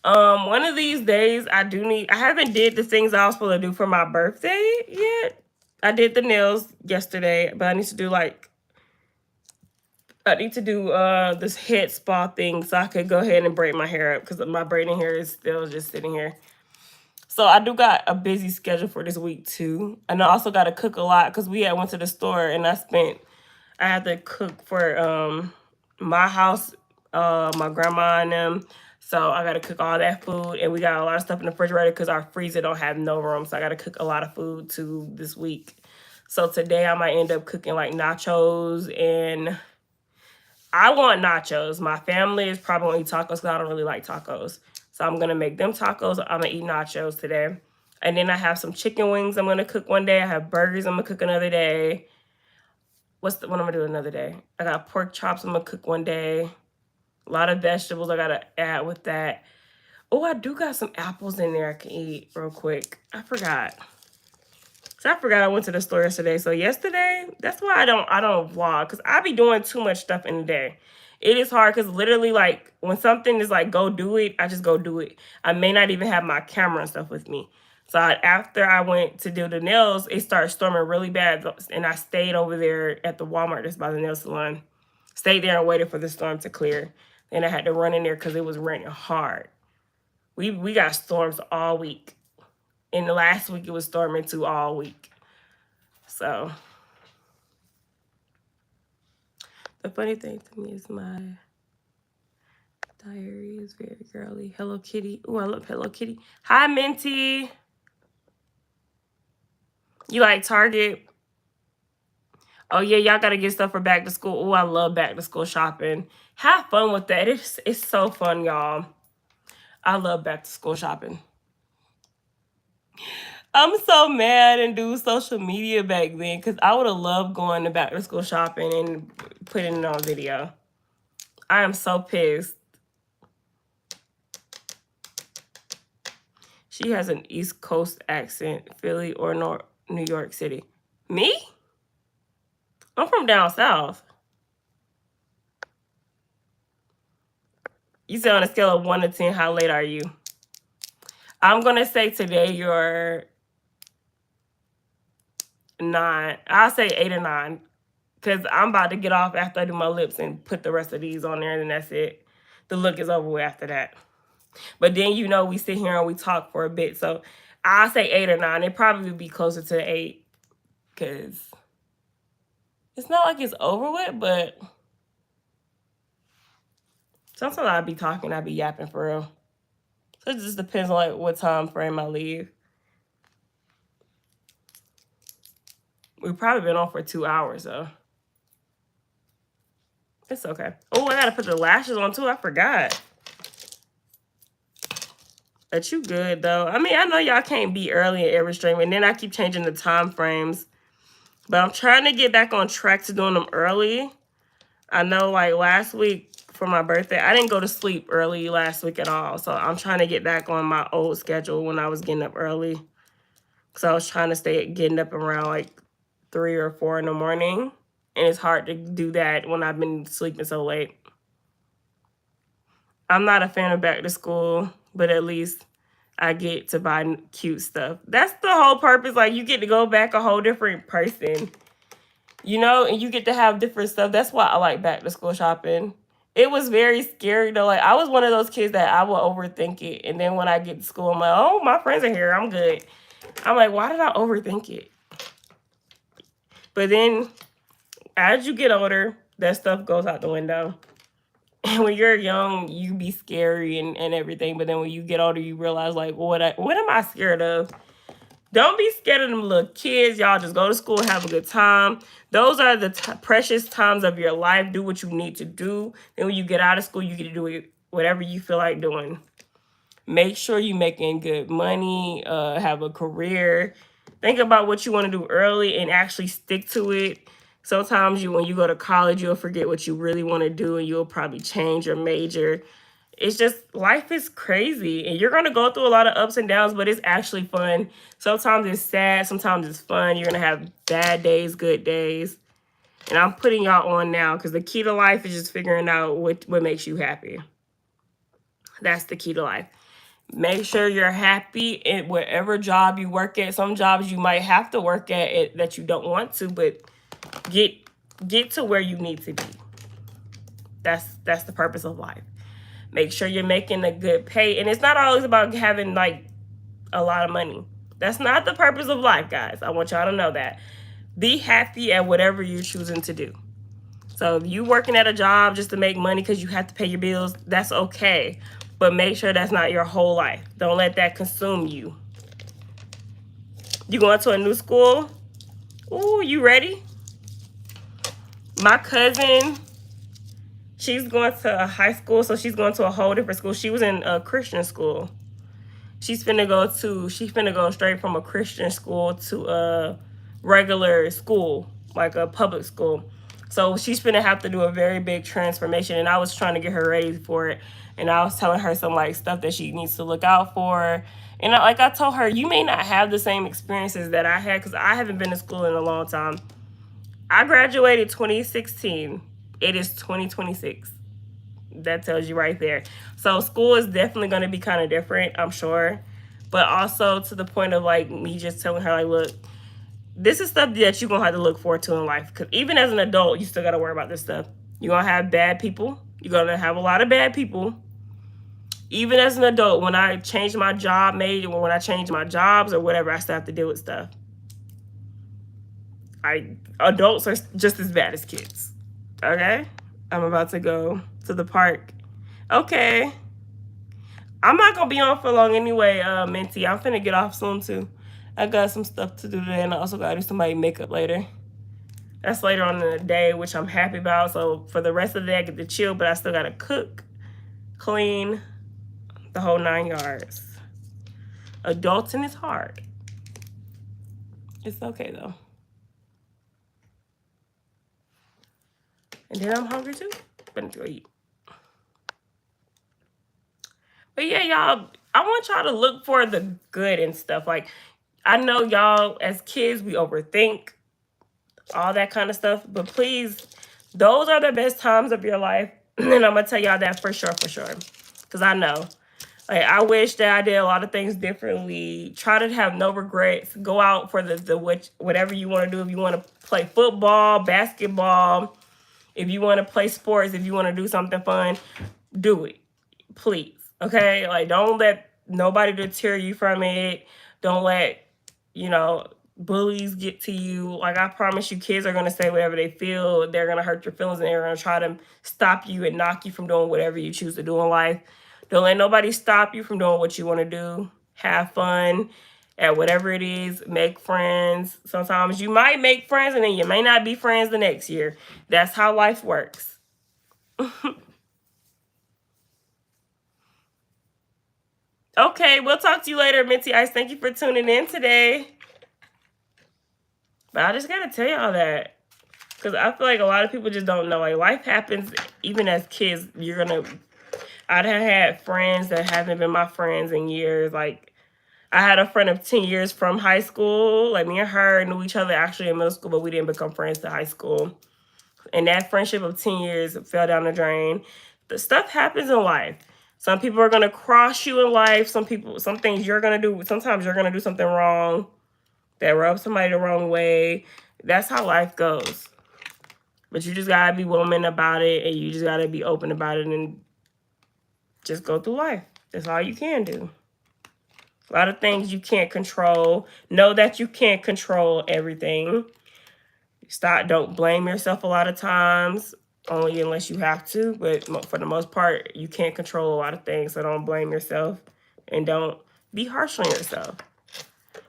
One of these days I haven't did the things I was supposed to do for my birthday yet. I did the nails yesterday, but I need to do this head spa thing so I could go ahead and braid my hair up because my braiding hair is still just sitting here. So I do got a busy schedule for this week too. And I also got to cook a lot because we had went to the store and I had to cook for my house, my grandma and them. So I got to cook all that food, and we got a lot of stuff in the refrigerator because our freezer don't have no room. So I got to cook a lot of food too this week. So today I might end up cooking like nachos, and I want nachos. My family is probably going to eat tacos because I don't really like tacos. So I'm going to make them tacos. I'm going to eat nachos today. And then I have some chicken wings I'm going to cook one day. I have burgers I'm going to cook another day. What I'm going to do another day? I got pork chops I'm going to cook one day. A lot of vegetables I got to add with that. Oh, I do got some apples in there I can eat real quick. I forgot. So I forgot I went to the store yesterday. So yesterday, that's why I don't vlog, because I be doing too much stuff in the day. It is hard because literally like when something is like go do it, I just go do it. I may not even have my camera and stuff with me. So after I went to do the nails, it started storming really bad, and I stayed over there at the Walmart that's by the nail salon. Stayed there and waited for the storm to clear. Then I had to run in there because it was raining hard. We got storms all week. And the last week it was storming too all week. So the funny thing to me is my diary is very girly. Hello Kitty. Oh, I love Hello Kitty. Hi Minty. You like Target? Oh yeah, y'all gotta get stuff for back to school. Oh, I love back to school shopping. Have fun with that. It's so fun, y'all. I love back to school shopping. I'm so mad and do social media back then because I would have loved going to back to school shopping and putting it on video. I am so pissed. She has an East Coast accent, Philly or New York City. Me? I'm from down south. You said on a scale of 1 to 10, how late are you? I'm going to say today you're 9. I'll say 8 or 9. Because I'm about to get off after I do my lips and put the rest of these on there, and then that's it. The look is over with after that. But then, you know, we sit here and we talk for a bit. So I'll say 8 or 9. It probably would be closer to 8. Because it's not like it's over with, but sometimes I'll be talking, I'll be yapping for real. So it just depends on like what time frame I leave. We've probably been on for 2 hours, though. It's okay. Oh, I gotta put the lashes on too. I forgot. That you good though. I mean, I know y'all can't be early in every stream, and then I keep changing the time frames. But I'm trying to get back on track to doing them early. I know like last week for my birthday, I didn't go to sleep early last week at all. So I'm trying to get back on my old schedule when I was getting up early. Because I was trying to stay getting up around like 3 or 4 in the morning. And it's hard to do that when I've been sleeping so late. I'm not a fan of back to school, but at least I get to buy cute stuff. That's the whole purpose. Like, you get to go back a whole different person, you know, and you get to have different stuff. That's why I like back to school shopping. It was very scary, though. Like, I was one of those kids that I would overthink it. And then when I get to school, I'm like, oh, my friends are here. I'm good. I'm like, why did I overthink it? But then as you get older, that stuff goes out the window. And when you're young, you be scary and everything. But then when you get older, you realize, like, what am I scared of? Don't be scared of them little kids. Y'all just go to school, have a good time. Those are the precious times of your life. Do what you need to do. Then when you get out of school, you get to do whatever you feel like doing. Make sure you're making good money, have a career. Think about what you want to do early and actually stick to it. Sometimes when you go to college, you'll forget what you really want to do and you'll probably change your major. It's just, life is crazy and you're going to go through a lot of ups and downs, but it's actually fun. Sometimes it's sad. Sometimes it's fun. You're going to have bad days, good days. And I'm putting y'all on now because the key to life is just figuring out what makes you happy. That's the key to life. Make sure you're happy at whatever job you work at. Some jobs you might have to work at it that you don't want to, but get to where you need to be. That's the purpose of life. Make sure you're making a good pay. And it's not always about having like a lot of money. That's not the purpose of life, guys. I want y'all to know that. Be happy at whatever you're choosing to do. So if you working at a job just to make money because you have to pay your bills, that's okay. But make sure that's not your whole life. Don't let that consume you. You going to a new school? Ooh, you ready? My cousin, she's going to a high school, so she's going to a whole different school. She was in a Christian school. She's finna go straight from a Christian school to a regular school, like a public school. So she's finna have to do a very big transformation, and I was trying to get her ready for it. And I was telling her some like stuff that she needs to look out for. And I told her, you may not have the same experiences that I had because I haven't been to school in a long time. I graduated 2016. It is 2026. That tells you right there. So school is definitely going to be kind of different, I'm sure. But also to the point of like me just telling her, like, look, this is stuff that you're going to have to look forward to in life. Because even as an adult, you still got to worry about this stuff. You're going to have bad people. You're going to have a lot of bad people. Even as an adult, when I changed my job, when I changed my jobs or whatever, I still have to deal with stuff. Adults are just as bad as kids. Okay? I'm about to go to the park. Okay. I'm not going to be on for long anyway, Minty. I'm finna get off soon, too. I got some stuff to do today, and I also got to do somebody's makeup later. That's later on in the day, which I'm happy about. So for the rest of the day, I get to chill, but I still got to cook, clean, the whole 9 yards. Adulting is hard. It's okay though. And then I'm hungry too. Better go eat. But yeah, y'all, I want y'all to look for the good and stuff. Like, I know y'all as kids, we overthink all that kind of stuff. But please, those are the best times of your life. And I'm going to tell y'all that for sure, for sure. Because I know. Like, I wish that I did a lot of things differently. Try to have no regrets. Go out for whatever you want to do. If you want to play football, basketball, if you want to play sports, if you want to do something fun, do it. Please. Okay? Like, don't let nobody deter you from it. Don't let, you know, bullies get to you. Like, I promise you, kids are going to say whatever they feel. They're going to hurt your feelings and they're going to try to stop you and knock you from doing whatever you choose to do in life. Don't let nobody stop you from doing what you want to do. Have fun at whatever it is. Make friends. Sometimes you might make friends and then you may not be friends the next year. That's how life works. Okay, we'll talk to you later, Minty Ice. Thank you for tuning in today. But I just gotta tell y'all that. Because I feel like a lot of people just don't know. Like, life happens even as kids. I'd have had friends that haven't been my friends in years. Like, I had a friend of 10 years from high school. Like, me and her knew each other actually in middle school, but we didn't become friends to high school. And that friendship of 10 years fell down the drain. The stuff happens in life. Some people are gonna cross you in life. Some things you're gonna do. Sometimes you're gonna do something wrong that rubs somebody the wrong way. That's how life goes. But you just gotta be woman about it, and you just gotta be open about it, and just go through life. That's all you can do. A lot of things you can't control. Know that you can't control everything. Don't blame yourself a lot of times, only unless you have to. But for the most part, you can't control a lot of things. So don't blame yourself and don't be harsh on yourself.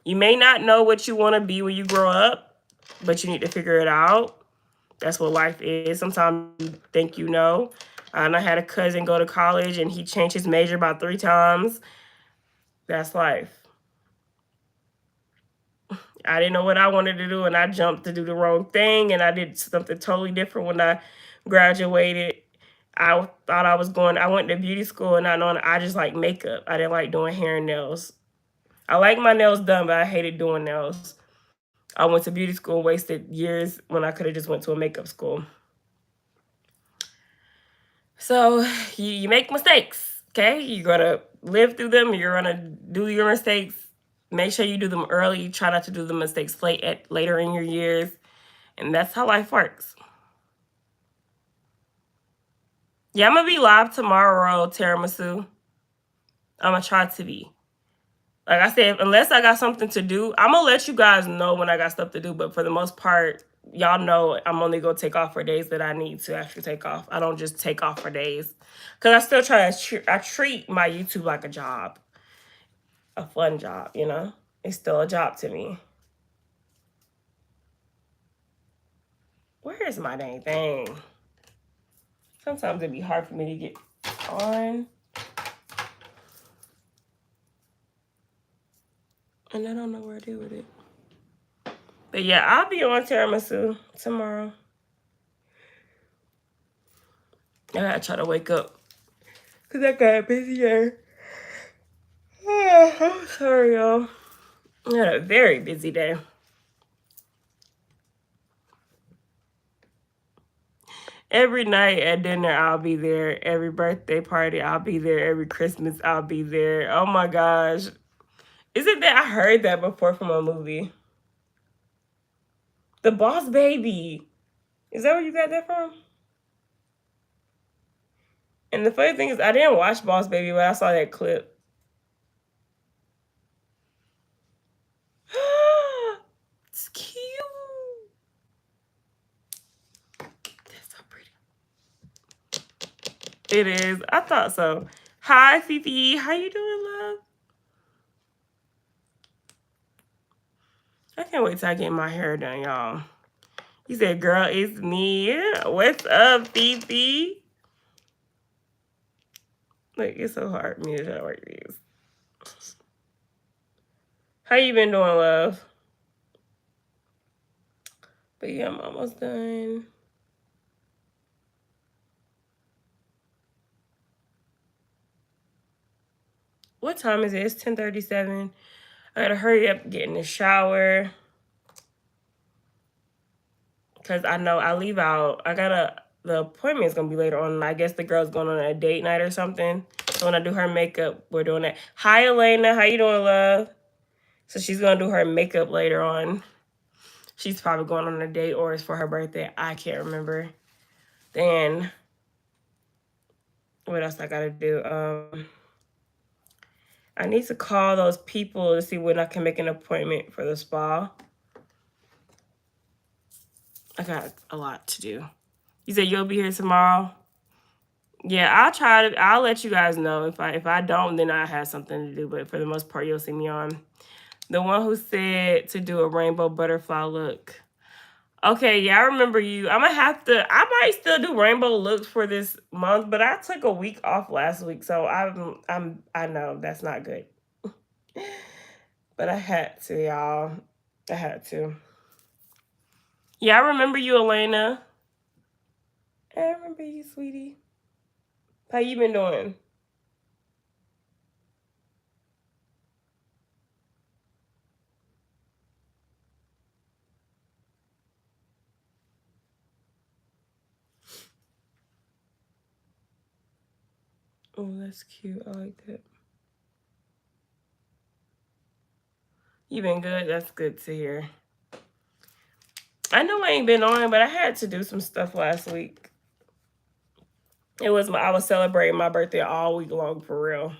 You may not know what you want to be when you grow up, but you need to figure it out. That's what life is. Sometimes you think you know. And I had a cousin go to college and he changed his major about 3 times. That's life. I didn't know what I wanted to do and I jumped to do the wrong thing and I did something totally different when I graduated. I went to beauty school and I just like makeup. I didn't like doing hair and nails. I like my nails done, but I hated doing nails. I went to beauty school, wasted years when I could have just went to a makeup school. So you make mistakes, okay? You're gonna live through them. You're gonna do your mistakes. Make sure you do them early. Try not to do the mistakes later in your years, and that's how life works. Yeah, I'm gonna be live tomorrow, tiramisu. I'm gonna try to be. Like I said, unless I got something to do, I'm gonna let you guys know when I got stuff to do. But for the most part, y'all know I'm only gonna take off for days that I need to actually take off. I don't just take off for days because I still try to. I treat my YouTube like a job, a fun job. You know, it's still a job to me. Where is my dang thing? Sometimes it'd be hard for me to get on. And I don't know where to do with it. But yeah, I'll be on tiramisu tomorrow. I gotta try to wake up. Because I got busy day. I'm sorry, y'all. I had a very busy day. Every night at dinner, I'll be there. Every birthday party, I'll be there. Every Christmas, I'll be there. Oh my gosh. Isn't that? I heard that before from a movie. The Boss Baby. Is that where you got that from? And the funny thing is, I didn't watch Boss Baby, but I saw that clip. It's cute. That's so pretty. It is. I thought so. Hi, Fifi. How you doing, love? I can't wait till I get my hair done, y'all. He said, girl, it's me. What's up, Fifi? Like, it's so hard for me to try to work these. How you been doing, love? But yeah, I'm almost done. What time is it? It's 10:37. I gotta hurry up, get in the shower. Because I know I leave out. The appointment's gonna be later on. I guess the girl's going on a date night or something. So when I do her makeup, we're doing that. Hi, Elena. How you doing, love? So she's gonna do her makeup later on. She's probably going on a date or it's for her birthday. I can't remember. Then what else I gotta do? I need to call those people to see when I can make an appointment for the spa. I got a lot to do. You said you'll be here tomorrow? Yeah, I'll let you guys know. If I don't, then I have something to do. But for the most part, you'll see me on. The one who said to do a rainbow butterfly look. Okay, yeah, I remember you. I might still do rainbow looks for this month, but I took a week off last week, so I know that's not good. But I had to, y'all. I had to. Yeah, I remember you, Elena. I remember you, sweetie. How you been doing? Oh, that's cute. I like that. You been good? That's good to hear. I know I ain't been on, but I had to do some stuff last week. I was celebrating my birthday all week long for real.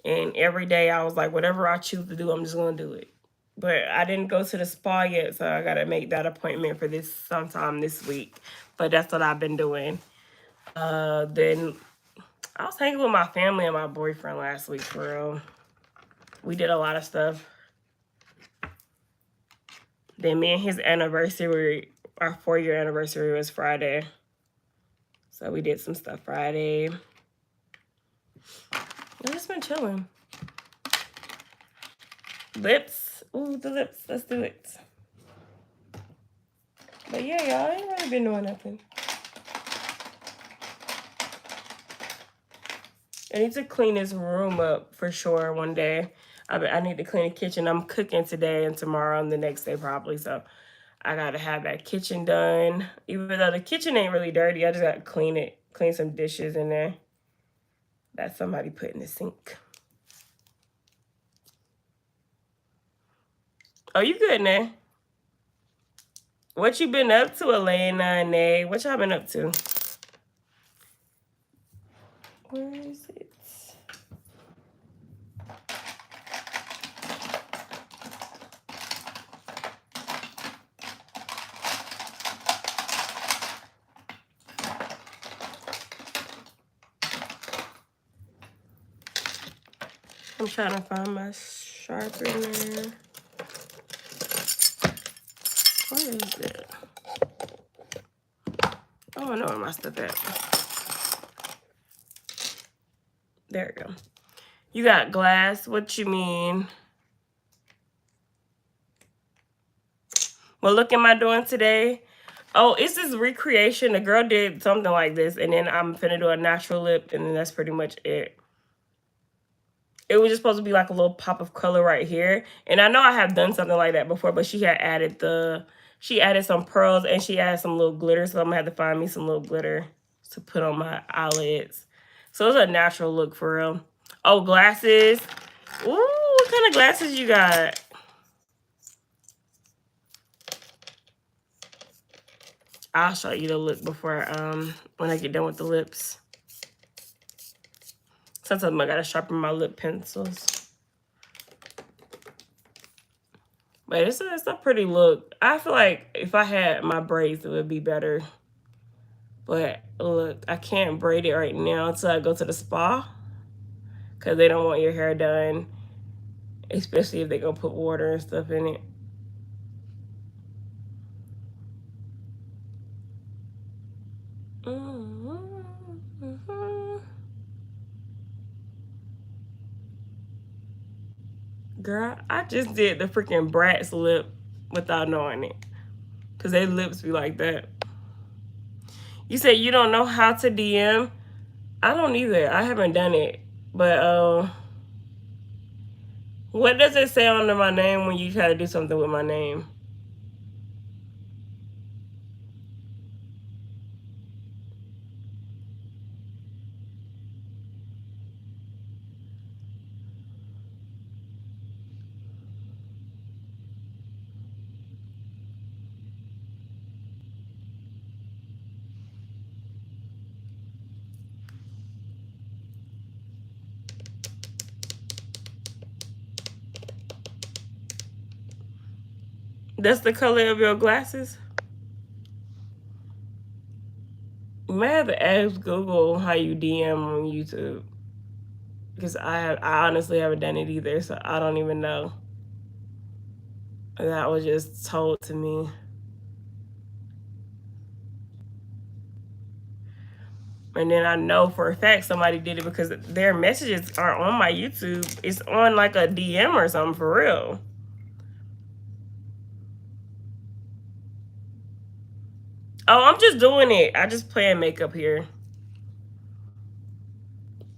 And every day I was like, whatever I choose to do, I'm just gonna do it. But I didn't go to the spa yet, so I gotta make that appointment for this sometime this week. But that's what I've been doing. Then I was hanging with my family and my boyfriend last week for real. We did a lot of stuff. Then me and his anniversary, our 4-year anniversary was Friday. So we did some stuff Friday. I've just been chilling. Lips. Ooh, the lips. Let's do it. But yeah, y'all, I ain't really been doing nothing. I need to clean this room up for sure one day. I need to clean the kitchen. I'm cooking today and tomorrow and the next day probably. So I got to have that kitchen done. Even though the kitchen ain't really dirty, I just got to clean it. Clean some dishes in there that somebody put in the sink. Oh, you good, Nay? What you been up to, Elena and Nay? What y'all been up to? Where is it? I'm trying to find my sharpener. What is that? Oh, I know where my stuff at. There we go. You got glass? What you mean? What look am I doing today? Oh, it's this recreation. The girl did something like this, and then I'm finna do a natural lip, and then that's pretty much it. It was just supposed to be like a little pop of color right here. And I know I have done something like that before, but she added some pearls and she added some little glitter. So I'm gonna have to find me some little glitter to put on my eyelids. So it's a natural look for real. Oh, glasses. Ooh, what kind of glasses you got? I'll show you the look before when I get done with the lips. Sometimes I gotta sharpen my lip pencils. But it's a pretty look. I feel like if I had my braids, it would be better. But look, I can't braid it right now until I go to the spa. Because they don't want your hair done. Especially if they're going to put water and stuff in it. Girl, I just did the freaking Bratz lip without knowing it. Because their lips be like that. You said you don't know how to DM? I don't either. I haven't done it. But what does it say under my name when you try to do something with my name? That's the color of your glasses? You might have to ask Google how you DM on YouTube. Because I honestly haven't done it either, so I don't even know. That was just told to me. And then I know for a fact somebody did it because their messages are on my YouTube. It's on like a DM or something for real. Oh, I'm just doing it. I just playing makeup here.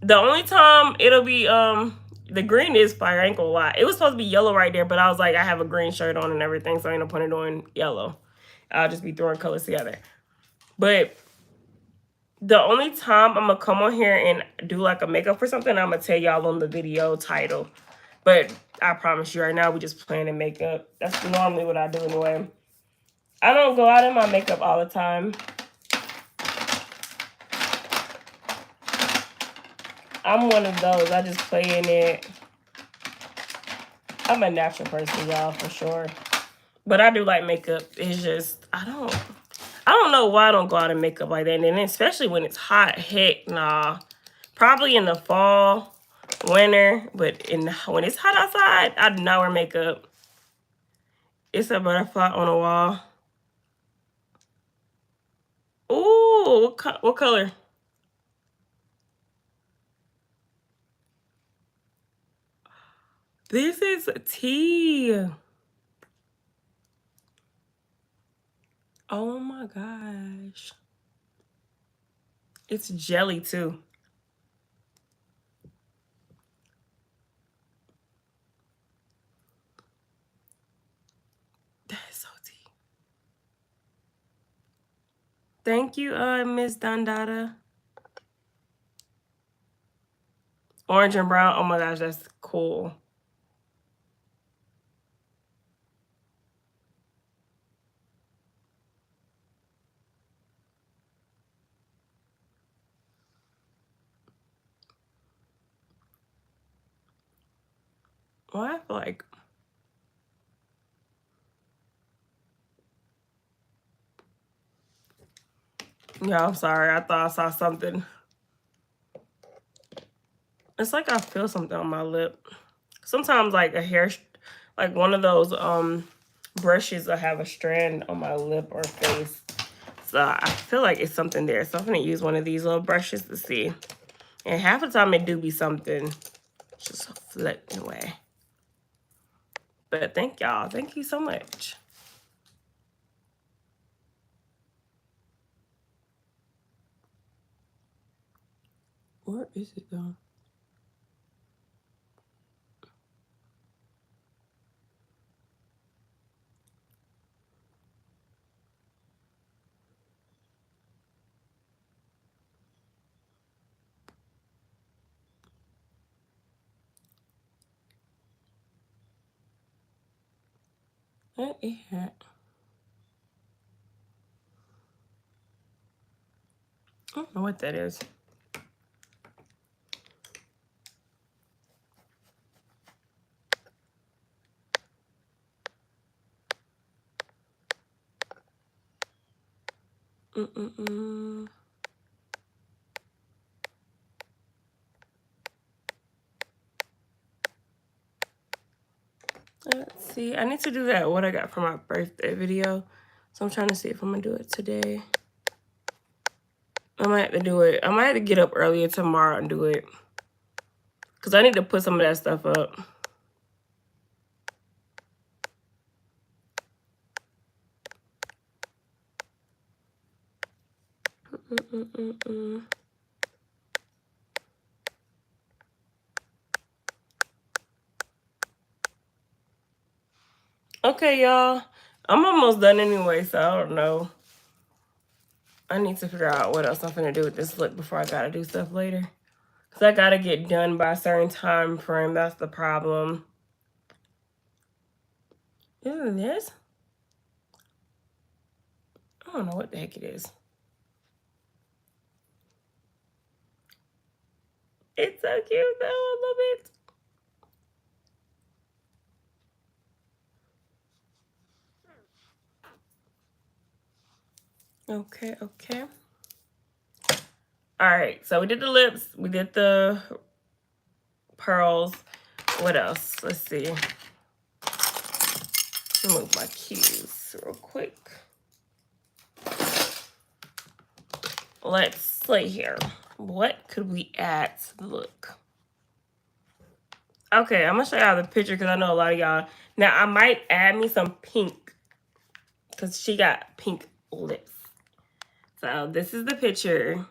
The only time it'll be the green is fire, I ain't gonna lie. It was supposed to be yellow right there, but I was like, I have a green shirt on and everything, so I ain't no point in doing yellow. I'll just be throwing colors together. But the only time I'm gonna come on here and do like a makeup for something, I'm gonna tell y'all on the video title. But I promise you right now, we just playing in makeup. That's normally what I do anyway. I don't go out in my makeup all the time. I'm one of those. I just play in it. I'm a natural person, y'all, for sure. But I do like makeup. It's just, I don't know why I don't go out in makeup like that. And especially when it's hot, heck nah. Probably in the fall, winter, but when it's hot outside, I do not wear makeup. It's a butterfly on the wall. Ooh, what color? This is tea. Oh my gosh. It's jelly too. That is so tea. Thank you, Miss Dandada. Orange and brown. Oh my gosh, that's cool. Well, I feel like yeah, I'm sorry. I thought I saw something. It's like I feel something on my lip. Sometimes like a hair, like one of those brushes will have a strand on my lip or face. So I feel like it's something there. So I'm gonna use one of these little brushes to see. And half the time it do be something. Just floating away. But thank y'all. Thank you so much. Where is it though? What is that? I don't know what that is. Let's see. I need to do that what I got for my birthday video. So I'm trying to see if I'm gonna do it today. I might have to do it. I might have to get up earlier tomorrow and do it. Because I need to put some of that stuff up. Okay, y'all. I'm almost done anyway, so I don't know. I need to figure out what else I'm gonna do with this look before I gotta do stuff later. Because I gotta get done by a certain time frame. That's the problem. Isn't this? I don't know what the heck it is. It's so cute though. I love it. Okay, okay. All right, so we did the lips. We did the pearls. What else? Let's see. Remove my cues real quick. Let's see here. What could we add to the look? Okay, I'm gonna show y'all the picture because I know a lot of y'all. Now I might add me some pink because she got pink lips. So this is the picture.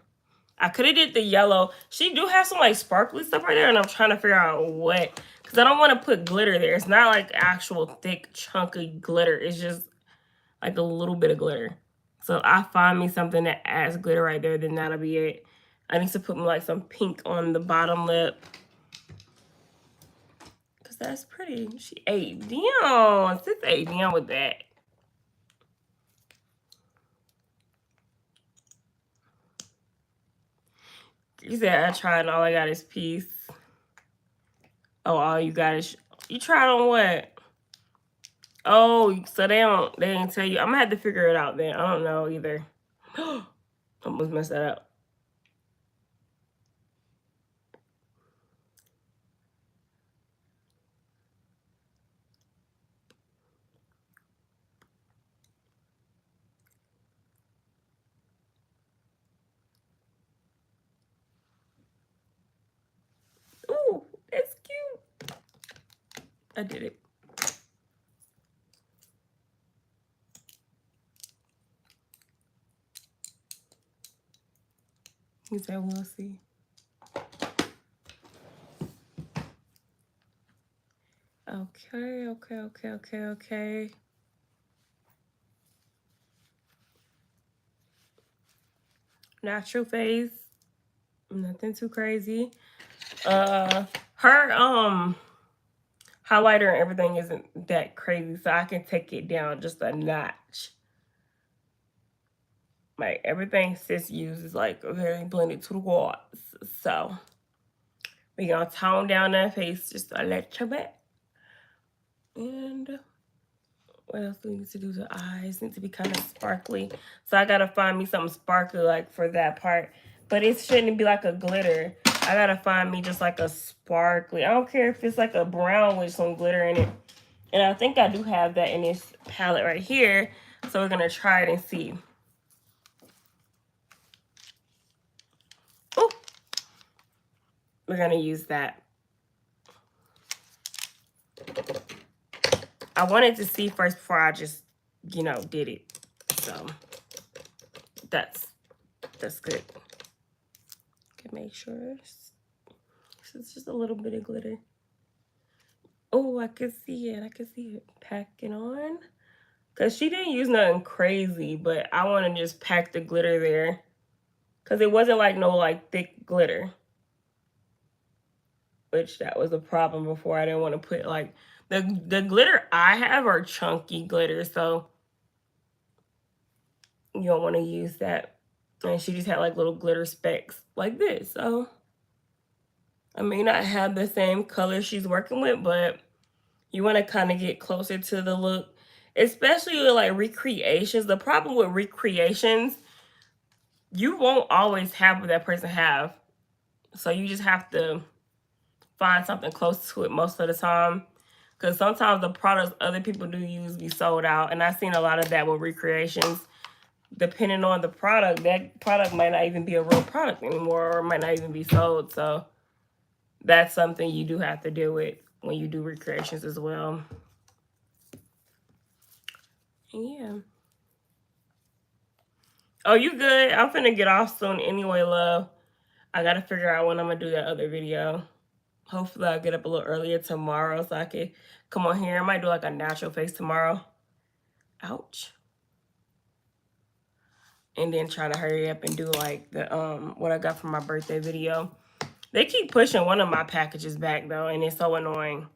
I could have did the yellow. She do have some like sparkly stuff right there, and I'm trying to figure out what, because I don't want to put glitter there. It's not like actual thick chunky glitter. It's just like a little bit of glitter. So I find me something that adds glitter right there, then that'll be it. I need to put like some pink on the bottom lip. Because that's pretty. She ate down. Sis ate down with that. You said I tried and all I got is peace. Oh, all you got is... You tried on what? Oh, so they didn't tell you. I'm gonna have to figure it out then. I don't know either. Almost messed that up. Ooh, that's cute. I did it. He said, we'll see. Okay. Natural face. Nothing too crazy. Her highlighter and everything isn't that crazy, so I can take it down just a notch. Like everything sis uses like very blended to the walls. So we're gonna tone down that face just a little bit. And what else do we need to do? The eyes need to be kind of sparkly. So I gotta find me something sparkly like for that part. But it shouldn't be like a glitter. I gotta find me just like a sparkly. I don't care if it's like a brown with some glitter in it. And I think I do have that in this palette right here. So we're gonna try it and see. Oh, we're gonna use that. I wanted to see first before I just, you know, did it. So that's good. Can make sure it's just a little bit of glitter. Oh, I can see it. Packing on. Because she didn't use nothing crazy, but I want to just pack the glitter there. Because it wasn't like no like thick glitter. Which that was a problem before. I didn't want to put like... The glitter I have are chunky glitter, so you don't want to use that. And she just had like little glitter specks like this. So I may not have the same color she's working with, but you want to kind of get closer to the look, especially with like recreations. The problem with recreations, you won't always have what that person have. So you just have to find something close to it most of the time. Because sometimes the products other people do use be sold out. And I've seen a lot of that with recreations. Depending on the product, that product might not even be a real product anymore, or might not even be sold. So that's something you do have to deal with when you do recreations as well. Yeah. Oh, you good? I'm finna get off soon anyway, love. I gotta figure out when I'm gonna do that other video. Hopefully I'll get up a little earlier tomorrow so I can come on here. I might do like a natural face tomorrow. Ouch. And then try to hurry up and do like the what I got for my birthday video. They keep pushing one of my packages back though, and it's so annoying.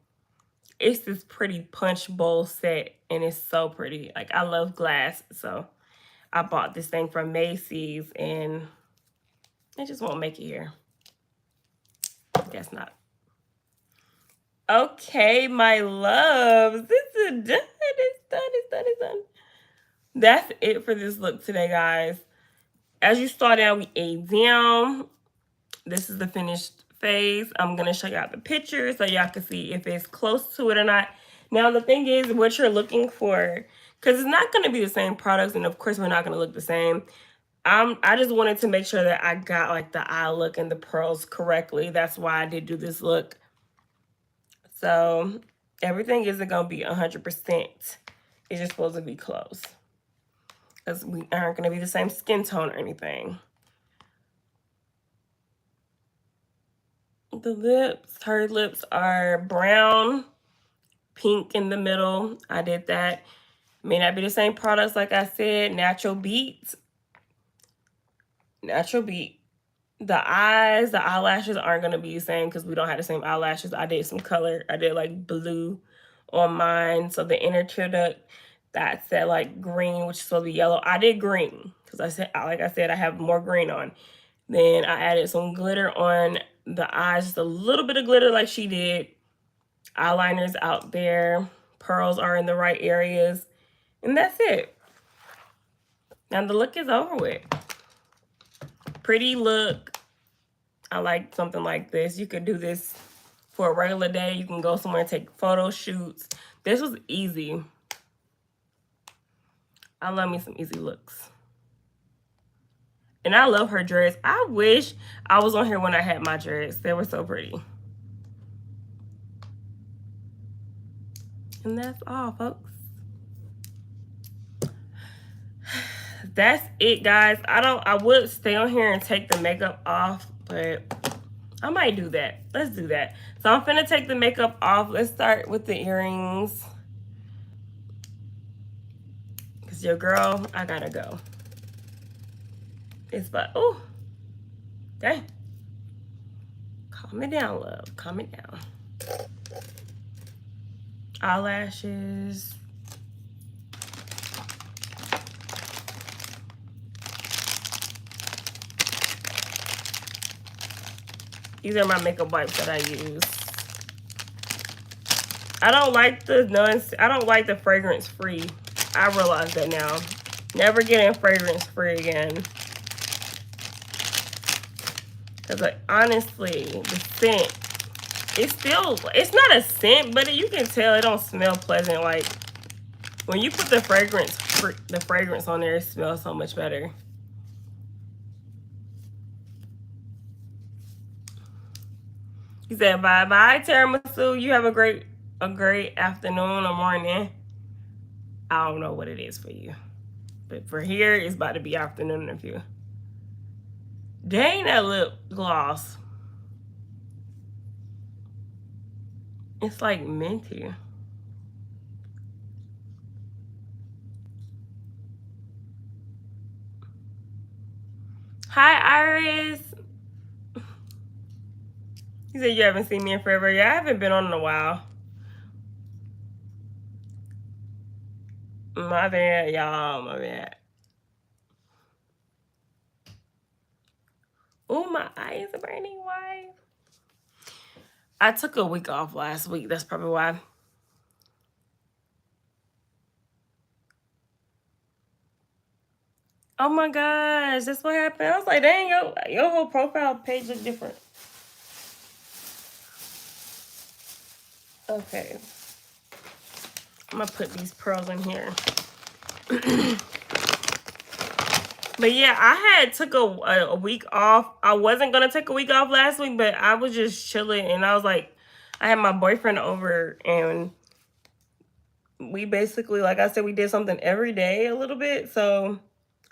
It's this pretty punch bowl set, and it's so pretty. Like, I love glass, so I bought this thing from Macy's, and it just won't make it here. Guess not. Okay, my loves, this is done. It's done. That's it for this look today, guys. As you saw down, we ate down. This is the finished phase. I'm going to show y'all the picture so y'all can see if it's close to it or not. Now, the thing is, what you're looking for, because it's not going to be the same products, and of course, we're not going to look the same. I just wanted to make sure that I got like the eye look and the pearls correctly. That's why I did do this look. So everything isn't going to be 100%. It's just supposed to be close, because we aren't going to be the same skin tone or anything. The lips, her lips are brown, pink in the middle. I did that. May not be the same products, like I said. Natural Beat. The eyes, the eyelashes aren't going to be the same because we don't have the same eyelashes. I did some color. I did like blue on mine. So the inner tear duct, that's that like green, which is supposed to be yellow. I did green because like I said, I have more green on. Then I added some glitter on the eyes, just a little bit of glitter like she did. Eyeliners out there. Pearls are in the right areas. And that's it. Now the look is over with. Pretty look. I like something like this. You could do this for a regular day. You can go somewhere and take photo shoots. This was easy. I love me some easy looks. And I love her dress. I wish I was on here when I had my dress. They were so pretty. And that's all, folks. That's it, guys. I would stay on here and take the makeup off, but I might do that. Let's do that. So I'm finna take the makeup off. Let's start with the earrings. Cause your girl, I gotta go. It's but oh, dang. Calm it down, love. Calm it down. Eyelashes. These are my makeup wipes that I use. I don't like the fragrance free. I realize that now. Never getting fragrance free again. Cause like honestly, the scent, it's not a scent, but you can tell it don't smell pleasant. Like when you put the fragrance on there, it smells so much better. He said, bye bye, tiramisu. You have a great afternoon or morning. I don't know what it is for you. But for here, it's about to be afternoon of you. Dang, that lip gloss. It's like minty. Hi, Iris. You said you haven't seen me in forever. Yeah, I haven't been on in a while. My bad, y'all. My bad. Oh, my eyes are burning. Why? I took a week off last week. That's probably why. Oh my gosh, that's what happened. I was like, dang, your whole profile page look different. Okay. I'm gonna put these pearls in here. But yeah, I took a week off. I wasn't gonna take a week off last week, but I was just chilling, and I was like, I had my boyfriend over, and we basically, like I said, we did something every day a little bit. So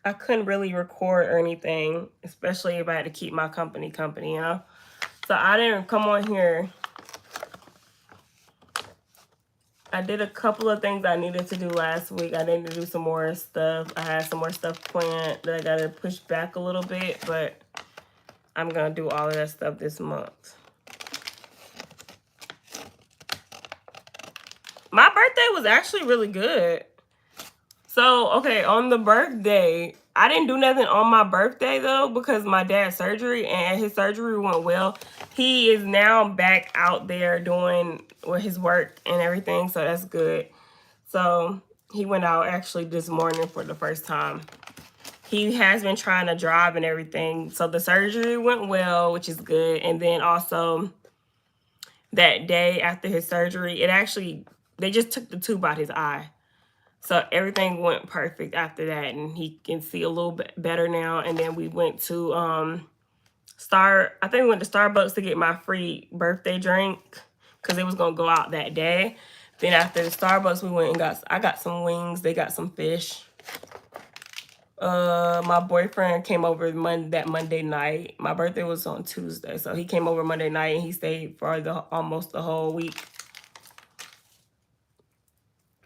I couldn't really record or anything, especially if I had to keep my company, you know? So I didn't come on here. I did a couple of things I needed to do last week. I needed to do some more stuff. I had some more stuff planned that I got to push back a little bit, but I'm going to do all of that stuff this month. My birthday was actually really good. So, okay, on the birthday, I didn't do nothing on my birthday, though, because my dad's surgery, and his surgery went well. He is now back out there doing his work and everything, so that's good. So, he went out actually this morning for the first time. He has been trying to drive and everything, so the surgery went well, which is good. And then also, that day after his surgery, they just took the tube out his eye. So everything went perfect after that, and he can see a little bit better now. And then we went to I think we went to Starbucks to get my free birthday drink because it was gonna go out that day. Then after the Starbucks, we went and I got some wings. They got some fish. My boyfriend came over that Monday night. My birthday was on Tuesday, so he came over Monday night and he stayed for almost the whole week.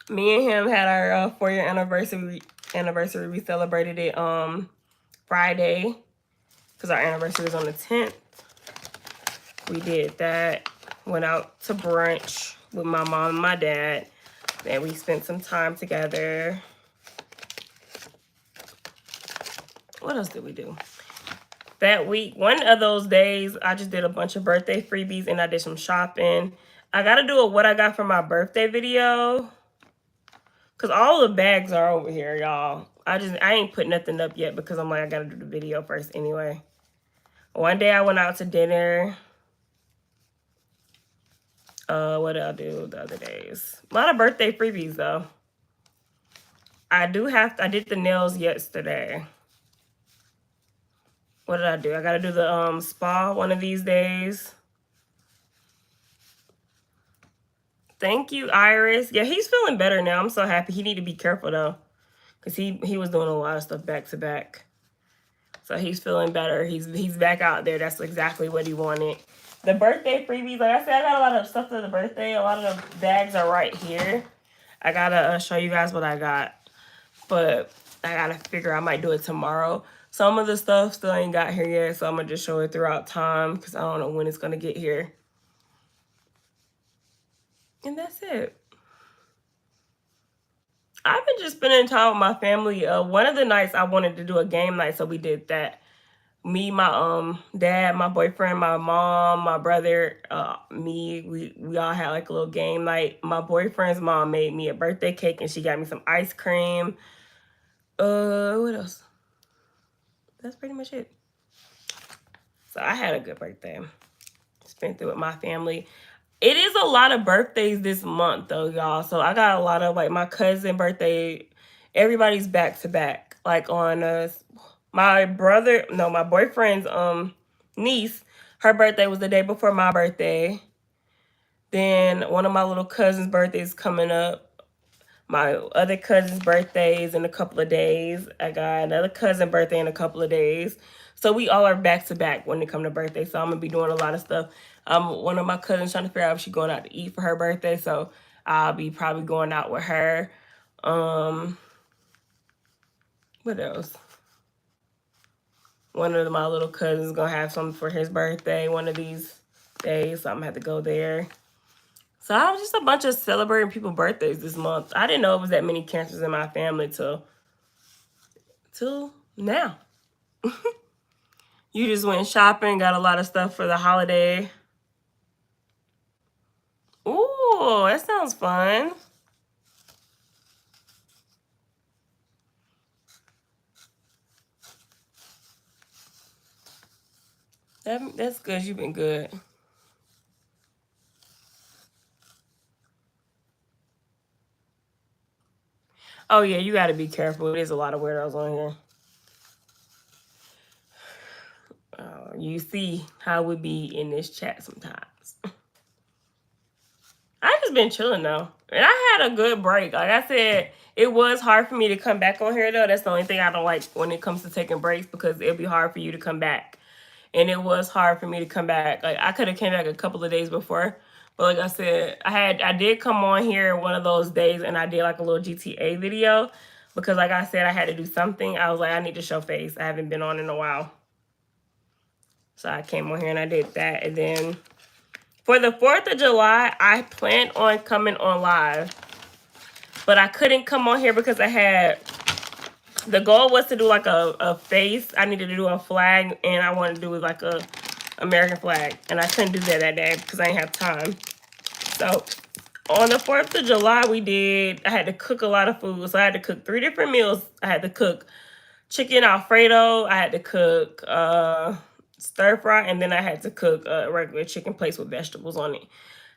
Me and him had our 4-year anniversary. We celebrated it Friday because our anniversary was on the 10th. We did that. Went out to brunch with my mom and my dad. And we spent some time together. What else did we do? That week, one of those days, I just did a bunch of birthday freebies and I did some shopping. I got to do a what I got for my birthday video. Because all the bags are over here, y'all. I ain't put nothing up yet because I'm like, I got to do the video first anyway. One day I went out to dinner. What did I do the other days? A lot of birthday freebies, though. I did the nails yesterday. What did I do? I got to do the spa one of these days. Thank you, Iris. Yeah, he's feeling better now. I'm so happy. He need to be careful, though, because he was doing a lot of stuff back to back. So he's feeling better. He's back out there. That's exactly what he wanted. The birthday freebies, like I said, I got a lot of stuff for the birthday. A lot of the bags are right here. I got to show you guys what I got. But I got to figure I might do it tomorrow. Some of the stuff still ain't got here yet, so I'm going to just show it throughout time because I don't know when it's going to get here. And that's it. I've been just spending time with my family. One of the nights I wanted to do a game night, so we did that. Me, my dad, my boyfriend, my mom, my brother, me, we all had like a little game night. My boyfriend's mom made me a birthday cake and she got me some ice cream. What else? That's pretty much it. So I had a good birthday. Spent it with my family. It is a lot of birthdays this month though, y'all. So I got a lot of like my cousin birthday. Everybody's back to back. Like on my boyfriend's niece, her birthday was the day before my birthday. Then one of my little cousins' birthdays coming up. My other cousin's birthday is in a couple of days. I got another cousin birthday in a couple of days. So we all are back to back when it comes to birthday. So I'm going to be doing a lot of stuff. One of my cousins trying to figure out if she's going out to eat for her birthday. So I'll be probably going out with her. What else? One of my little cousins is going to have something for his birthday one of these days. So I'm going to have to go there. So I was just a bunch of celebrating people's birthdays this month. I didn't know it was that many cancers in my family till now. You just went shopping, got a lot of stuff for the holiday. Ooh, that sounds fun. That's good. You've been good. Oh, yeah, you got to be careful. There's a lot of weirdos on here. You see how we be in this chat sometimes. I just been chilling, though. And I had a good break. Like I said, It was hard for me to come back on here though. That's the only thing I don't like when it comes to taking breaks, because it'll be hard for you to come back. And it was hard for me to come back. Like I could have came back a couple of days before, but like I said, I did come on here one of those days and I did like a little GTA video, because like I said, I had to do something. I was like, I need to show face. I haven't been on in a while. So I came on here and I did that. And then for the 4th of July, I planned on coming on live, but I couldn't come on here because the goal was to do like a face. I needed to do a flag, and I wanted to do like a American flag, and I couldn't do that day because I didn't have time. So on the 4th of July, I had to cook a lot of food. So I had to cook 3 different meals. I had to cook chicken Alfredo. I had to cook stir fry, and then I had to cook a regular chicken place with vegetables on it.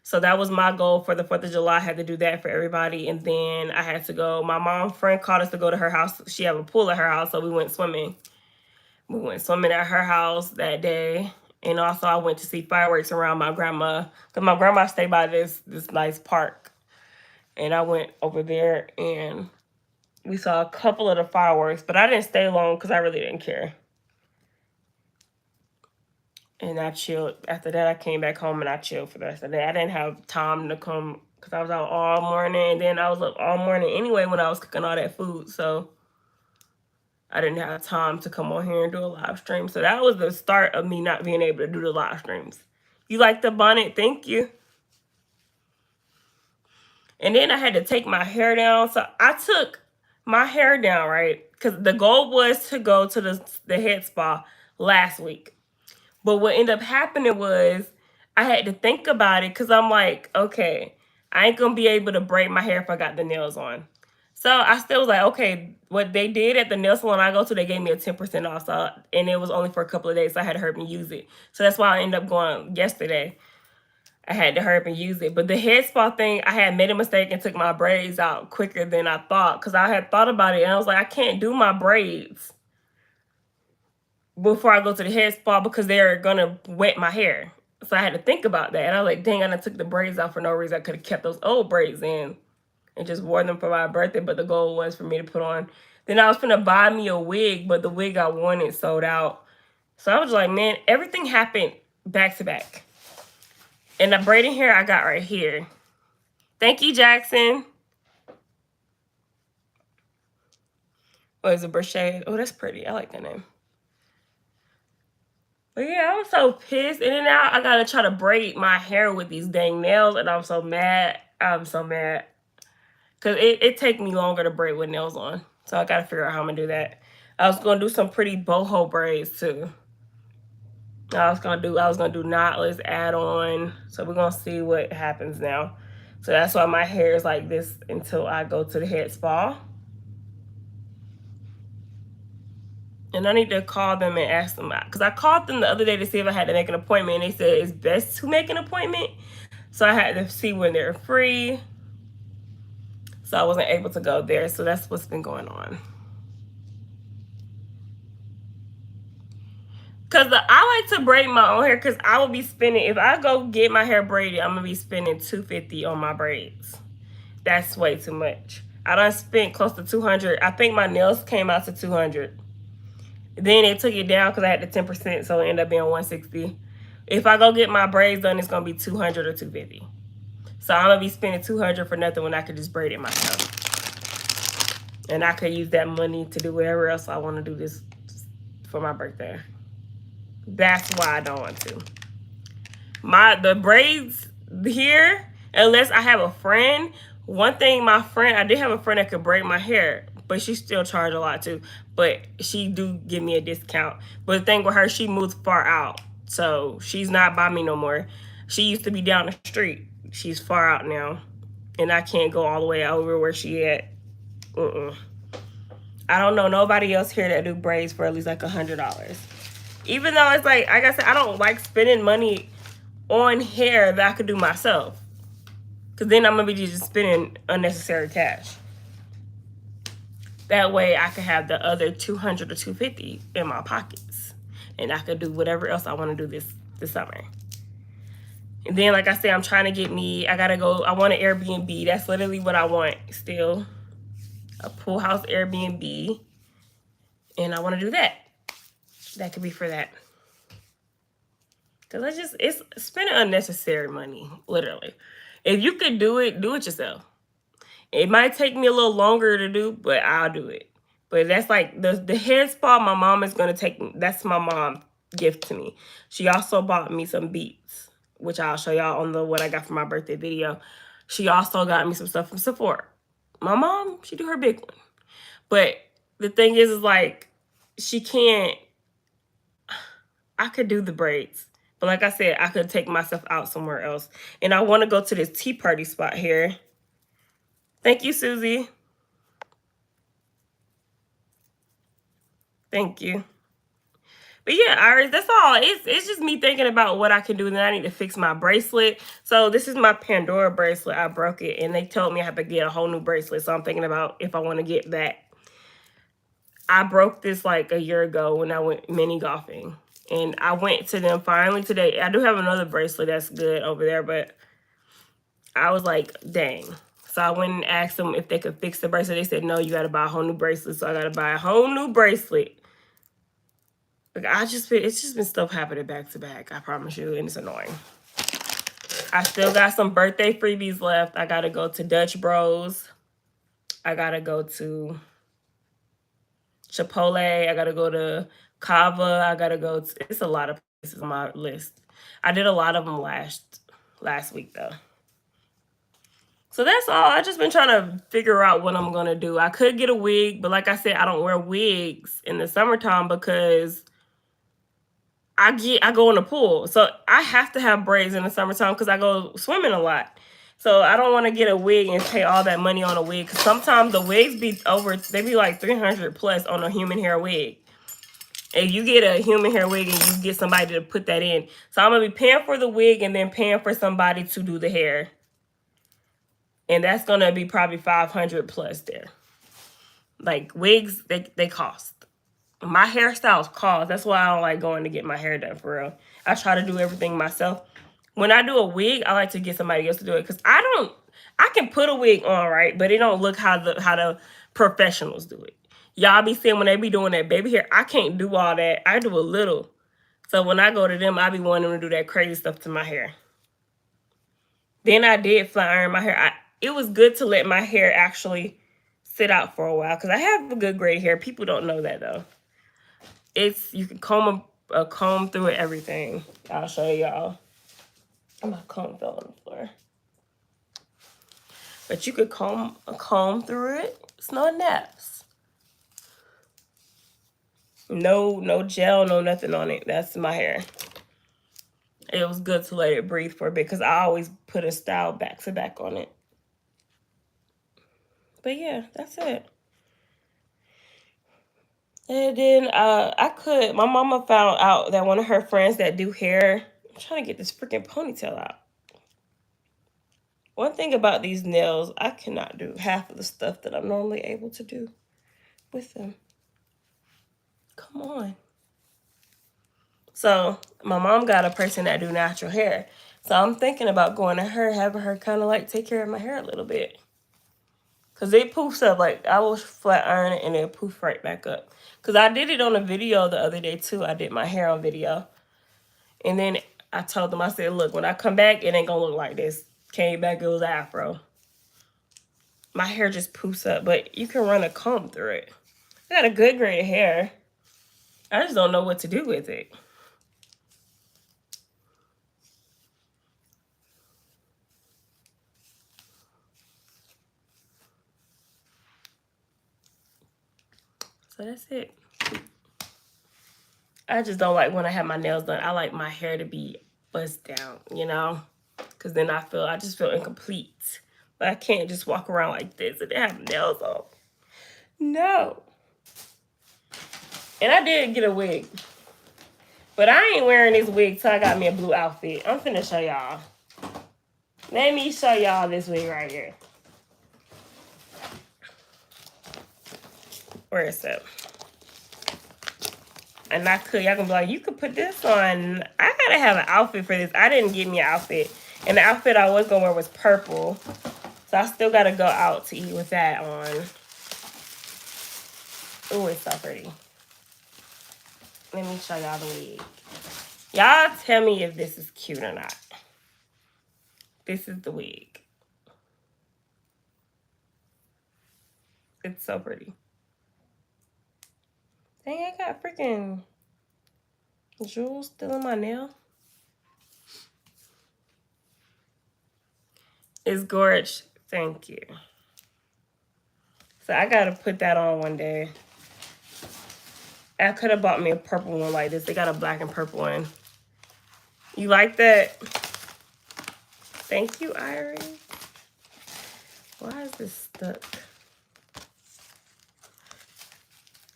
So that was my goal for the 4th of July. I had to do that for everybody. And then I had to go. My mom's friend called us to go to her house. She had a pool at her house, so we went swimming. We went swimming at her house that day. And also I went to see fireworks around my grandma, because my grandma stayed by this nice park. And I went over there and we saw a couple of the fireworks, but I didn't stay long because I really didn't care. And I chilled. After that, I came back home and I chilled for the rest of the day. I didn't have time to come because I was out all morning. And then I was up all morning anyway when I was cooking all that food. So I didn't have time to come on here and do a live stream. So that was the start of me not being able to do the live streams. You like the bonnet? Thank you. And then I had to take my hair down. So I took my hair down, right? Because the goal was to go to the head spa last week. But what ended up happening was I had to think about it, because I'm like, okay, I ain't going to be able to braid my hair if I got the nails on. So I still was like, okay, what they did at the nail salon I go to, they gave me a 10% off. So, and it was only for a couple of days, so I had to hurry up and use it. So that's why I ended up going yesterday. I had to hurry up and use it. But the head spa thing, I had made a mistake and took my braids out quicker than I thought, because I had thought about it and I was like, I can't do my braids before I go to the head spa because they're gonna wet my hair. So I had to think about that. And I was like, dang, I took the braids out for no reason. I could have kept those old braids in and just wore them for my birthday. But the goal was for me to put on. Then I was gonna buy me a wig, but the wig I wanted sold out. So I was like, man, everything happened back to back. And the braiding hair I got right here. Thank you, Jackson. Oh, is it Brochet? Oh, that's pretty. I like that name. But yeah, I was so pissed. And then now I gotta try to braid my hair with these dang nails. And I'm so mad. I'm so mad. Because it take me longer to braid with nails on. So I gotta figure out how I'm gonna do that. I was gonna do some pretty boho braids too. I was gonna do knotless add-on. So we're gonna see what happens now. So that's why my hair is like this until I go to the head spa. And I need to call them and ask them out. Because I called them the other day to see if I had to make an appointment. And they said it's best to make an appointment. So I had to see when they're free. So I wasn't able to go there. So that's what's been going on. Because I like to braid my own hair, because I will be spending, if I go get my hair braided, I'm going to be spending $250 on my braids. That's way too much. I done spent close to $200. I think my nails came out to $200. Then they took it down because I had the 10%, so it ended up being $160. If I go get my braids done, it's going to be $200 or $250. So I'm going to be spending $200 for nothing when I could just braid it myself. And I could use that money to do whatever else I want to do this for my birthday. That's why I don't want to. The braids here, unless I have a friend. One thing, I did have a friend that could braid my hair, but she still charged a lot too. But she do give me a discount. But the thing with her, she moved far out. So she's not by me no more. She used to be down the street. She's far out now. And I can't go all the way over where she at. I don't know nobody else here that do braids for at least like $100. Even though it's like I said, I don't like spending money on hair that I could do myself. Because then I'm going to be just spending unnecessary cash. That way I could have the other $200 or $250 in my pockets. And I could do whatever else I want to do this summer. And then, like I said, I'm trying to get me, I want an Airbnb. That's literally what I want still. a pool house Airbnb, and I want to do that. That could be for that. Because it's spending unnecessary money, literally. If you could do it yourself. It might take me a little longer to do, but I'll do it. But that's like the hair spa my mom is going to take. That's my mom's gift to me. She also bought me some beats, which I'll show y'all on the what I got for my birthday video. She also got me some stuff from Sephora. My mom, she do her big one. But the thing is like, she can't, I could do the braids. But like I said, I could take myself out somewhere else. And I want to go to this tea party spot here. Thank you, Susie. Thank you. But yeah, Iris, that's all. It's just me thinking about what I can do. And then I need to fix my bracelet. So this is my Pandora bracelet. I broke it. And they told me I have to get a whole new bracelet. So I'm thinking about if I want to get that. I broke this like a year ago when I went mini golfing. And I went to them finally today. I do have another bracelet that's good over there. But I was like, dang. So I went and asked them if they could fix the bracelet. They said, no, you got to buy a whole new bracelet. So I got to buy a whole new bracelet. Like it's just been stuff happening back to back. I promise you. And it's annoying. I still got some birthday freebies left. I got to go to Dutch Bros. I got to go to Chipotle. I got to go to Kava. I got to go to, it's a lot of places on my list. I did a lot of them last week though. So that's all. I just been trying to figure out what I'm going to do. I could get a wig, but like I said, I don't wear wigs in the summertime because I go in the pool. So I have to have braids in the summertime because I go swimming a lot. So I don't want to get a wig and pay all that money on a wig. Because sometimes the wigs be they be like $300 plus on a human hair wig. If you get a human hair wig and you get somebody to put that in. So I'm going to be paying for the wig and then paying for somebody to do the hair. And that's going to be probably $500 plus there. Like wigs, they cost. My hairstyles cost. That's why I don't like going to get my hair done for real. I try to do everything myself. When I do a wig, I like to get somebody else to do it. Because I can put a wig on, right? But it don't look how the professionals do it. Y'all be seeing when they be doing that baby hair, I can't do all that. I do a little. So when I go to them, I be wanting them to do that crazy stuff to my hair. Then I did flat iron my hair. It was good to let my hair actually sit out for a while because I have a good gray hair. People don't know that though. You can comb through it, everything. I'll show y'all. My comb fell on the floor. But you could comb through it. It's no naps. No gel, no nothing on it. That's my hair. It was good to let it breathe for a bit because I always put a style back to back on it. But yeah, that's it. And then my mama found out that one of her friends that do hair, I'm trying to get this freaking ponytail out. One thing about these nails, I cannot do half of the stuff that I'm normally able to do with them. Come on. So my mom got a person that do natural hair. So I'm thinking about going to her, having her kind of like take care of my hair a little bit. Because it poofs up. Like I will flat iron it and it poof right back up. Because I did it on a video the other day too. I did my hair on video. And then I told them, I said, look, when I come back, it ain't going to look like this. Came back, it was afro. My hair just poofs up. But you can run a comb through it. I got a good grade of hair. I just don't know what to do with it. So that's it. I just don't like when I have my nails done. I like my hair to be buzzed down, you know? Because then I just feel incomplete. But I can't just walk around like this and have nails on. No. And I did get a wig. But I ain't wearing this wig till I got me a blue outfit. I'm finna show y'all. Let me show y'all this wig right here. Where is it? And y'all can be like, you could put this on. I gotta have an outfit for this. I didn't get me an outfit. And the outfit I was gonna wear was purple. So I still gotta go out to eat with that on. Oh, it's so pretty. Let me show y'all the wig. Y'all tell me if this is cute or not. This is the wig. It's so pretty. Dang, I got freaking jewels still in my nail. It's gorgeous. Thank you. So I gotta put that on one day. I could have bought me a purple one like this. They got a black and purple one. You like that? Thank you, Iris. Why is this stuck?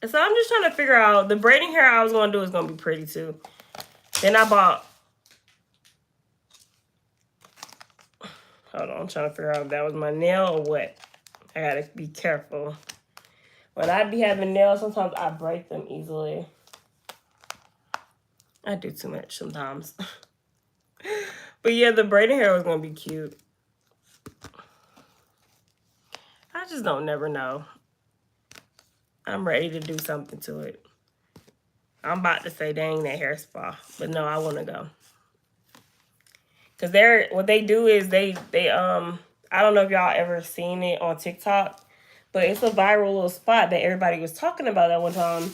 So I'm just trying to figure out, the braiding hair I was gonna do is gonna be pretty too. Then I bought, hold on, I'm trying to figure out if that was my nail or what. I gotta be careful. When I be having nails, sometimes I break them easily. I do too much sometimes. But yeah, the braiding hair was gonna be cute. I just don't never know. I'm ready to do something to it. I'm about to say, dang, that hair spa. But no, I want to go. Because what they do is they I don't know if y'all ever seen it on TikTok, but it's a viral little spot that everybody was talking about at one time.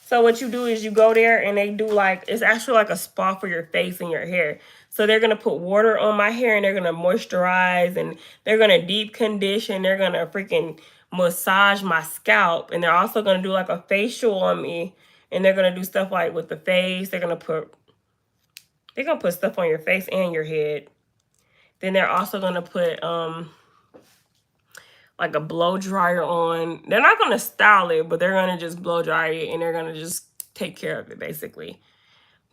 So what you do is you go there and they do like, it's actually like a spa for your face and your hair. So they're going to put water on my hair and they're going to moisturize and they're going to deep condition. They're going to freaking massage my scalp. And they're also going to do like a facial on me. And they're going to do stuff like with the face. They're going to put stuff on your face and your head. Then they're also going to put like a blow dryer on. They're not going to style it, but they're going to just blow dry it and they're going to just take care of it basically.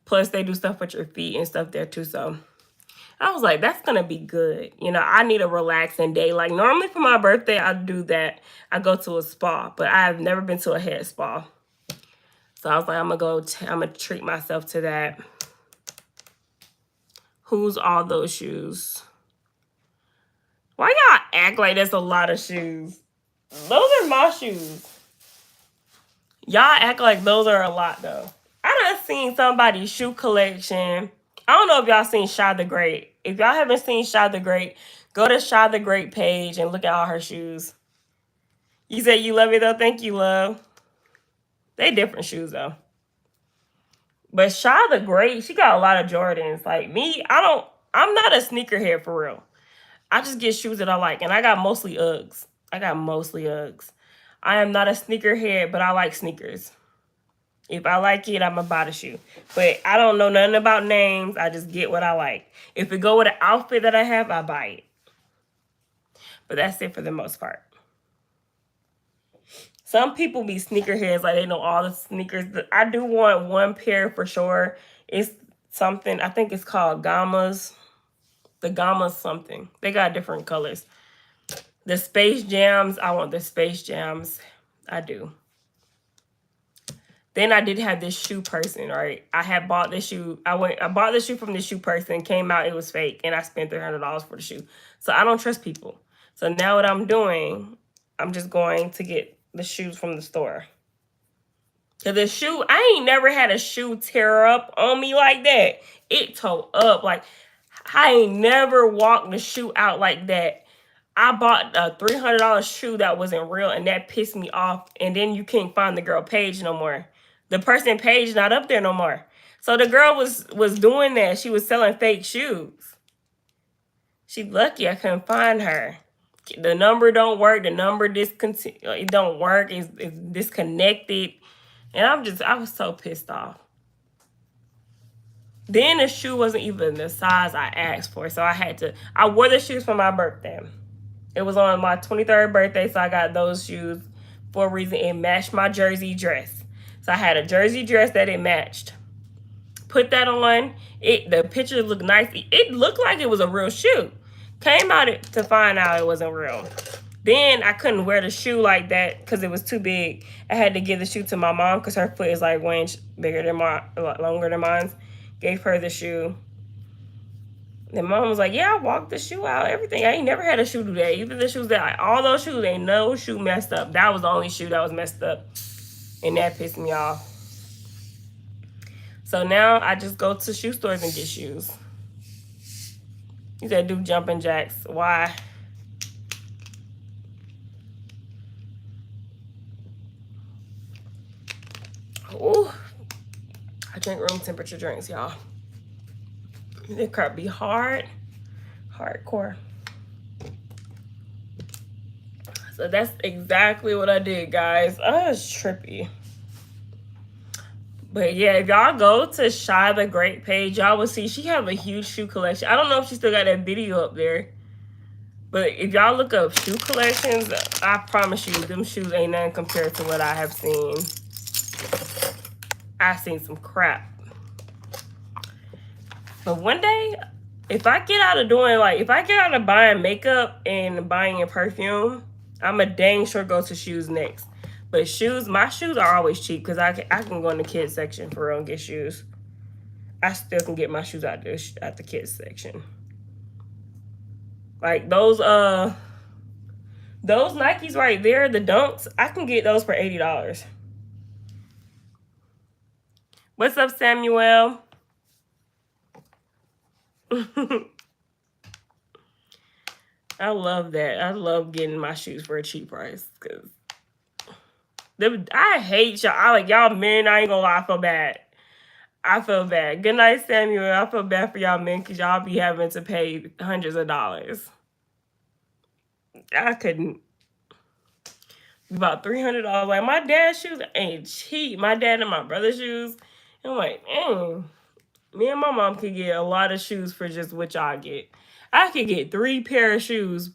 Plus they do stuff with your feet and stuff there too. So I was like, that's going to be good. You know, I need a relaxing day. Like normally for my birthday, I do that. I go to a spa, but I've never been to a head spa. So I was like, I'm going to treat myself to that. Who's all those shoes? Why y'all act like that's a lot of shoes? Those are my shoes. Y'all act like those are a lot, though. I done seen somebody's shoe collection. I don't know if y'all seen Shy the Great. If y'all haven't seen Shy the Great, go to Shy the Great page and look at all her shoes. You say you love it, though? Thank you, love. They different shoes, though. But Shy the Great, she got a lot of Jordans. Like me, I'm not a sneakerhead for real. I just get shoes that I like, and I got mostly Uggs. I am not a sneakerhead, but I like sneakers. If I like it, I'm going to buy the shoe. But I don't know nothing about names. I just get what I like. If it go with an outfit that I have, I buy it. But that's it for the most part. Some people be sneakerheads, like they know all the sneakers. I do want one pair for sure. It's something, I think it's called Gammas. The Gamma something. They got different colors. The Space Jams. I want the Space Jams. I do. Then I did have this shoe person, right? I had bought this shoe. I bought the shoe from this shoe person. Came out, it was fake. And I spent $300 for the shoe. So I don't trust people. So now what I'm doing, I'm just going to get the shoes from the store. Cause the shoe, I ain't never had a shoe tear up on me like that. It tore up. Like, I ain't never walked the shoe out like that. I bought a $300 shoe that wasn't real, and that pissed me off. And then you can't find the girl page no more. The person page not up there no more. So the girl was doing that. She was selling fake shoes. She lucky I couldn't find her. The number don't work. The number it don't work. It's disconnected. And I was so pissed off. Then the shoe wasn't even the size I asked for. So I wore the shoes for my birthday. It was on my 23rd birthday, so I got those shoes for a reason. It matched my jersey dress. So I had a jersey dress that it matched. Put that on. The picture looked nice. It looked like it was a real shoe. Came out to find out it wasn't real. Then I couldn't wear the shoe like that because it was too big. I had to give the shoe to my mom because her foot is like way bigger than longer than mine. Gave her the shoe. Then mom was like, yeah, I walked the shoe out, everything. I ain't never had a shoe do that. Even the shoes all those shoes, ain't no shoe messed up. That was the only shoe that was messed up. And that pissed me off. So now I just go to shoe stores and get shoes. You said do jumping jacks. Why? Ooh. I drink room temperature drinks, y'all. It could be hardcore. So that's exactly what I did, guys. I was trippy. But yeah, if y'all go to Shy the Great page, y'all will see she have a huge shoe collection. I don't know if she still got that video up there. But if y'all look up shoe collections, I promise you, them shoes ain't nothing compared to what I have seen. I've seen some crap. But one day, if I get out of doing, like, if I get out of buying makeup and buying a perfume, I'm a dang sure go to shoes next. But shoes, my shoes are always cheap because I can go in the kids section for real and get shoes. I still can get my shoes out the kids section. Like those Nikes right there, the Dunks, I can get those for $80. What's up, Samuel? I love that. I love getting my shoes for a cheap price because I hate y'all. Y'all men. I ain't gonna lie, I feel bad. I feel bad. Good night, Samuel. I feel bad for y'all men because y'all be having to pay hundreds of dollars. I couldn't. About $300. Like my dad's shoes ain't cheap. My dad and my brother's shoes. And I'm like, me and my mom could get a lot of shoes for just what y'all get. I could get 3 pair of shoes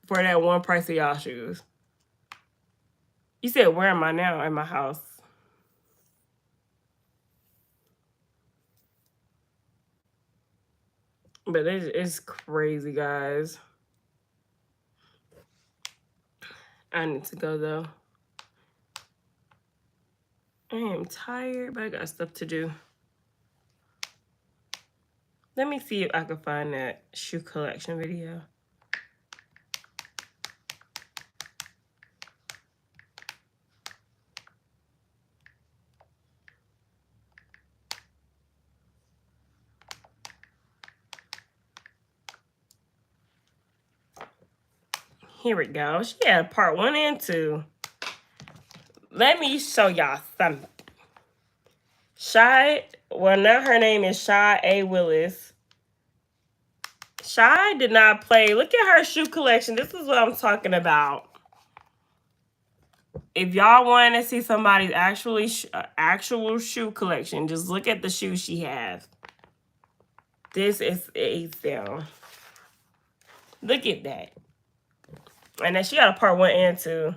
for that one price of y'all shoes. You said, where am I now? In my house. But it's crazy, guys. I need to go, though. I am tired, but I got stuff to do. Let me see if I can find that shoe collection video. Here we go. She had part 1 and 2. Let me show y'all something. Shy, well, now her name is Shy A. Willis. Shy did not play. Look at her shoe collection. This is what I'm talking about. If y'all want to see somebody's actual shoe collection, just look at the shoes she has. This is a sale. Look at that. And then she got a part 1 and 2.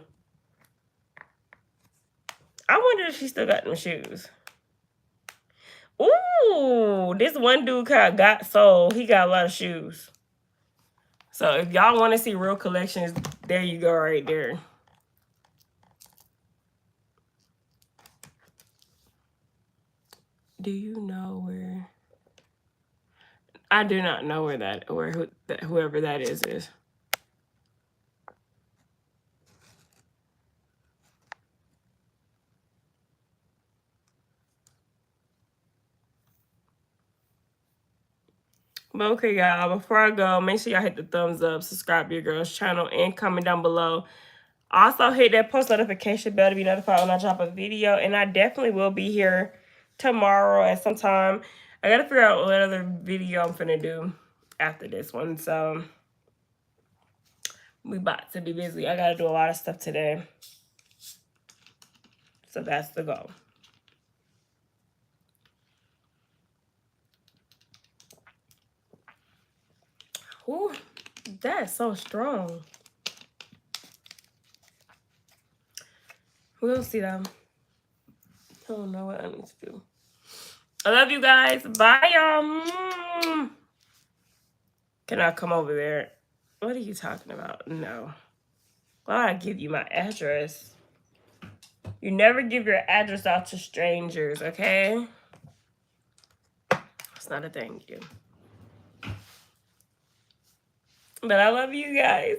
I wonder if she still got them shoes. Ooh, this one dude got sold. He got a lot of shoes. So if y'all want to see real collections, there you go right there. Do you know where? I do not know where whoever that is. But okay, y'all, before I go, make sure y'all hit the thumbs up, subscribe to your girl's channel, and comment down below. Also, hit that post notification bell to be notified when I drop a video. And I definitely will be here tomorrow at some time. I got to figure out what other video I'm finna do after this one. So, we about to be busy. I got to do a lot of stuff today. So, that's the goal. Ooh, that's so strong. We'll see them. I don't know what I need to do. I love you guys. Bye, y'all. Can I come over there? What are you talking about? No. Why I give you my address? You never give your address out to strangers, okay? It's not a thank you. But I love you guys.